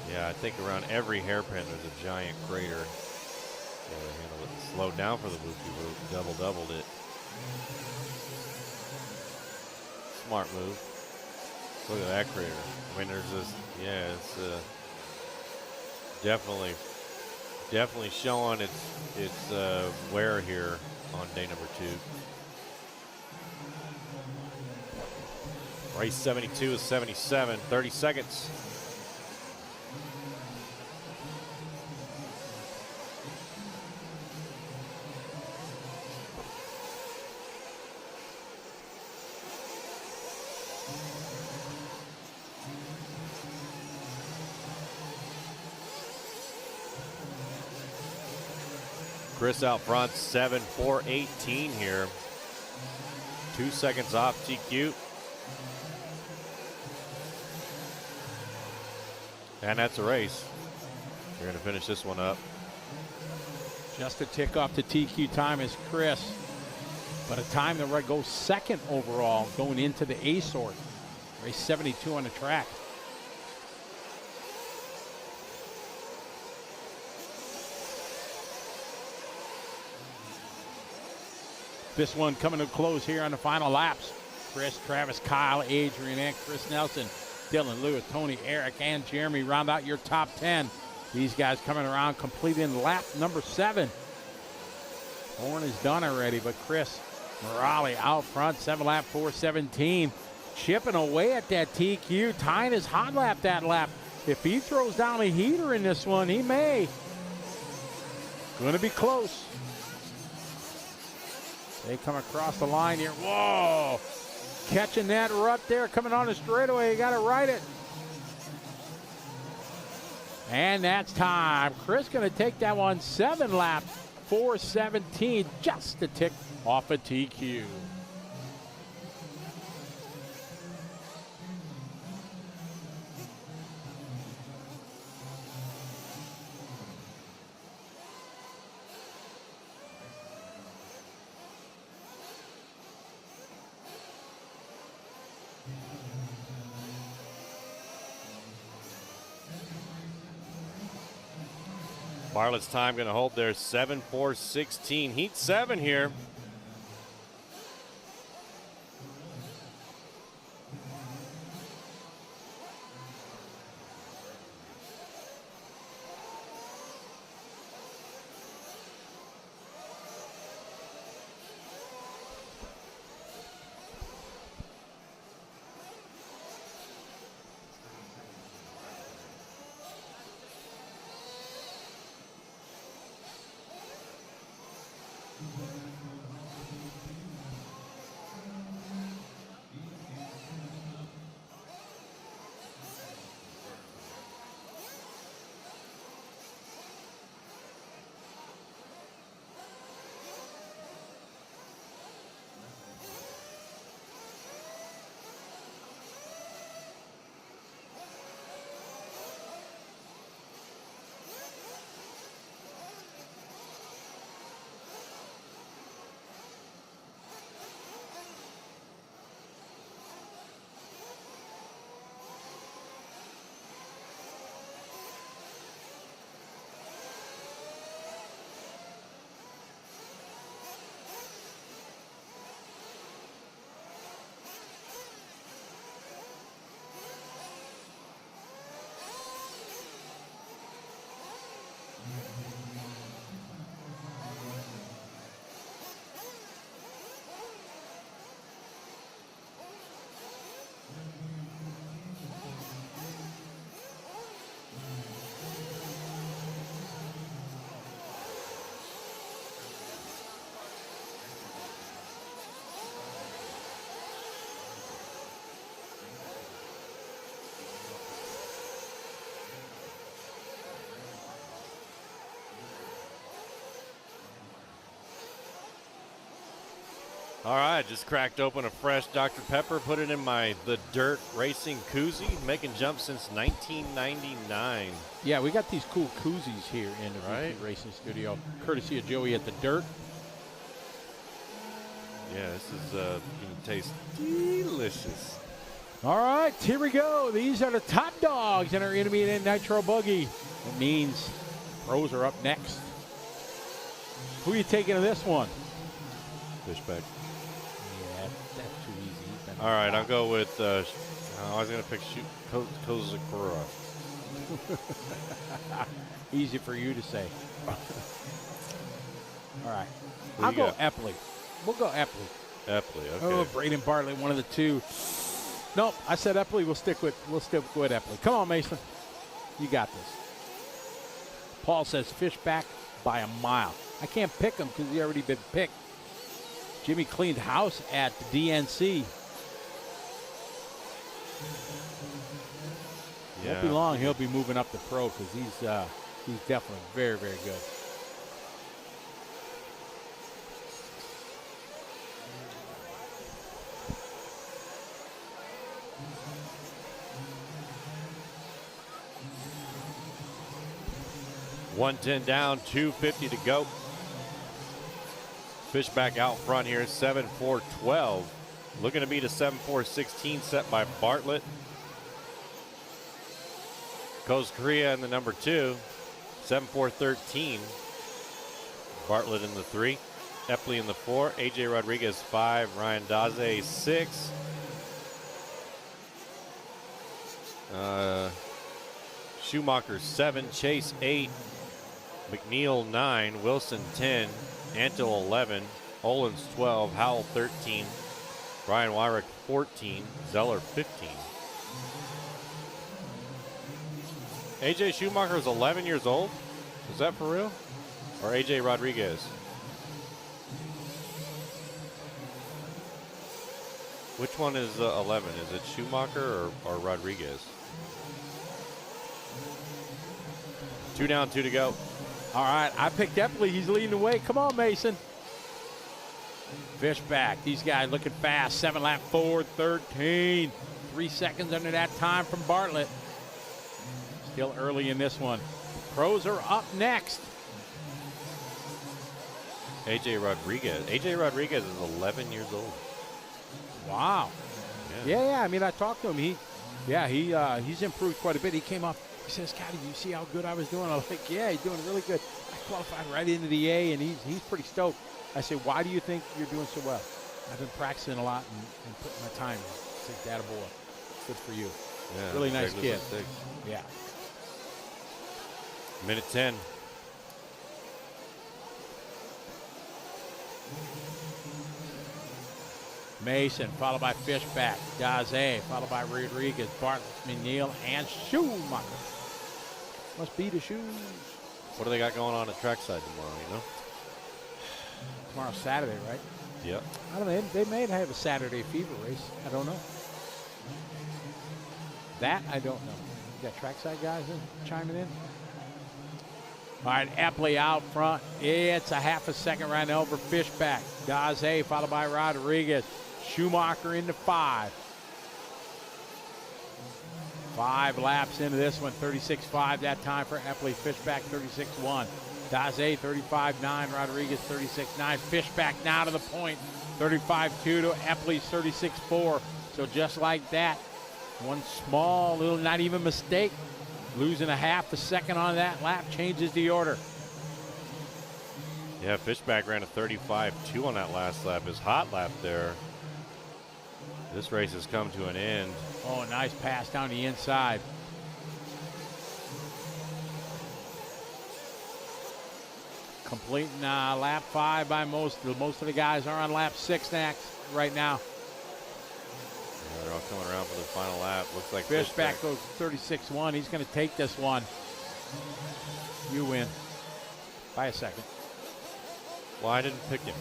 Yeah, I think around every hairpin there's a giant crater. Yeah, they handled it. Slowed down for the whoop-de-whoop. Doubled it. Smart move. Look at that crater. I mean, there's this. Yeah, it's definitely showing its wear here on day number 2. Race 72 is 77, 30 seconds. Chris out front, 7.4.18 here. 2 seconds off TQ. And that's a race. We're going to finish this one up. Just a tick off the TQ time is Chris. But a time that goes second overall going into the A sort. Race 72 on the track. This one coming to close here on the final laps. Chris, Travis, Kyle, Adrian, and Chris Nelson, Dylan, Lewis, Tony, Eric, and Jeremy round out your top 10. These guys coming around, completing lap number 7. Horn is done already, but Chris Morale out front, 7-lap 4:17. Chipping away at that TQ, tying his hot lap that lap. If he throws down a heater in this one, he may. Going to be close. They come across the line here. Whoa! Catching that rut there, coming on the straightaway. You got to ride it. And that's time. Chris going to take that one 7-lap 4:17, just a tick off a TQ. Bartlett's time going to hold there, 7:4:16. Heat 7 here. All right, just cracked open a fresh Dr. Pepper, put it in the dirt racing koozie, making jumps since 1999. Yeah, we got these cool koozies here in the VP Racing Studio, courtesy of Joey at the Dirt. Yeah, this is going to taste delicious. All right, here we go. These are the top dogs in our Intermediate Nitro Buggy. It means pros are up next. Who are you taking in this one? Fishback. Yeah, that's too easy. All right, I'll go with, I was going to pick Kozakura. Easy for you to say. All right. I'll go Epley. We'll go Epley. Epley, okay. Oh, Braden Bartlett, one of the two. Nope, I said Epley. We'll stick with Epley. Come on, Mason. You got this. Paul says Fishback by a mile. I can't pick him because he's already been picked. Jimmy cleaned house at the DNC. Yeah. Won't be long. He'll be moving up to pro because he's definitely very, very good. $110 down, $250 to go. Fishback out front here, 7.4.12. Looking to beat a 7.4.16 set by Bartlett. Coast Korea in the number 2, 7.4.13. Bartlett in the 3. Epley in the 4, AJ Rodriguez 5, Ryan Daze 6. Schumacher 7, Chase 8, McNeil 9, Wilson 10, Antle 11, Olins 12, Howell 13, Brian Wyrick 14, Zeller 15. AJ Schumacher is 11 years old? Is that for real? Or AJ Rodriguez? Which one is 11? Is it Schumacher or Rodriguez? 2 down, 2 to go. All right, I picked Epley. He's leading the way. Come on, Mason. Fishback. These guys looking fast. 7-lap Ford, 13. 3 seconds under that time from Bartlett. Still early in this one. Pros are up next. AJ Rodriguez. AJ Rodriguez is 11 years old. Wow. Yeah. I mean, I talked to him. He's improved quite a bit. He came up. He says, "Scotty, do you see how good I was doing?" I was like, "Yeah, he's doing really good. I qualified right into the A, and he's pretty stoked." I said, "Why do you think you're doing so well?" "I've been practicing a lot and putting my time in." I said, "Data boy, good for you." Yeah, really nice kid. Yeah. Minute 10. Mason, followed by Fishback, Daze, followed by Rodriguez, Bartlett, McNeil, and Schumacher. Must be the shoes. What do they got going on at trackside tomorrow, you know? Tomorrow's Saturday, right? Yep. I don't know. They may have a Saturday fever race. I don't know. That I don't know. You got trackside guys chiming in? All right, Epley out front. It's a half a second right now over Fishback. Daze followed by Rodriguez. Schumacher into 5. 5 laps into this one. 36.5 that time for Epley. Fishback 36.1. Daze 35.9. Rodriguez 36.9. Fishback now to the point. 35.2 to Epley's 36.4. So just like that, one small little not even mistake. Losing a half a second on that lap changes the order. Yeah, Fishback ran a 35.2 on that last lap. His hot lap there. This race has come to an end. Oh, nice pass down the inside. Completing lap 5 by most. Most of the guys are on lap 6 next right now. Yeah, they're all coming around for the final lap. Looks like Fishback goes 36.1. He's going to take this one. You win by a second. Well, I didn't pick him.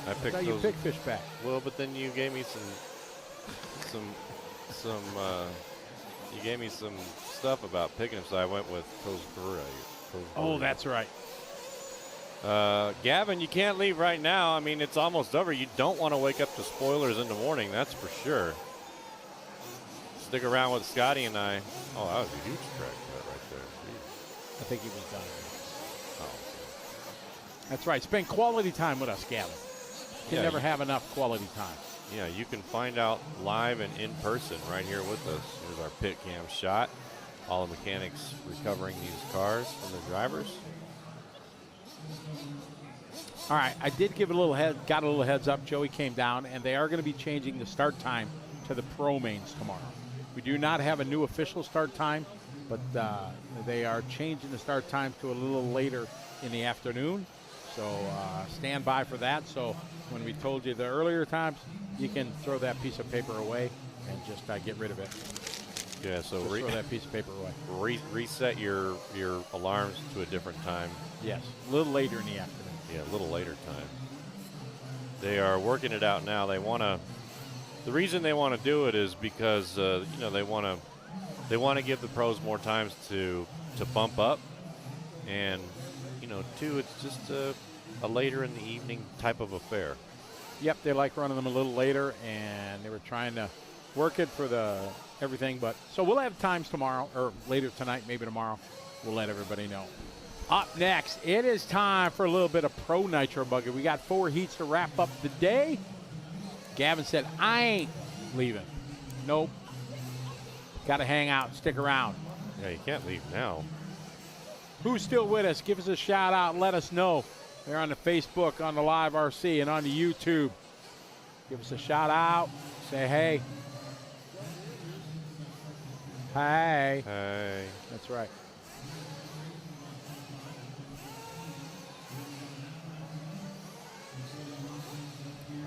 I picked you picked Fishback. Well, but then you gave me some you gave me some stuff about picking him, so I went with Kozgura. Oh, that's right. Gavin, you can't leave right now. I mean, it's almost over. You don't want to wake up to spoilers in the morning, that's for sure. Stick around with Scotty and I. Oh, that was a huge track cut right there. Jeez. I think he was done. Oh, okay. That's right. Spend quality time with us, Gavin. You can never have enough quality time. Yeah, you can find out live and in person right here with us. Here's our pit cam shot. All the mechanics recovering these cars from the drivers. All right, I did give got a little heads up. Joey came down, and they are going to be changing the start time to the pro mains tomorrow. We do not have a new official start time, but they are changing the start time to a little later in the afternoon. So stand by for that. So when we told you the earlier times, you can throw that piece of paper away and just get rid of it. Yeah, so throw that piece of paper away. Reset your alarms to a different time. Yes, a little later in the afternoon. Yeah, a little later time. They are working it out now. They want to. The reason they want to do it is because they want to give the pros more times to bump up, and two, it's just a later in the evening type of affair. Yep, they like running them a little later, and they were trying to work it for everything. But so we'll have times tomorrow, or later tonight, maybe tomorrow. We'll let everybody know. Up next, it is time for a little bit of Pro Nitro Buggy. We got 4 heats to wrap up the day. Gavin said, I ain't leaving. Nope. Got to hang out, stick around. Yeah, you can't leave now. Who's still with us? Give us a shout out. Let us know. They're on the Facebook, on the Live RC, and on the YouTube. Give us a shout out. Say hey. Hey. Hey. That's right.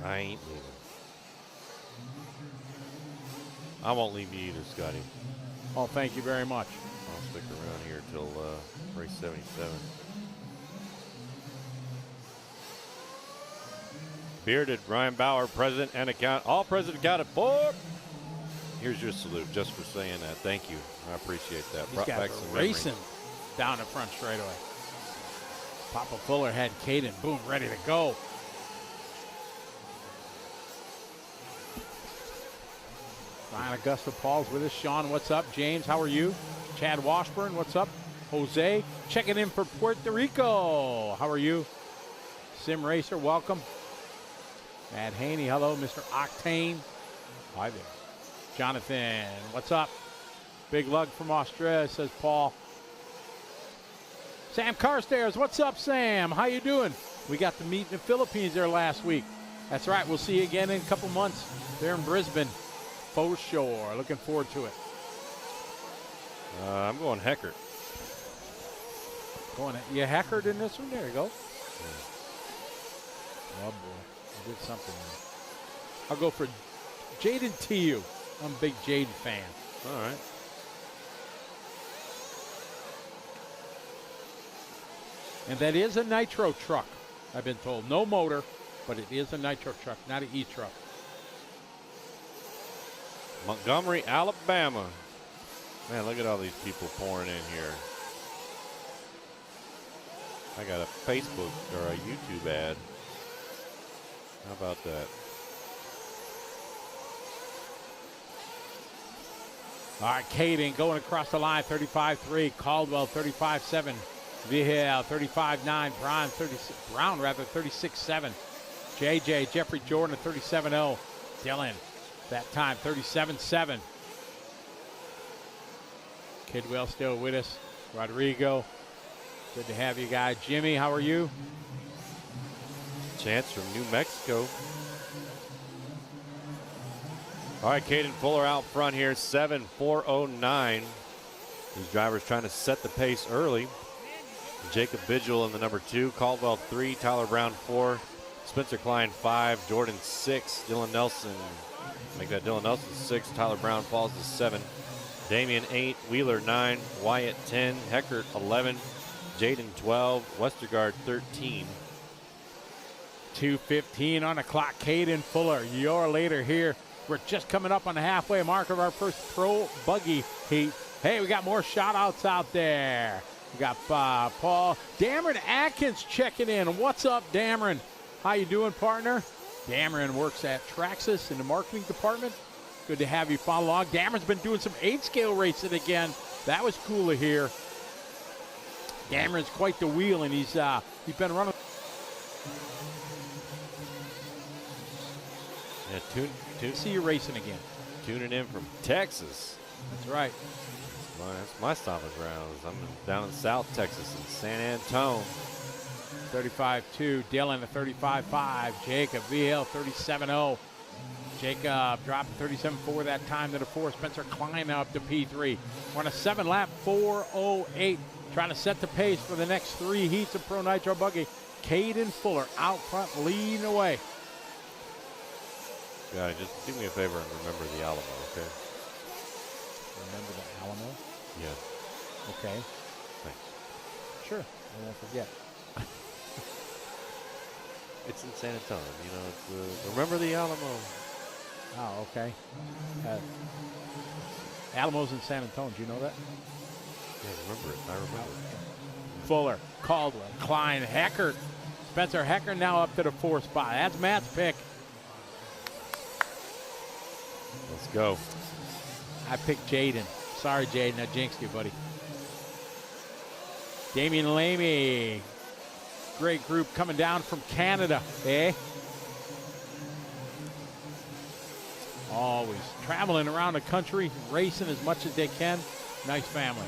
I ain't leaving. I won't leave you either, Scotty. Oh, thank you very much. I'll stick around here till race 77. Bearded Ryan Bauer, president and account. All president accounted for. Here's your salute just for saying that. Thank you. I appreciate that. These Brought guys back are some racing memories. down the front straightaway. Papa Fuller had Caden, boom, ready to go. Ryan Augusta Paul's with us. Sean, what's up? James, how are you? Chad Washburn, what's up? Jose, checking in for Puerto Rico. How are you? Sim Racer, welcome. Matt Haney, hello. Mr. Octane. Hi there. Jonathan, what's up? Big lug from Australia, says Paul. Sam Carstairs, what's up, Sam? How you doing? We got to meet in the Philippines there last week. That's right, we'll see you again in a couple months there in Brisbane. For sure, looking forward to it. I'm going Heckert. Going, you Heckert in this one? There you go. Oh boy, I did something there. I'll go for Jaden TU. I'm a big Jaden fan. All right. And that is a nitro truck, I've been told. No motor, but it is a nitro truck, not an E-truck. Montgomery, Alabama. Man, look at all these people pouring in here. I got a Facebook or a YouTube ad. How about that? All right, Caden going across the line, 35-3. Caldwell, 35-7. Vihel, 35-9. Brown, 36-7. JJ, Jeffrey Jordan, 37-0. Dylan, that time, 37-7. Kidwell still with us. Rodrigo, good to have you guys. Jimmy, how are you? Chance from New Mexico. All right, Caden Fuller out front here, 7:4:09. These drivers trying to set the pace early. Jacob Vigil in the number 2, Caldwell 3, Tyler Brown 4, Spencer Klein 5, Jordan 6, Dylan Nelson, make that Dylan Nelson 6, Tyler Brown falls to 7, Damian 8, Wheeler 9, Wyatt 10, Heckert 11, Jaden 12, Westergaard 13. 2:15 on the clock. Caden Fuller, your leader here. We're just coming up on the halfway mark of our first pro buggy heat. Hey, we got more shout outs out there. We got Paul. Dameron Atkins checking in. What's up, Dameron? How you doing, partner? Dameron works at Traxxas in the marketing department. Good to have you follow along. Dameron's been doing some 8-scale racing again. That was cool to hear. Dameron's quite the wheel, and he's been running. Yeah, See you racing again. Tuning in from Texas. That's right. That's my stomping grounds. I'm down in South Texas in San Antonio. 35-2. Dylan at 35-5. Jacob Vihel 37-0. Jacob dropped 37-4 that time to the 4. Spencer Klein now up to P3. We're on a 7-lap 4:08. Trying to set the pace for the next 3 heats of Pro Nitro Buggy. Caden Fuller out front leading away. Yeah, just do me a favor and remember the Alamo, okay? Remember the Alamo? Yeah. Okay. Thanks. Sure. I won't forget. It's in San Antonio, you know. It's, remember the Alamo. Oh, okay. Alamo's in San Antonio. Do you know that? Yeah, remember it. I remember it. Fuller, Caldwell, Klein, Heckert. Spencer Heckert now up to the 4th spot. That's Matt's pick. Let's go. I picked Jaden. Sorry, Jaden. I jinxed you, buddy. Damian Lamy. Great group coming down from Canada, eh? Always traveling around the country, racing as much as they can. Nice family.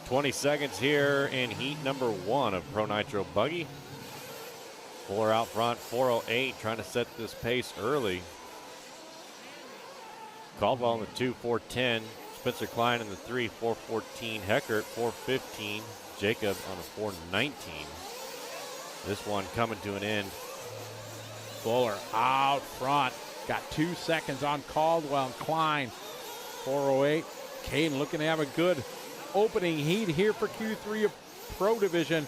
20 seconds here in heat number 1 of Pro Nitro Buggy. Fuller out front, 4:08, trying to set this pace early. Caldwell in the 2, 4:10. Spencer Klein in the 3, 4:14. Heckert, 4:15. Jacob on a 4:19. This one coming to an end. Fuller out front. Got 2 seconds on Caldwell and Klein. 4:08. Caden looking to have a good opening heat here for Q3 of Pro Division.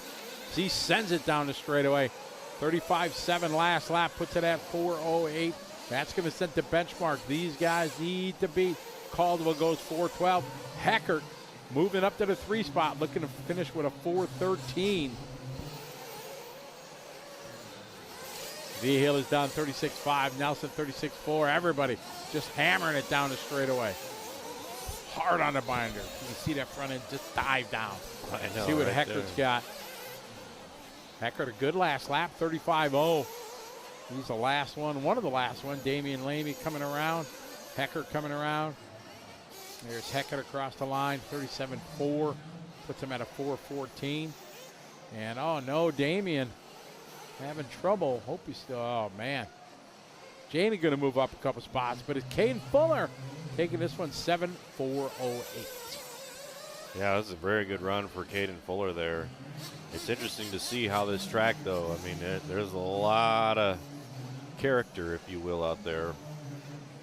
He sends it down the straightaway. 35.7 last lap, puts it at 4:08. That's going to set the benchmark. These guys need to beat. Caldwell goes 4:12. Heckert moving up to the 3 spot, looking to finish with a 4:13. V-Hill is down 36.5. Nelson 36.4. Everybody just hammering it down the straightaway. Hard on the binder. You can see that front end just dive down. I know, see what right Heckert's there. got. Heckert, a good last lap, 35.0. He's the last one of the last one. Damian Lamy coming around. Heckert coming around. There's Heckert across the line, 37.4. Puts him at a 4:14. And, oh, no, Damian having trouble. Hope he's still, oh, man. Janie going to move up a couple spots, but it's Caden Fuller taking this one 7:4:08. Yeah, this is a very good run for Caden Fuller there. It's interesting to see how this track, though. I mean, there's a lot of character, if you will, out there.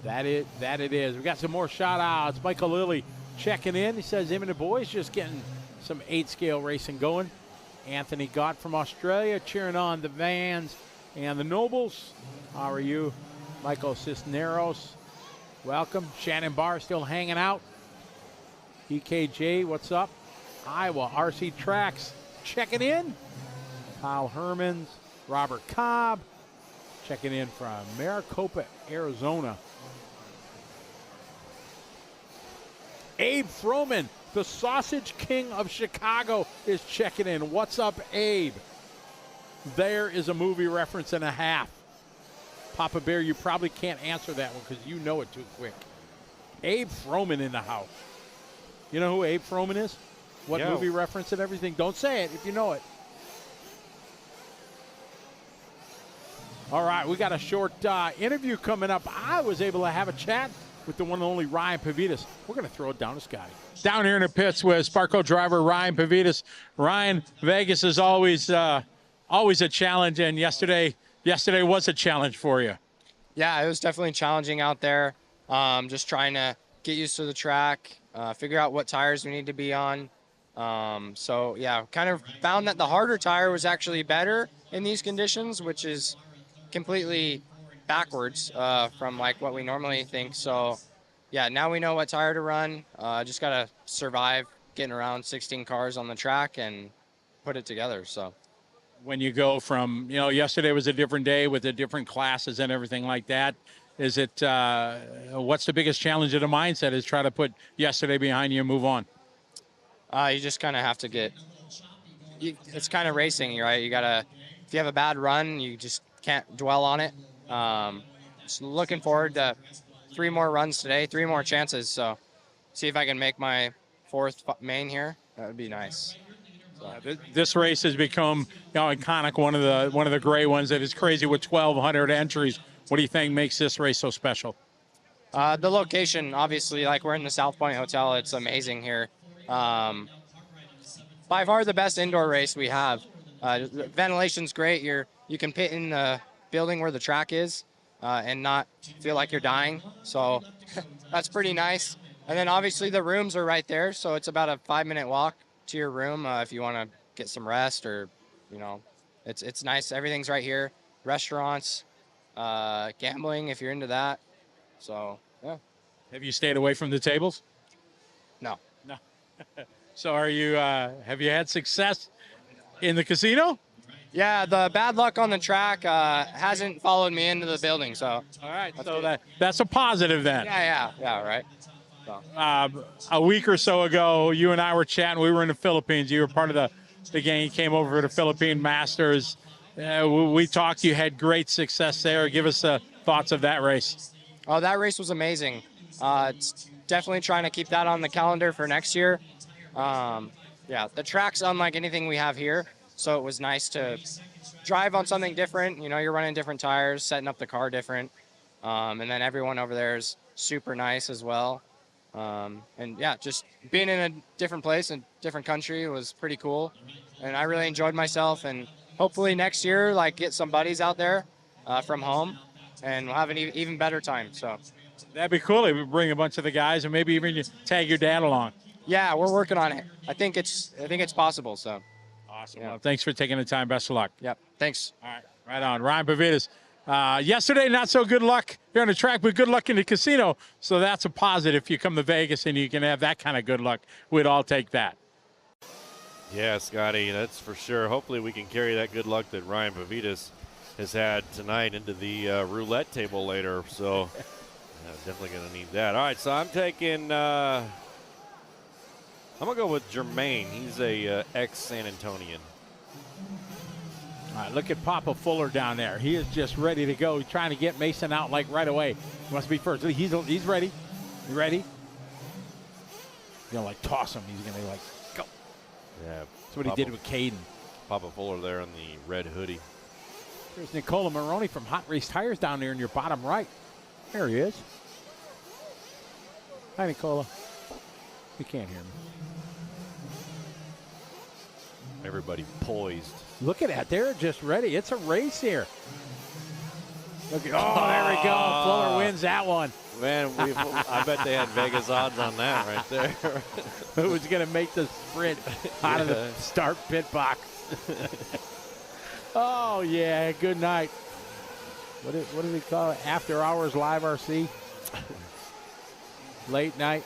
That it is. We got some more shout outs. Michael Lilly checking in. He says him and the boys just getting some 8-scale racing going. Anthony Gott from Australia cheering on the Vans and the Nobles. How are you? Michael Cisneros, welcome. Shannon Barr still hanging out. EKJ, what's up? Iowa RC Tracks checking in. Kyle Hermans, Robert Cobb checking in from Maricopa, Arizona. Abe Froman, the Sausage King of Chicago, is checking in. What's up, Abe? There is a movie reference and a half. Papa Bear, you probably can't answer that one because you know it too quick. Abe Froman in the house. You know who Abe Froman is? What movie reference and everything? Don't say it if you know it. All right, we got a short interview coming up. I was able to have a chat with the one and only Ryan Pavitas. We're going to throw it down to Scotty. Down here in the pits with Sparko driver Ryan Pavitas. Ryan, Vegas is always a challenge, and yesterday was a challenge for you. Yeah, it was definitely challenging out there. Just trying to get used to the track, figure out what tires we need to be on. So yeah, kind of found that the harder tire was actually better in these conditions, which is completely backwards from like what we normally think. So yeah, now we know what tire to run. Just gotta survive getting around 16 cars on the track and put it together. So when you go from, yesterday was a different day with the different classes and everything like that, is it, what's the biggest challenge of the mindset is try to put yesterday behind you and move on? You just kind of have to it's kind of racing, right? You gotta, if you have a bad run, you just can't dwell on it. Just looking forward to 3 more runs today, 3 more chances. So see if I can make my 4th main here. That would be nice. So. This race has become iconic, one of the great ones that is crazy with 1,200 entries. What do you think makes this race so special? The location, obviously, like we're in the South Point Hotel. It's amazing here. By far the best indoor race we have. Ventilation's great. You can pit in the building where the track is and not feel like you're dying. So that's pretty nice. And then obviously the rooms are right there. So it's about a 5-minute walk to your room if you want to get some rest or, it's nice. Everything's right here. Restaurants, gambling if you're into that. So, yeah. Have you stayed away from the tables? No. No. So have you had success in the casino? Yeah, the bad luck on the track hasn't followed me into the building, so. All right, so that's a positive then. Yeah, right. So. A week or so ago, you and I were chatting. We were in the Philippines. You were part of the gang. You came over to the Philippine Masters. We talked. You had great success there. Give us thoughts of that race. Oh, that race was amazing. It's definitely trying to keep that on the calendar for next year. Yeah, the track's unlike anything we have here, so it was nice to drive on something different. You know, you're running different tires, setting up the car different, and then everyone over there is super nice as well. And yeah, just being in a different place, a different country was pretty cool, and I really enjoyed myself. And hopefully next year, like get some buddies out there from home, and we'll have an even better time. So That'd be cool if we bring a bunch of the guys and maybe even you tag your dad along. yeah, we're working on it. I think it's possible. So Awesome. yeah. Well, thanks for taking the time. Best of luck. Yep. Thanks. All right. Right on. Ryan Pavitas. Yesterday, not so good luck here on the track, but good luck in the casino. So that's a positive. If you come to Vegas and you can have that kind of good luck, we'd all take that. Yeah, Scotty, that's for sure. Hopefully we can carry that good luck that Ryan Pavitas has had tonight into the roulette table later. So definitely going to need that. All right, so I'm taking I'm going to go with Jermaine. He's a ex-San Antonian. All right, look at Papa Fuller down there. He is just ready to go. He's trying to get Mason out like right away. He wants to be first. He's ready. You ready? He's going to like toss him. He's going to like go. Yeah. That's what he did with Caden. Papa Fuller there in the red hoodie. There's Nicola Maroney from Hot Race Tires down there in your bottom right. There he is. Hi, Nicola. You can't hear me. Everybody poised. Look at that. They're just ready. It's a race here. Look at, there we go. Fuller wins that one. Man, I bet they had Vegas odds on that right there. Who's going to make the sprint out of the start pit box? Oh, yeah. Good night. What do we call it? After Hours Live RC? Late night.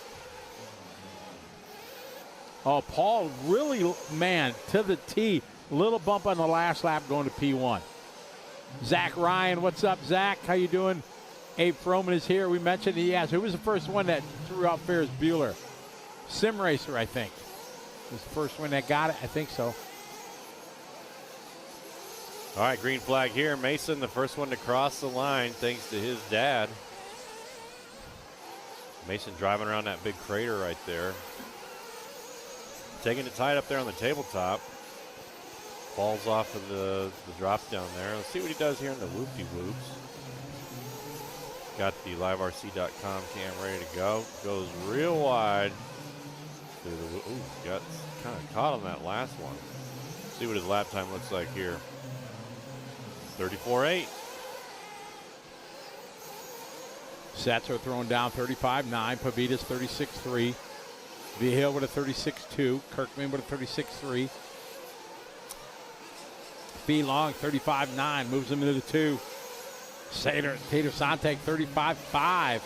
Oh, Paul really, man, to the T. Little bump on the last lap going to P1. Zach Ryan, what's up, Zach? How you doing? Abe Froman is here. We mentioned he asked, who was the first one that threw out Ferris Bueller? Sim Racer, I think. Was the first one that got it? I think so. All right, green flag here. Mason, the first one to cross the line thanks to his dad. Mason driving around that big crater right there. Taking it tight up there on the tabletop. Falls off of the drop down there. Let's see what he does here in the whoop-de-whoops. Got the liverc.com cam ready to go. Goes real wide. Ooh, got kind of caught on that last one. See what his lap time looks like here. 34.8. Satzer throwing down 35.9. Pavitas 36.3. Vigil with a 36.2. Kirkman with a 36.3. Fee Long 35.9. Moves him into the 2. Tater Sontag 35.5.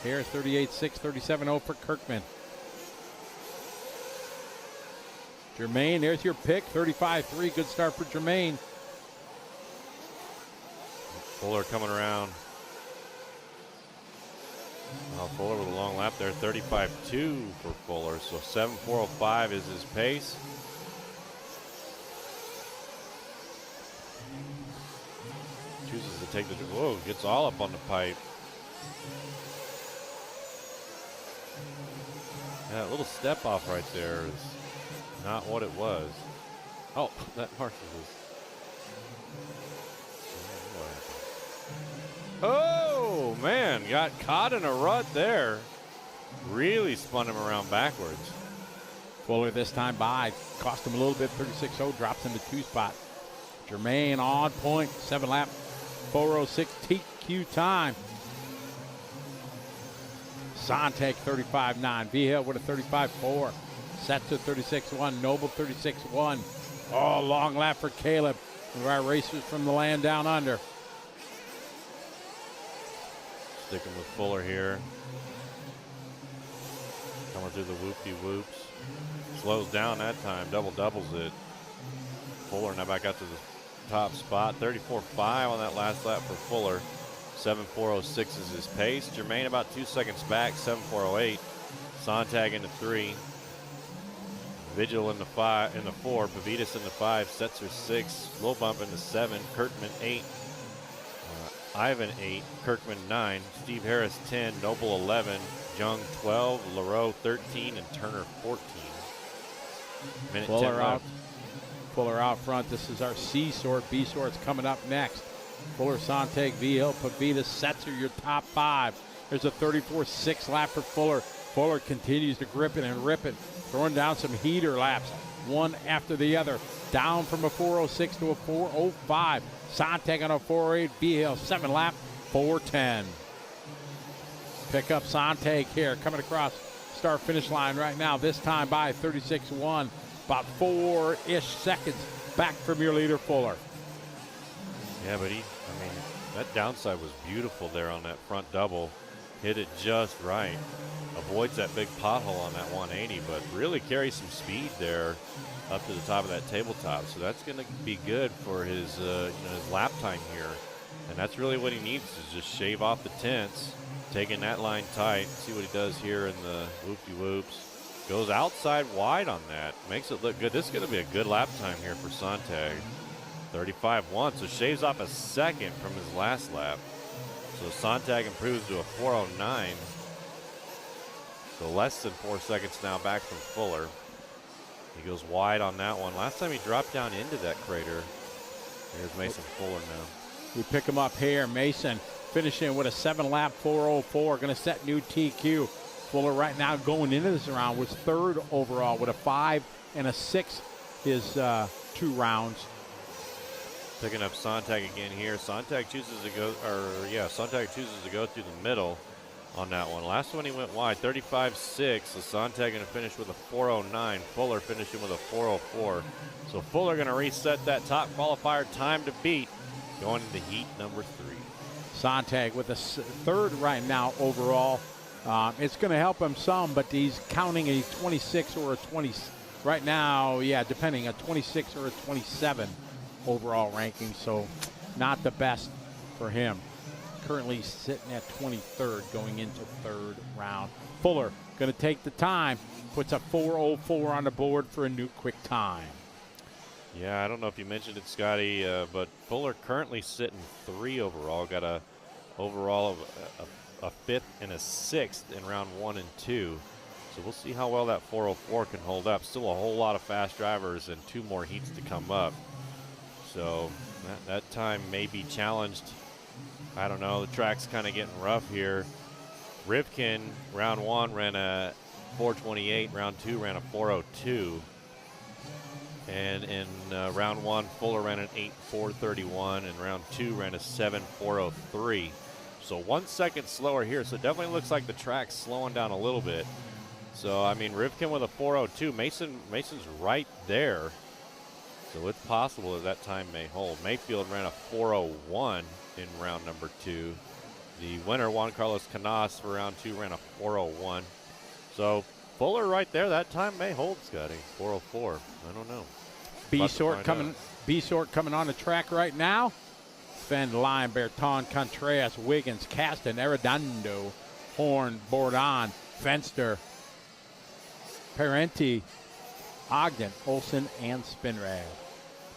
Harris 38.6. 37.0 for Kirkman. Jermaine, there's your pick. 35.3. Good start for Jermaine. Fuller coming around. Oh, Fuller with a long lap there. 35.2 for Fuller. So 7.405 is his pace. Chooses to take the, whoa, gets all up on the pipe. Yeah, that little step off right there is not what it was. Oh, that marks is. Oh, man, got caught in a rut there. Really spun him around backwards. Fuller this time by. Cost him a little bit. 36.0 drops him to 2 spot. Jermaine on point. 7 lap. 4:06 TQ time. Sontag 35.9. Vigil with a 35.4. Setzer 36.1. Noble 36.1. Oh, long lap for Caleb. One of our racers from the land down under. Sticking with Fuller here. Coming through the whoop-de-whoops. Slows down that time. Doubles it. Fuller now back out to the top spot. 34.5 on that last lap for Fuller. 7.406 is his pace. Jermaine about 2 seconds back. 7.408. Sontag into 3. Vigil in the 4. Pavitas in the 5. Setzer 6. Low bump into 7. Kirkman 8. Ivan 8, Kirkman 9, Steve Harris 10, Noble 11, Jung 12, LaRoe 13, and Turner 14. Minute 10 Fuller out. left. Fuller out front. This is our C sort. B sort's coming up next. Fuller, Sontag, Vigil, Pavita, Setzer, your top 5. There's a 34.6 lap for Fuller. Fuller continues to grip it and rip it, throwing down some heater laps, one after the other. Down from a 4.06 to a 4.05. Sontag on a 4.08. Vigil, 7 lap, 4.10. Pick up Sontag here, coming across start finish line right now. This time by 36.1, about 4-ish seconds back from your leader, Fuller. Yeah, but that downside was beautiful there on that front double. Hit it just right. Avoids that big pothole on that 180, but really carries some speed there up to the top of that tabletop. So that's going to be good for his, his lap time here. And that's really what he needs, is just shave off the tenths, taking that line tight. See what he does here in the whoop-de-whoops. Goes outside wide on that. Makes it look good. This is going to be a good lap time here for Sontag. 35.1, so shaves off a second from his last lap. So Sontag improves to a 4.09. So less than 4 seconds now back from Fuller. He goes wide on that one. Last time he dropped down into that crater. Here's Mason Fuller now. We pick him up here. Mason finishing with a 7-lap 4.04. Going to set new TQ. Fuller right now going into this round was 3rd overall with a 5 and a 6 his 2 rounds. Picking up Sontag again here. Sontag chooses to go through the middle on that one. Last one he went wide, 35.6. So Sontag going to finish with a 4.09. Fuller finishing with a 4.04. So Fuller going to reset that top qualifier time to beat, going into heat number 3. Sontag with a 3rd right now overall. It's going to help him some, but he's counting a 26 or a 20 right now. Yeah, depending, a 26 or a 27 overall ranking. So not the best for him. Currently sitting at 23rd going into 3rd round. Fuller going to take the time, puts a 4.04 on the board for a new quick time. Yeah, I don't know if you mentioned it, Scotty, but Fuller currently sitting 3 overall. Got a overall of a 5th and a 6th in round 1 and 2. So we'll see how well that 4.04 can hold up. Still a whole lot of fast drivers and 2 more heats to come up. So that time may be challenged. I don't know. The track's kind of getting rough here. Rivkin, round 1, ran a 4.28. Round 2 ran a 4.02. And in round 1, Fuller ran an 8.431. And round 2 ran a 7.403. So 1 second slower here. So it definitely looks like the track's slowing down a little bit. So, I mean, Rivkin with a 4.02. Mason's right there. So it's possible that time may hold. Mayfield ran a 4.01 in round number 2. The winner, Juan Carlos Canas, for round 2 ran a 4.01. So Fuller right there, that time may hold, Scotty. 4.04. I don't know. B sort coming on the track right now. Fend, Lime, Berton, Contreras, Wiggins, Caston, Arredondo, Horn, Bourdon, Fenster, Parenti, Ogden, Olson, and Spinrad.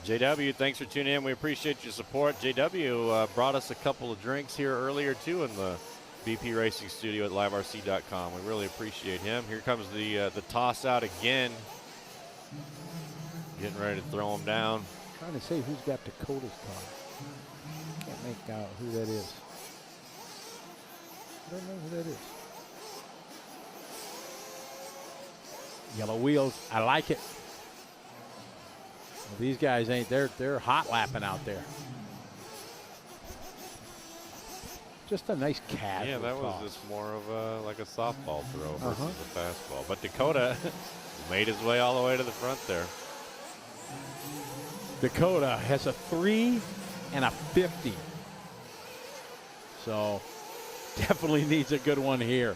JW, thanks for tuning in. We appreciate your support. JW brought us a couple of drinks here earlier, too, in the BP Racing studio at liverc.com. We really appreciate him. Here comes the toss out again. Getting ready to throw him down. Trying to say who's got Dakota's car. Can't make out who that is. I don't know who that is. Yellow wheels. I like it. Well, these guys ain't, they're hot lapping out there. Just a nice casual Yeah, that was toss. just more of like a softball throw versus a fastball. But Dakota made his way all the way to the front there. Dakota has a 3 and a 50. So definitely needs a good one here.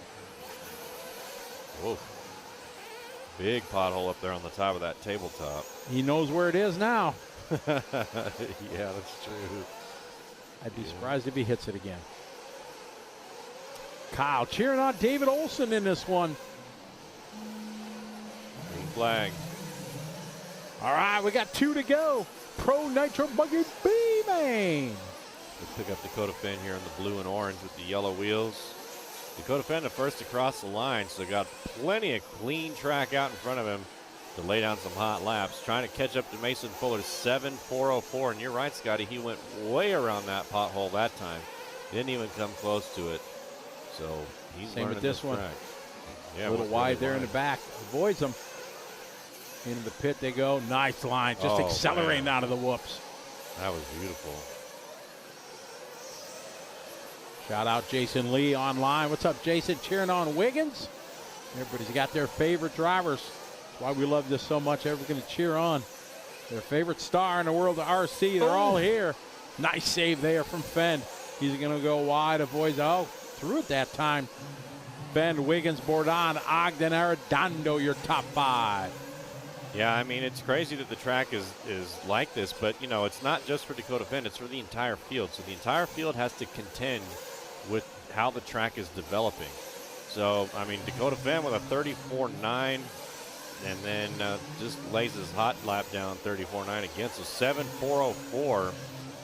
Whoa. Big pothole up there on the top of that tabletop. He knows where it is now. Yeah, that's true. I'd be surprised if he hits it again. Kyle cheering on David Olson in this one. Green flag. All right, we got 2 to go. Pro Nitro Buggy B-Main. Let's pick up Dakota Finn here in the blue and orange with the yellow wheels. Dakota Finn the first to cross the line, so got plenty of clean track out in front of him. to lay down some hot laps, trying to catch up to Mason Fuller's 7.404. And you're right, Scotty, he went way around that pothole that time. Didn't even come close to it. So he's Same learning with this one. track. Yeah, a little wide there in the back. Avoids them. Into the pit they go. Nice line. Just accelerating out of the whoops. That was beautiful. Shout out Jason Lee online. What's up, Jason? Cheering on Wiggins. Everybody's got their favorite drivers. That's why we love this so much. Everyone's going to cheer on their favorite star in the world of RC. They're all here. Nice save there from Fenn. He's going to go wide. Avoids. Through it that time. Fenn, Wiggins, Bourdon, Ogden, Arredondo, your top 5. Yeah, I mean, it's crazy that the track is like this, but, you know, it's not just for Dakota Fenn, it's for the entire field. So the entire field has to contend with how the track is developing. So, I mean, Dakota Fenn with a 34.9, and then just lays his hot lap down 34.9 again. So 7.404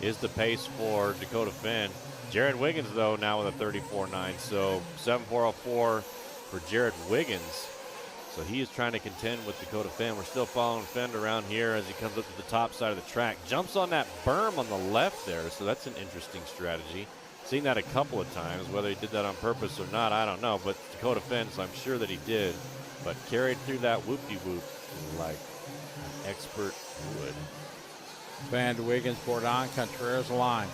is the pace for Dakota Fenn. Jared Wiggins, though, now with a 34.9. So 7.404 for Jared Wiggins. So he is trying to contend with Dakota Fenn. We're still following Fenn around here as he comes up to the top side of the track. Jumps on that berm on the left there, so that's an interesting strategy. Seen that a couple of times. Whether he did that on purpose or not, I don't know. But Dakota Fenn, so I'm sure that he did. But carried through that whoop-de-whoop like an expert would. Fenn, Wiggins, Bourdon, Contreras line.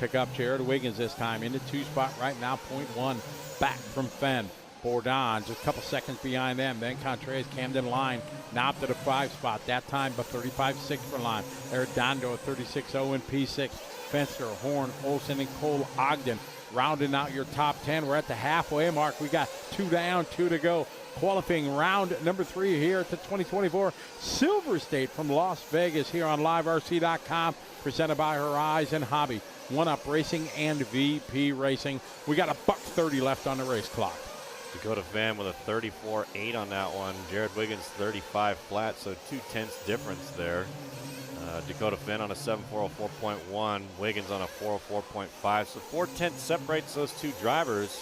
Pick up Jared Wiggins this time in the 2 spot right now, 0.1 back from Fenn. Bourdon just a couple seconds behind them. Then Contreras, Camden line now up to the 5 spot. That time, but 35.6 for line. Arredondo at 36.0 in P6. Fenster, Horn, Olsen, and Cole Ogden rounding out your top 10. We're at the halfway mark. We got 2 down, 2 to go. Qualifying round number 3 here at the 2024 Silver State from Las Vegas here on liverc.com, presented by Horizon Hobby, One Up Racing and VP Racing. We got $1:30 left on the race clock. Dakota Fenn with a 34.8 on that one. Jared Wiggins 35 flat, so 0.2 difference there. Dakota Fenn on a 7.404.1, Wiggins on a 404.5, so 0.4 separates those 2 drivers.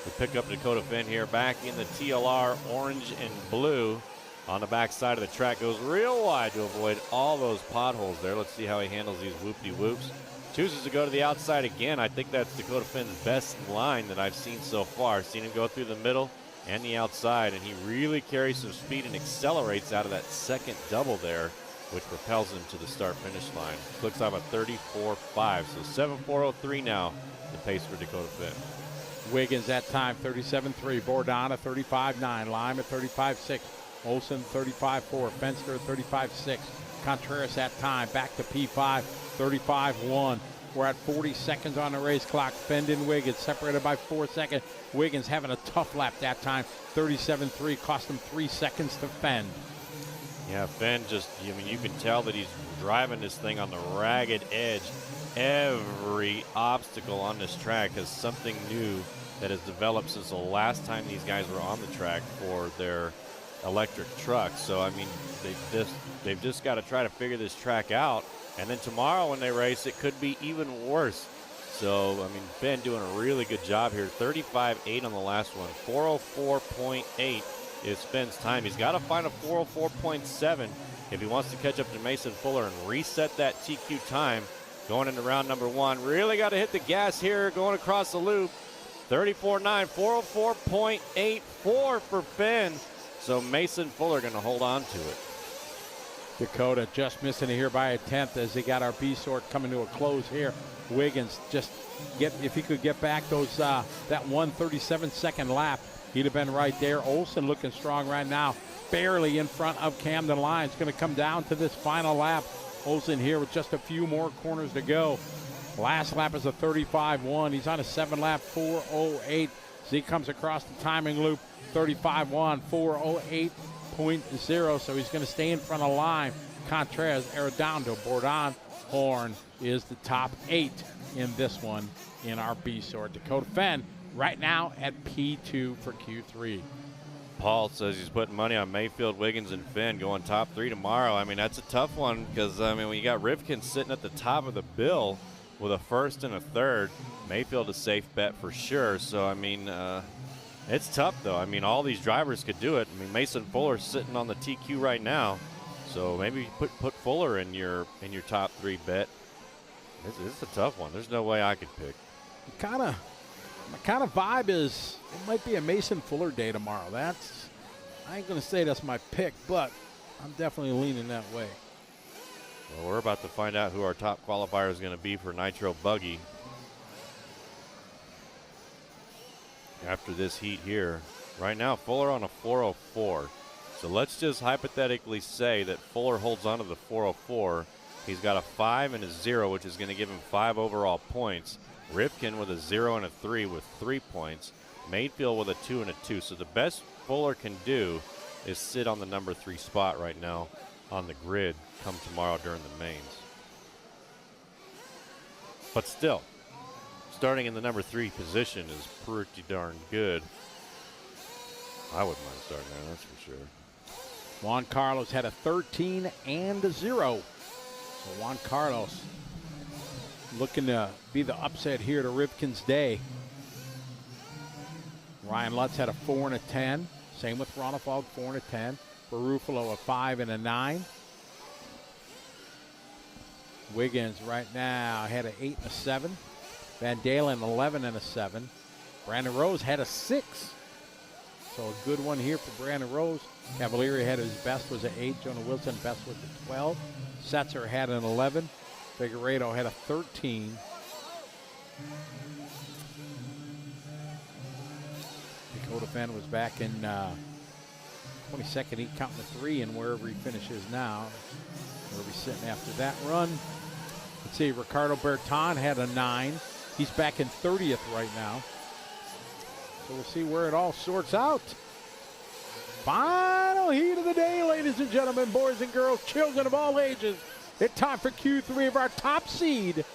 We pick up Dakota Fenn here back in the TLR orange and blue on the back side of the track. Goes real wide to avoid all those potholes there. Let's see how he handles these whoop-de-whoops. Chooses to go to the outside again. I think that's Dakota Fenn's best line that I've seen so far. Seen him go through the middle and the outside, and he really carries some speed and accelerates out of that second double there, which propels him to the start-finish line. Clicks off a 34.5, so 7.403 now, the pace for Dakota Fenn. Wiggins that time, 37.3. Bourdon at 35.9. Lime at 35.6. Olsen 35.4. Fenster at 35.6. Contreras that time, back to P5, 35.1. We're at 40 seconds on the race clock. Fenn and Wiggins separated by 4 seconds. Wiggins having a tough lap that time, 37.3. Cost him 3 seconds to Fenn. Yeah, Fenn just, I mean, you can tell that he's driving this thing on the ragged edge. Every obstacle on this track is something new that has developed since the last time these guys were on the track for their electric trucks. So, I mean, they've just got to try to figure this track out. And then tomorrow when they race, it could be even worse. So, I mean, Fenn doing a really good job here. 35.8 on the last one. 404.8 is Fenn's time. He's got to find a 404.7 if he wants to catch up to Mason Fuller and reset that TQ time going into round number 1. Really got to hit the gas here going across the loop. 34.9, 404.84 for Fenn. So Mason Fuller going to hold on to it. Dakota just missing it here by a 10th as they got our B sort coming to a close here. Wiggins just if he could get back those that 1:37-second lap, he'd have been right there. Olsen looking strong right now, barely in front of Camden line. It's going to come down to this final lap. Olsen here with just a few more corners to go. Last lap is a 35.1. He's on a 7-lap 4:08. As he comes across the timing loop, 35.1, 4:08.0. So he's going to stay in front of line. Contreras, Arredondo, Bourdon, Horn is the top 8 in this one in our B sort. Dakota Fenn right now at P2 for Q3. Paul says he's putting money on Mayfield, Wiggins, and Fenn going top 3 tomorrow. I mean, that's a tough one because, I mean, when you got Rivkin sitting at the top of the bill with a 1st and a 3rd, Mayfield a safe bet for sure. So, I mean, It's tough, though. I mean, all these drivers could do it. I mean, Mason Fuller's sitting on the TQ right now, so maybe put Fuller in your top 3 bet. It's a tough one. There's no way I could pick. My kind of vibe is it might be a Mason Fuller day tomorrow. I ain't gonna say that's my pick, but I'm definitely leaning that way. Well, we're about to find out who our top qualifier is going to be for Nitro Buggy after this heat here. Right now, Fuller on a 404. So let's just hypothetically say that Fuller holds on to the 404. He's got a 5 and a 0, which is going to give him 5 overall points. Rivkin with a 0 and a 3 with 3 points. Mayfield with a 2 and a 2. So the best Fuller can do is sit on the number 3 spot right now on the grid come tomorrow during the mains. But still, starting in the number 3 position is pretty darn good. I wouldn't mind starting there, that's for sure. Juan Carlos had a 13 and a 0. So Juan Carlos looking to be the upset here to Rivkin's day. Ryan Lutz had a 4 and a 10. Same with Ronefald, 4 and a 10. Barufalo a 5 and a 9. Wiggins right now had an 8 and a 7. Van Dalen 11 and a 7. Brandon Rose had a 6. So a good one here for Brandon Rose. Cavalieri had his best was an 8. Jonah Wilson best was a 12. Setzer had an 11. Figueredo had a 13. Dakota Fenn was back in 22nd heat, counting the 3, and wherever he finishes now, where he's sitting after that run. Let's see, Ricardo Berton had a 9. He's back in 30th right now. So we'll see where it all sorts out. Final heat of the day, ladies and gentlemen, boys and girls, children of all ages. It's time for Q3 of our top seed.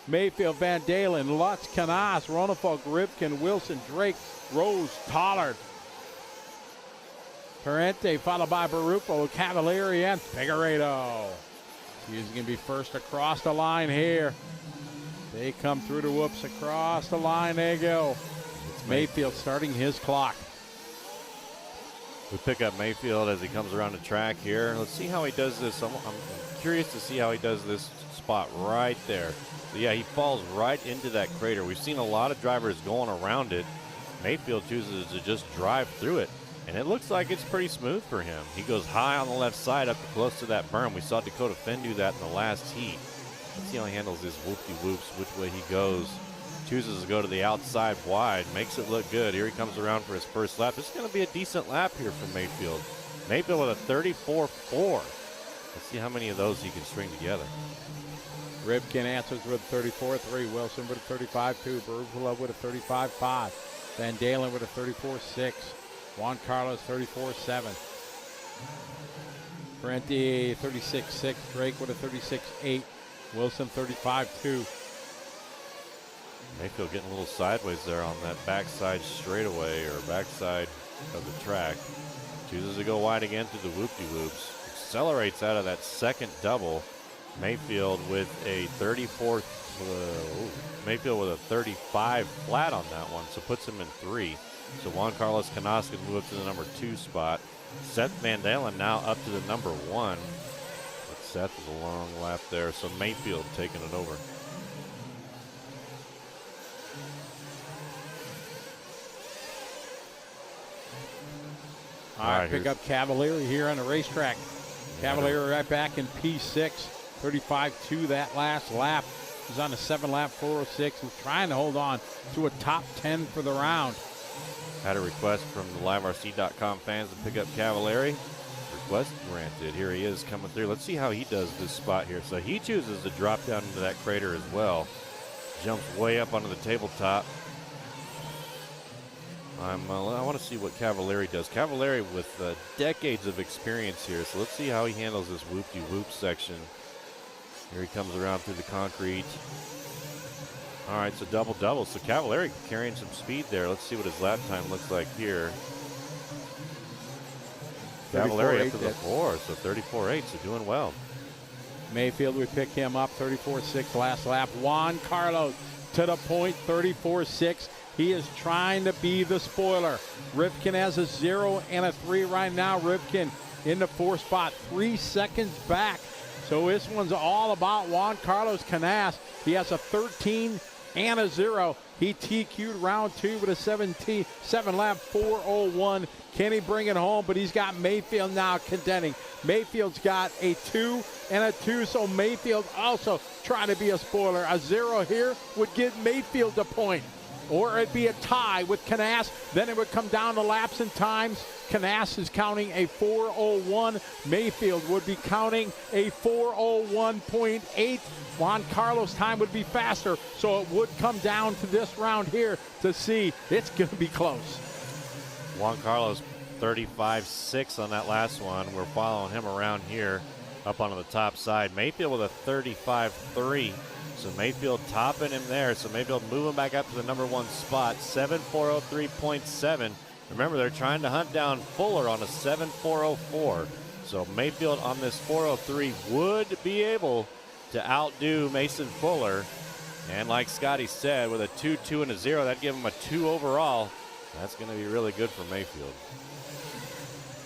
Mayfield, Van Dalen, Lutz, Canas, Ronefalk, Rivkin, Wilson, Drake, Rose, Tollard. Parente, followed by Barufo, Cavalieri, and Figueredo. He's going to be first across the line here. They come through the whoops across the line. They go. It's Mayfield starting his clock. We pick up Mayfield as he comes around the track here. Let's see how he does this. I'm curious to see how he does this spot right there. So yeah, he falls right into that crater. We've seen a lot of drivers going around it. Mayfield chooses to just drive through it, and it looks like it's pretty smooth for him. He goes high on the left side up close to that berm. We saw Dakota Fenn do that in the last heat. Let's see how he handles his whoop-de-whoops, which way he goes. Chooses to go to the outside wide, makes it look good. Here he comes around for his first lap. This is going to be a decent lap here for Mayfield. Mayfield with a 34.4. Let's see how many of those he can string together. Rivkin answers with a 34.3. Wilson with a 35.2. Barufalo with a 35.5. Van Dalen with a 34.6. Juan Carlos 34.7. Parenti 36.6. Drake with a 36.8. Wilson 35.2. Mayfield getting a little sideways there on that backside straightaway or backside of the track. Chooses to go wide again through the whoop-de-whoops. Accelerates out of that second double. Mayfield with a 34, Mayfield with a 35 flat on that one, so puts him in 3. So Juan Carlos Canas can move up to the number 2 spot. Seth Van Dalen now up to the number 1. But Seth is a long lap there, so Mayfield taking it over. All right, pick up Cavalieri here on the racetrack. Cavalieri right back in P6, 35.2 that last lap. He's on the 7-lap 406. He's trying to hold on to a top 10 for the round. Had a request from the liverc.com fans to pick up Cavalieri. Request granted. Here he is coming through. Let's see how he does this spot here. So he chooses to drop down into that crater as well. Jumps way up onto the tabletop. I want to see what Cavalieri does. Cavalieri with decades of experience here, so let's see how he handles this whoop-de-whoop section. Here he comes around through the concrete. All right, so double-double. So Cavalieri carrying some speed there. Let's see what his lap time looks like here. Cavalieri up to the 4, so 34.8, so doing well. Mayfield, we pick him up, 34.6 last lap. Juan Carlos to the point, 34.6. He is trying to be the spoiler. Rivkin has a 0 and a 3 right now. Rivkin in the 4th spot, 3 seconds back. So this one's all about Juan Carlos Canas. He has a 13 and a 0. He TQ'd round 2 with a 7-lap 4:01. Can he bring it home? But he's got Mayfield now contending. Mayfield's got a 2 and a 2, so Mayfield also trying to be a spoiler. A 0 here would give Mayfield a point, or it'd be a tie with Canas. Then it would come down to laps and times. Canas is counting a 4:01. Mayfield would be counting a 4:01.8. Juan Carlos' time would be faster, so it would come down to this round here to see. It's going to be close. Juan Carlos 35.6 on that last one. We're following him around here up on the top side. Mayfield with a 35.3. So Mayfield topping him there. So Mayfield moving back up to the number 1 spot, 7.403.7. Remember, they're trying to hunt down Fuller on a 7.404. So Mayfield on this 403 would be able to outdo Mason Fuller. And like Scotty said, with a 2, 2, and a 0, that'd give him a 2 overall. That's going to be really good for Mayfield.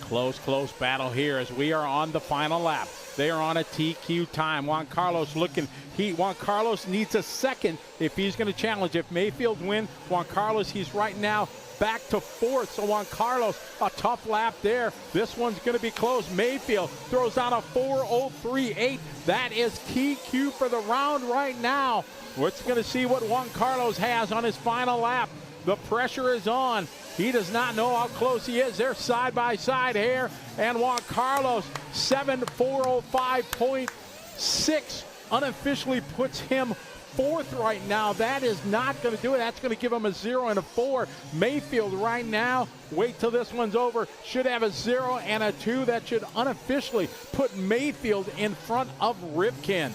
Close battle here as we are on the final lap. They are on a TQ time. Juan Carlos looking. Juan Carlos needs a second if he's going to challenge. If Mayfield wins, Juan Carlos, he's right now back to 4th. So Juan Carlos, a tough lap there. This one's going to be close. Mayfield throws down a 4:03.8. That is TQ for the round right now. We're going to see what Juan Carlos has on his final lap. The pressure is on. He does not know how close he is. They're side by side here. And Juan Carlos, 7:405.6 unofficially puts him 4th right now. That is not going to do it. That's going to give him a 0 and a 4. Mayfield right now, wait till this one's over, should have a 0 and a 2. That should unofficially put Mayfield in front of Rivkin.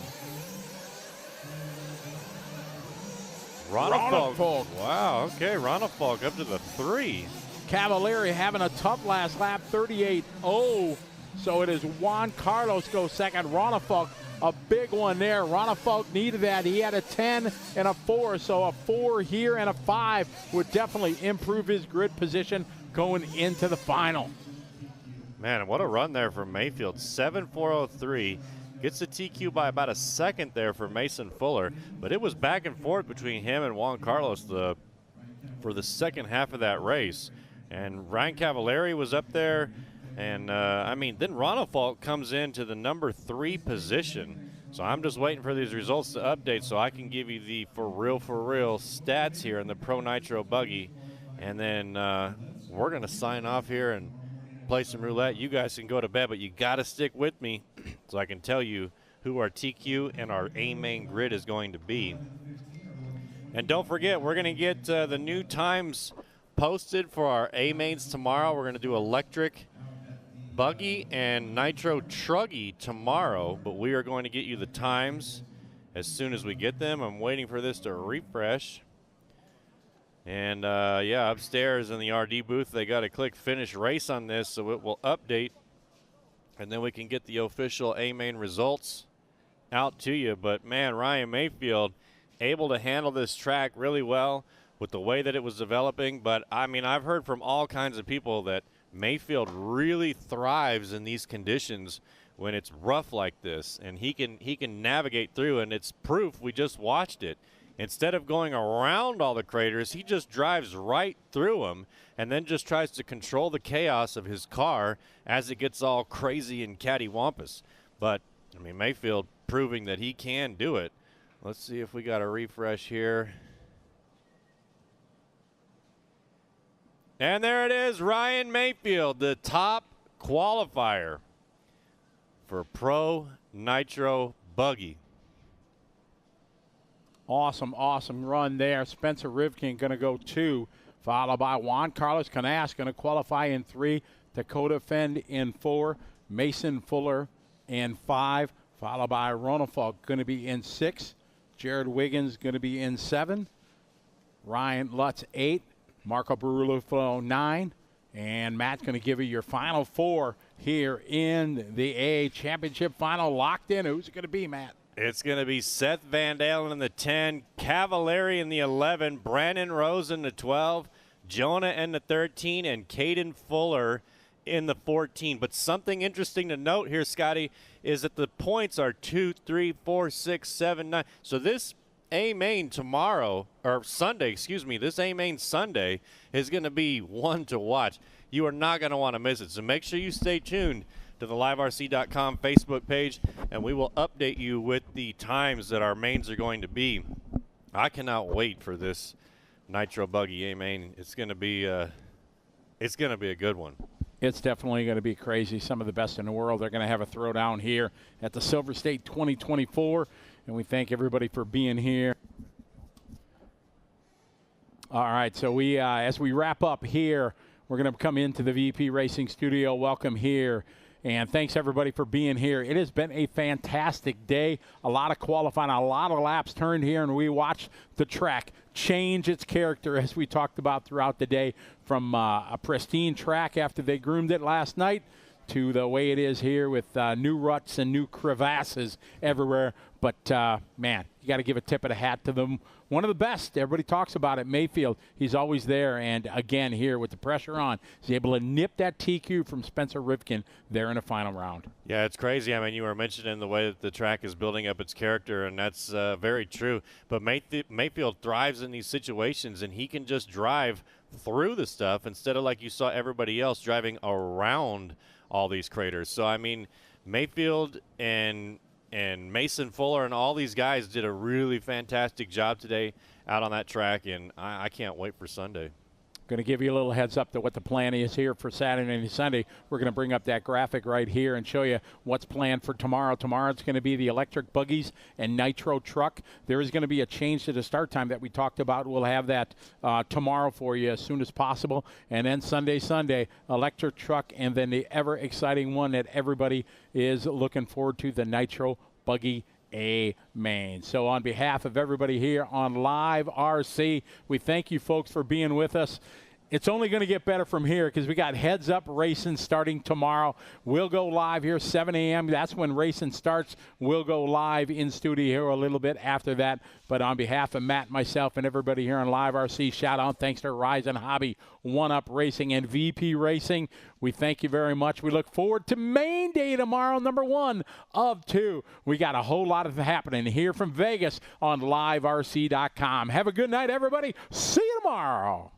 Ronald. Wow, okay, Ronald Falk up to the 3. Cavalieri having a tough last lap, 38.0. So it is Juan Carlos goes second. Ronafalk, a big one there. Ronafalk needed that. He had a 10 and a 4, so a 4 here and a 5 would definitely improve his grid position going into the final. Man, what a run there from Mayfield. 7.403. Gets the TQ by about a second there for Mason Fuller, but it was back and forth between him and Juan Carlos for the second half of that race. And Ryan Cavalieri was up there, and then Ronald Falk comes into the number 3 position. So I'm just waiting for these results to update so I can give you the for real stats here in the Pro Nitro buggy. And then we're going to sign off here and play some roulette. You guys can go to bed, but you got to stick with me so I can tell you who our TQ and our A main grid is going to be. And don't forget, we're going to get the new times posted for our A mains tomorrow. We're going to do electric buggy and nitro truggy tomorrow, but we are going to get you the times as soon as we get them. I'm waiting for this to refresh. And upstairs in the RD booth, they got to click finish race on this so it will update. And then we can get the official A main results out to you. But man, Ryan Mayfield able to handle this track really well with the way that it was developing. But I mean, I've heard from all kinds of people that Mayfield really thrives in these conditions when it's rough like this, and he can navigate through, and it's proof. We just watched it. Instead of going around all the craters, he just drives right through them and then just tries to control the chaos of his car as it gets all crazy and cattywampus. But, I mean, Mayfield proving that he can do it. Let's see if we got a refresh here. And there it is, Ryan Mayfield, the top qualifier for Pro Nitro Buggy. Awesome run there. Spencer Rivkin going to go 2, followed by Juan Carlos Canas going to qualify in 3, Dakota Fend in 4, Mason Fuller in 5, followed by Ronafalk going to be in 6, Jared Wiggins going to be in 7, Ryan Lutz 8, Marco Barullo 9, and Matt's going to give you your final 4 here in the A Championship final. Locked in. Who's it going to be, Matt? It's going to be Seth Van Dalen in the 10, Cavallari in the 11, Brandon Rose in the 12, Jonah in the 13, and Caden Fuller in the 14. But something interesting to note here, Scotty, is that the points are 2, 3, 4, 6, 7, 9. So this A-Main tomorrow, or Sunday, excuse me, this A-Main Sunday is going to be one to watch. You are not going to want to miss it. So make sure you stay tuned to the liverc.com Facebook page, and we will update you with the times that our mains are going to be. I cannot wait for this Nitro Buggy A-Main. It's going to be a good one. It's definitely going to be crazy. Some of the best in the world. They're going to have a throwdown here at the Silver State 2024, and we thank everybody for being here. All right, so we as we wrap up here, we're going to come into the VP Racing studio. Welcome here. And thanks, everybody, for being here. It has been a fantastic day. A lot of qualifying, a lot of laps turned here, and we watched the track change its character, as we talked about throughout the day, from a pristine track after they groomed it last night to the way it is here with new ruts and new crevasses everywhere. But, man, you got to give a tip of the hat to them. One of the best. Everybody talks about it. Mayfield, he's always there. And, again, here with the pressure on, he's able to nip that TQ from Spencer Rivkin there in the final round. Yeah, it's crazy. I mean, you were mentioning the way that the track is building up its character, and that's very true. But Mayfield thrives in these situations, and he can just drive through the stuff instead of like you saw everybody else driving around all these craters. So, I mean, Mayfield and Mason Fuller and all these guys did a really fantastic job today out on that track, and I can't wait for Sunday. Going to give you a little heads up to what the plan is here for Saturday and Sunday. We're going to bring up that graphic right here and show you what's planned for tomorrow. Tomorrow it's going to be the electric buggies and nitro truck. There is going to be a change to the start time that we talked about. We'll have that tomorrow for you as soon as possible. And then Sunday, electric truck, and then the ever-exciting one that everybody is looking forward to, the nitro buggy A-Main. So on behalf of everybody here on Live RC, we thank you folks for being with us. It's only going to get better from here because we got Heads Up Racing starting tomorrow. We'll go live here 7 a.m. That's when racing starts. We'll go live in studio here a little bit after that. But on behalf of Matt, myself, and everybody here on Live RC, shout out thanks to Ryzen Hobby, One Up Racing, and VP Racing. We thank you very much. We look forward to main day tomorrow, number 1 of 2. We got a whole lot of happening here from Vegas on liverc.com. Have a good night, everybody. See you tomorrow.